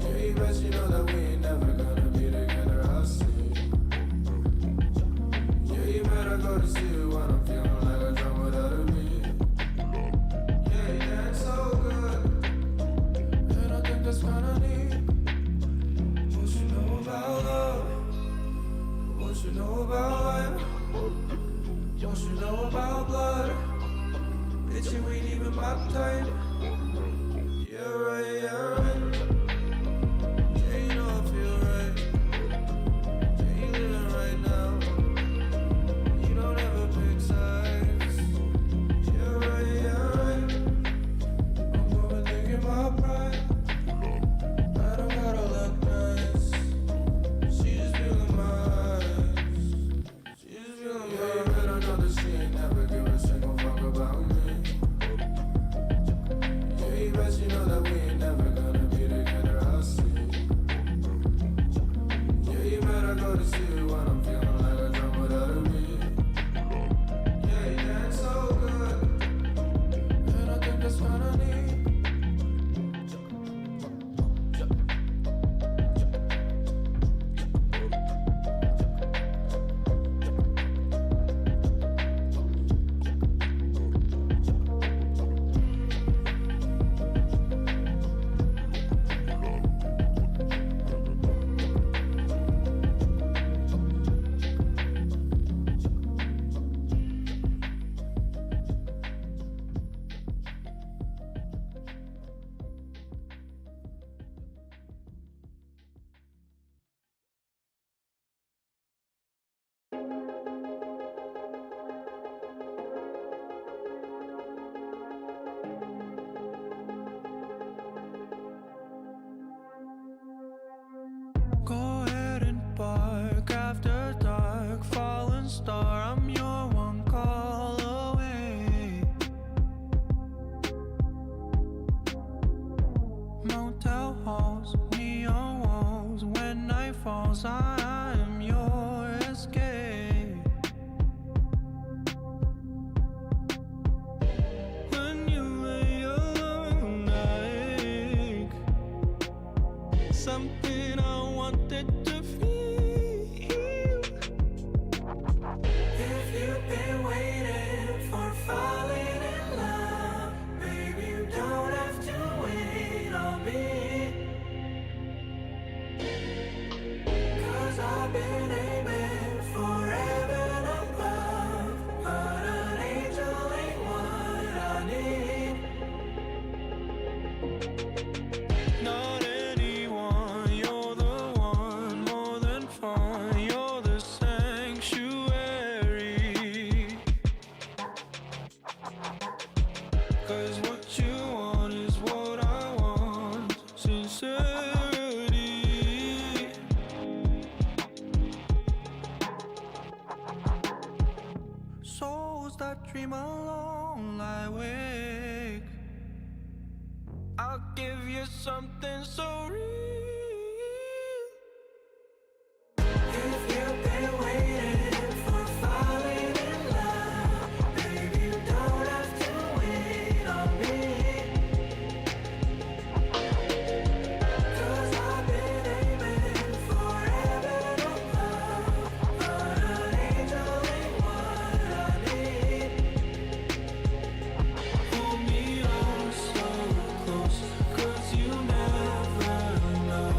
Yeah, you bet you know that we ain't never gonna be together, I see. Yeah, you better go to see her when I'm feeling like a drum without a beat. Yeah, you dance so good, and I think that's kinda neat. What you know about love? What you know about life? What you know about blood? Bitch, you ain't even my type. Yeah, right, yeah, right. Yeah, you know I feel right. Yeah, you living right now. You don't ever pick sides. Yeah, right, yeah, right. I'm overthinking my pride. I don't gotta look nice. She just feeling my eyes. She just feeling my eyes. Yeah, you better know that she ain't never give a single fuck about me. You bet you know that we ain't never gonna ghost, I dream alone, lie awake. I'll give you something so real. If you've been waiting for falling in love, baby, you don't have to wait on me. 'Cause I've been aiming for heaven above, but an angel ain't what I need. Hold me oh so close, 'cause you never know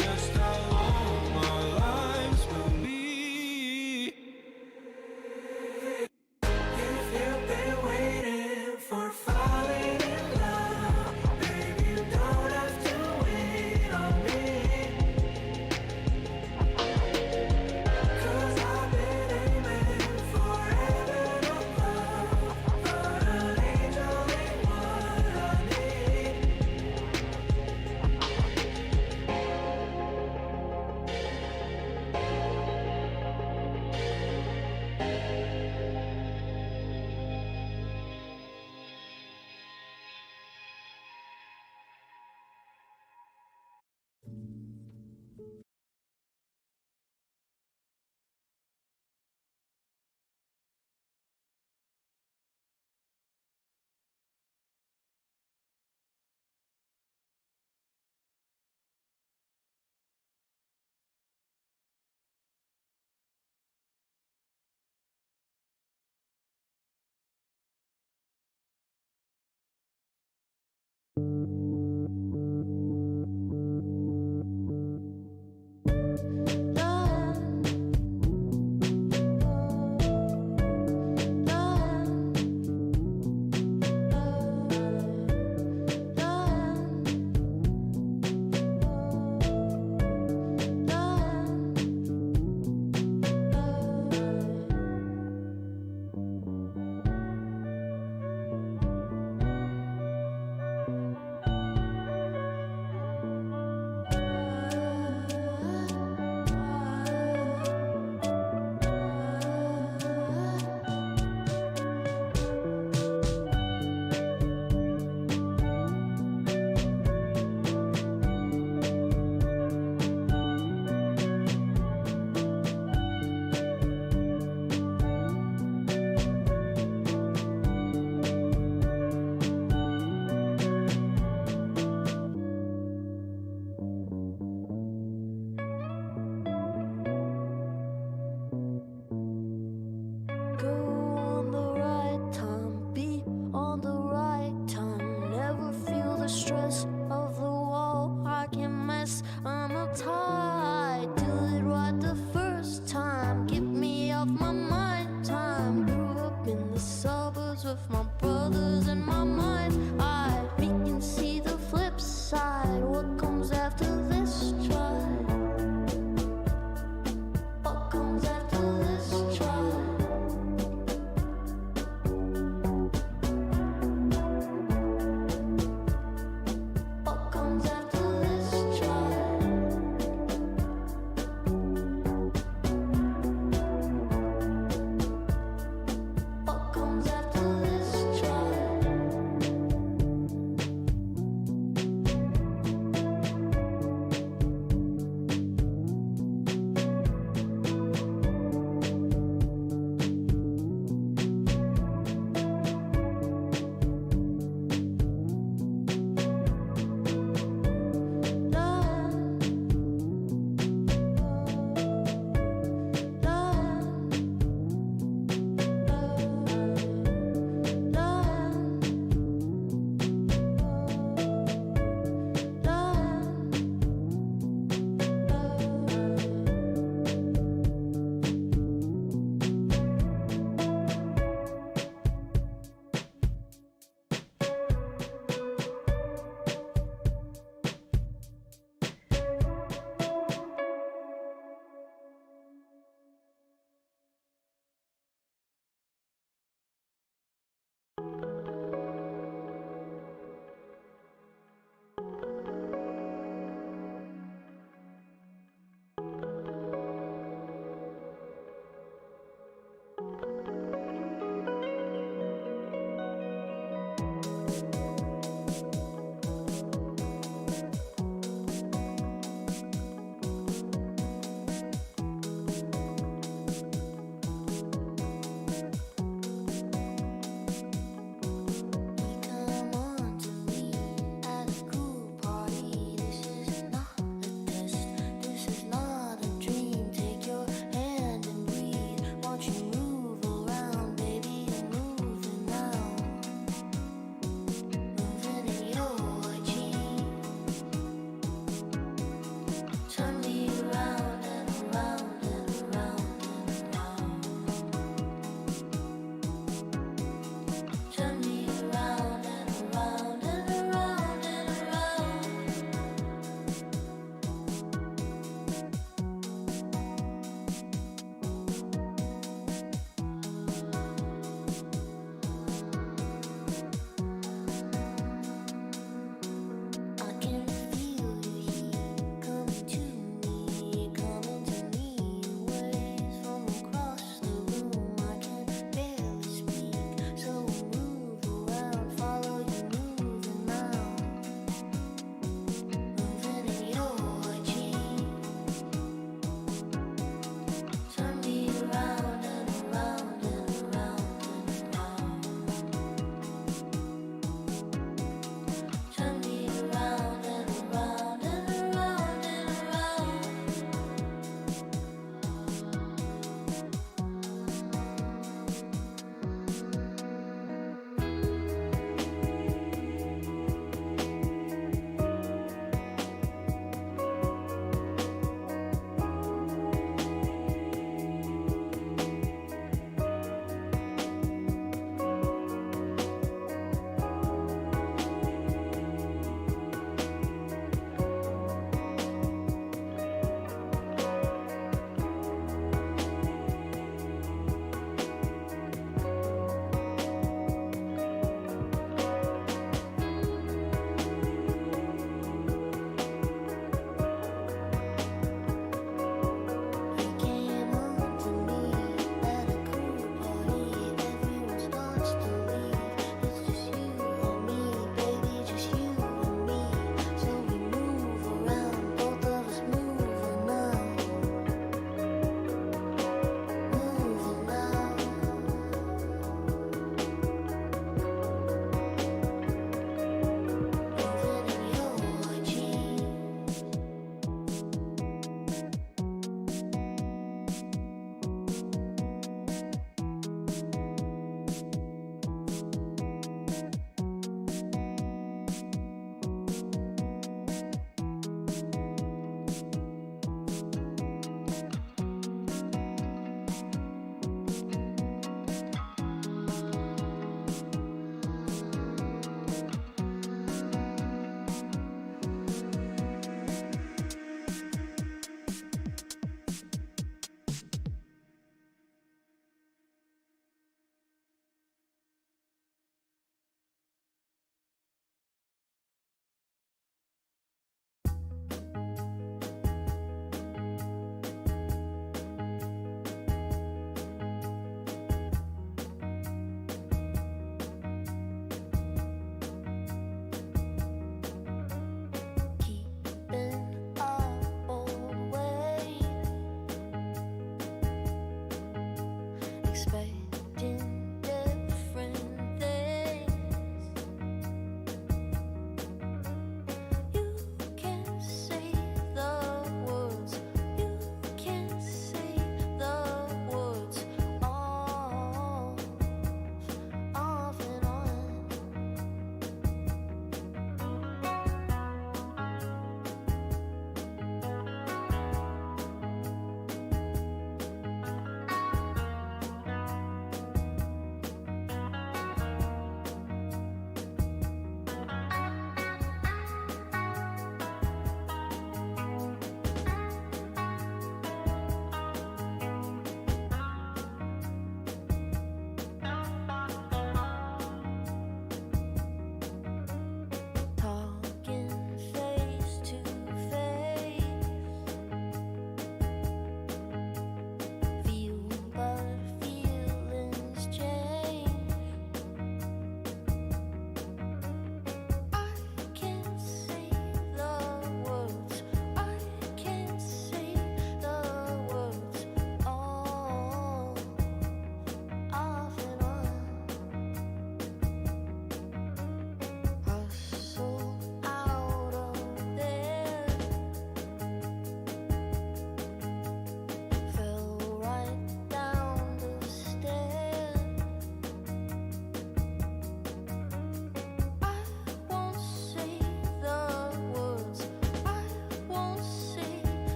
just how long our lives will be. If you've been waiting for falling in love, baby, you don't have to wait on me. 'Cause I've been aiming for heaven above, but an angel ain't what I need. Go on the right time, be on the right time. Never feel the stress of the wall. I can mess, I'm uptight. Do it right the first time. Get me off my mind time. Grew up in the suburbs with my brothers in my mind. We can see the flip side. What comes after this try? What comes after this try? What comes after this try? What comes after this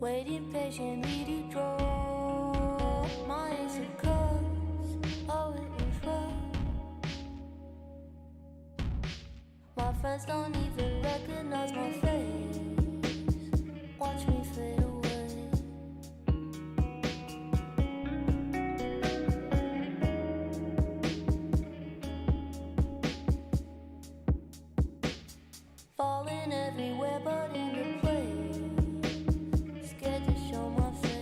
waiting patiently to draw my ace of cups. Oh, it was rough. My friends don't even recognize my face. Watch me fade away. Falling everywhere but into place. Scared to show my face.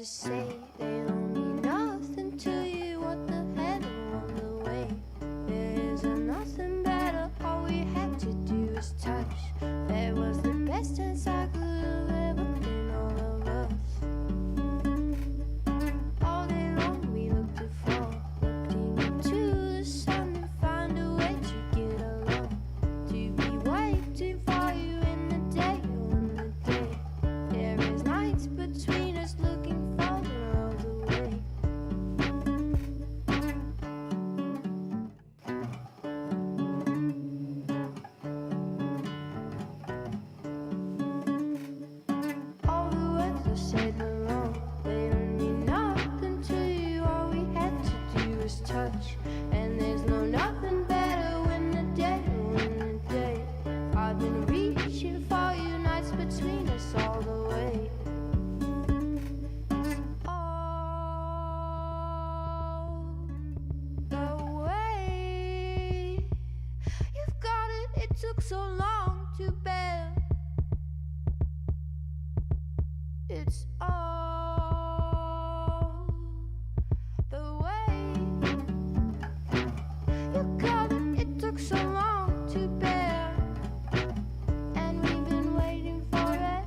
to say they don't mean nothing to you. What the hell along the way? There isn't nothing better. All we had to do was touch. That was the best chance I could have ever been, all of us. All day long we looked to fall, looking into the sun and find a way to get along. To be waiting for you in the day, oh in the day. There is nights between us looking for the world away. All the words I said were wrong. They don't mean nothing to you. All we had to do was touch. And there's no nothing better when the day, oh in the day. I've been reaching for you, nights between us all the way. It's all the way. You've got it, it took so long to bear. It's all the way. You got it, it took so long to bear. And we've been waiting for it.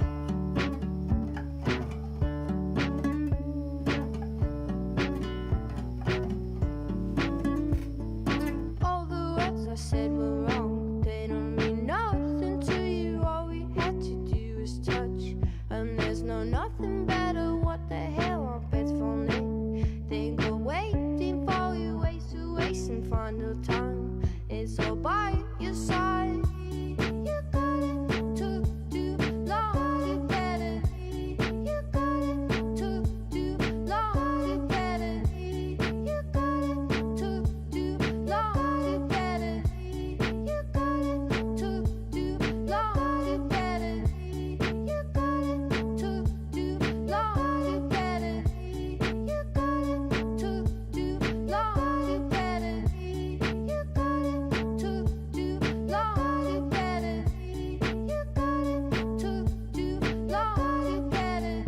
All the words I said were wrong. They don't mean nothing to you. All we had to do was touch. And there's no nothing better. What the hell, our beds for me. They go waiting for you, ways to waste and find the time. It's all by your side. You got it, took too long, you better. You got it, took too long, you better. You got it, took too long, you better. You got it, took too long, you better. You got it, took too long, you better. You got it, took too long, you better. You got it, took too long, you better. You got it, took too long, you better.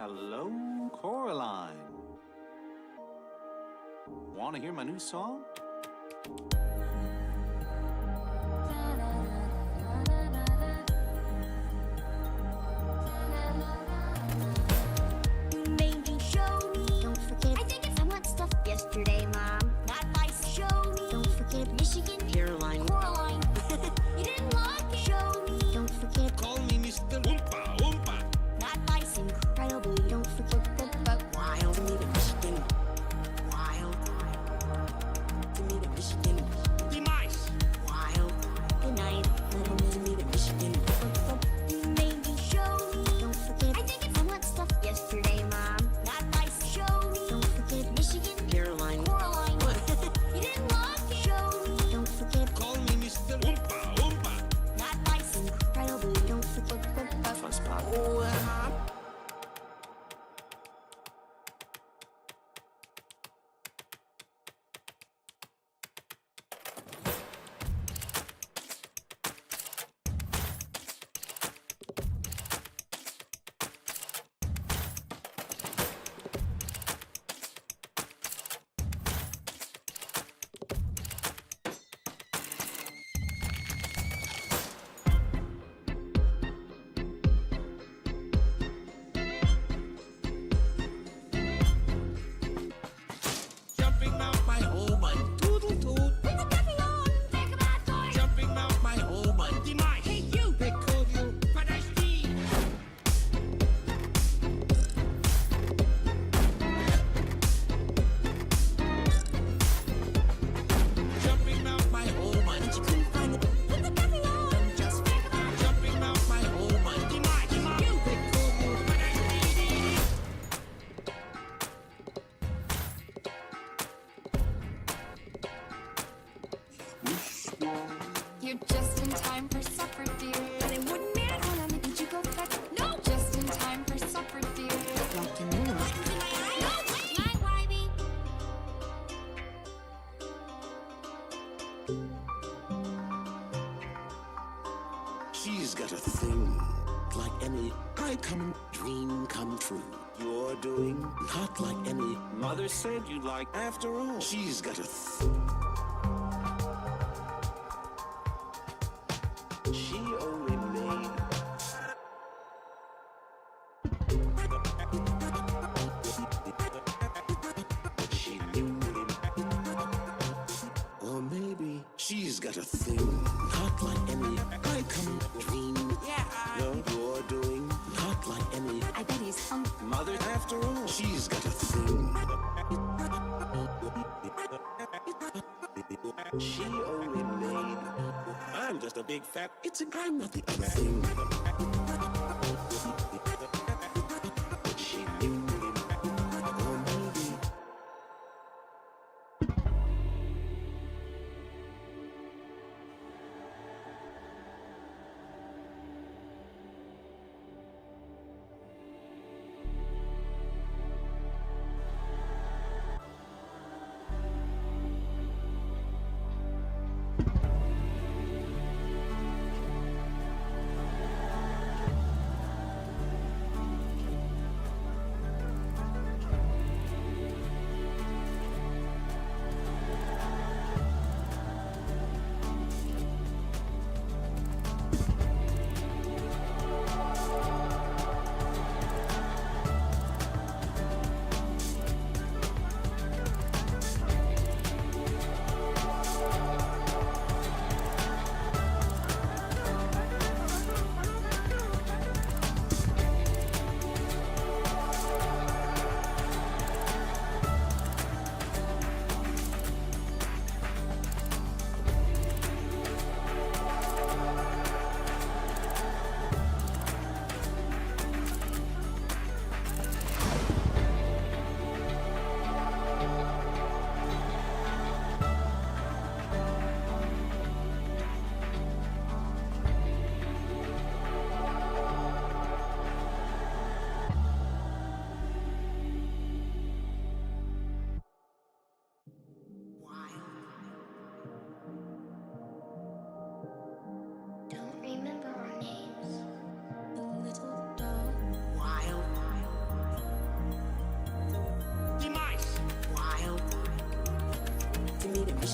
Hello, Coraline. Want to hear my new song? Maybe show me. Don't forget. I think it's I want stuff yesterday, Mom. Not vice. Show me. Don't forget Michigan. Caroline. Coraline. You didn't like it. Show me. Don't forget. Call me Mr. Oompa Oompa. Not vice. Incredibly. Don't forget the wild. To me the Michigan. Wild. To me the Michigan. Demise. Wild. Good night. Little to me the Michigan. Maybe show me. Don't forget. I think it's I want stuff yesterday, Mom. Not vice. Show me. Don't forget Michigan. Caroline. Coraline. You didn't like it. Show me. Don't forget. Call me Mr. Oompa Oompa. Not vice. Incredibly. Don't forget the fun spot. Jumping out my home and toodle toot. Put the coffee on. Think about going. Jumping out my home and demise. Hey, you. They call you Padashti. Jumping out my home and You couldn't find the. Put the coffee on. Just think about it. jumping out my home and demise. You. They call you Padashti. You're just in time for supper, dear. But it wouldn't matter. Hold on, did you go fetch? No. Just in time for supper, dear. Like you knew. Night, Wybie. She's got a thing, like any high common dream come true. You're doing not like any mother said you'd like after all. She's got a she only made she knew him. Or maybe she's got a thing, not like any I come dream. Yeah. No, you're doing not like any I bet he's hungry. mother after all. She's got a thing. She only made. I'm just a big fat. I'm not the other thing. She knew him. Or maybe.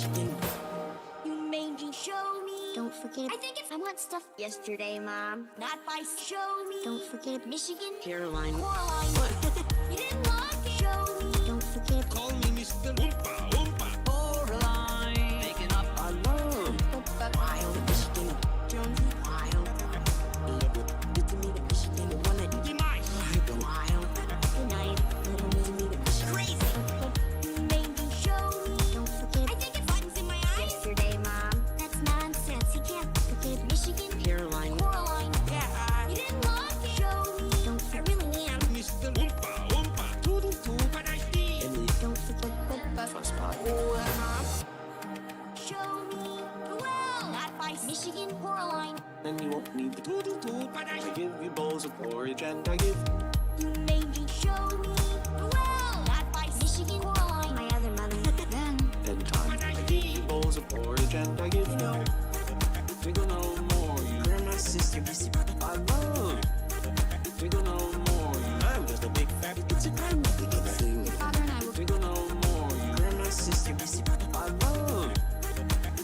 Michigan. You made me show me. Don't forget. I think it's. I want stuff yesterday, Mom. Not by show me. Don't forget Michigan. Caroline. Coraline. You didn't like it. Show me. Don't forget. Call me Mr. Oompa Oompa. Coraline. Making up I love wild Michigan. Jonesy wild. Get to meet a Michigan. Wanna demise. Wild. Good night, little me to Michigan. Crazy. You made me show me. Don't forget. I think it's buttons in my eyes. Yesterday, Mom. That's nonsense. You can't forget Michigan. Caroline. Coraline. Yeah. You didn't like it. Show me. Don't. I really am. Mr. Oompa Oompa. Toodle toot. But I see. Don't forget the First part. show me. Well, not by Michigan. Coraline. Then you won't need the toodle toot. But I give you bowls of porridge and I give You made me show me. Well, not by Michigan. Coraline. My other mother. then time. I give you bowls of porridge and I give Figure no more you. Grandma, sister, I love Figure no more you. I'm just a big fat. It's a grandmother thing. Father and I will. Figure no more you. Grandma, sister, I love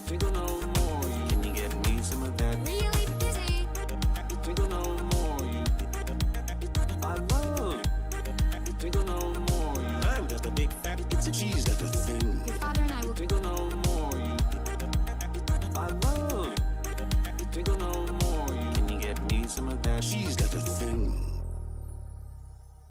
Figure no more you. Can you get me some of that? Really busy. Figure no more you. I love Figure no more you. I'm just a big fat. It's a cheese that a thing. Your father and I will. Figure no more you. I love Figure no more you. Can you get me some of that? Cheese that a thing.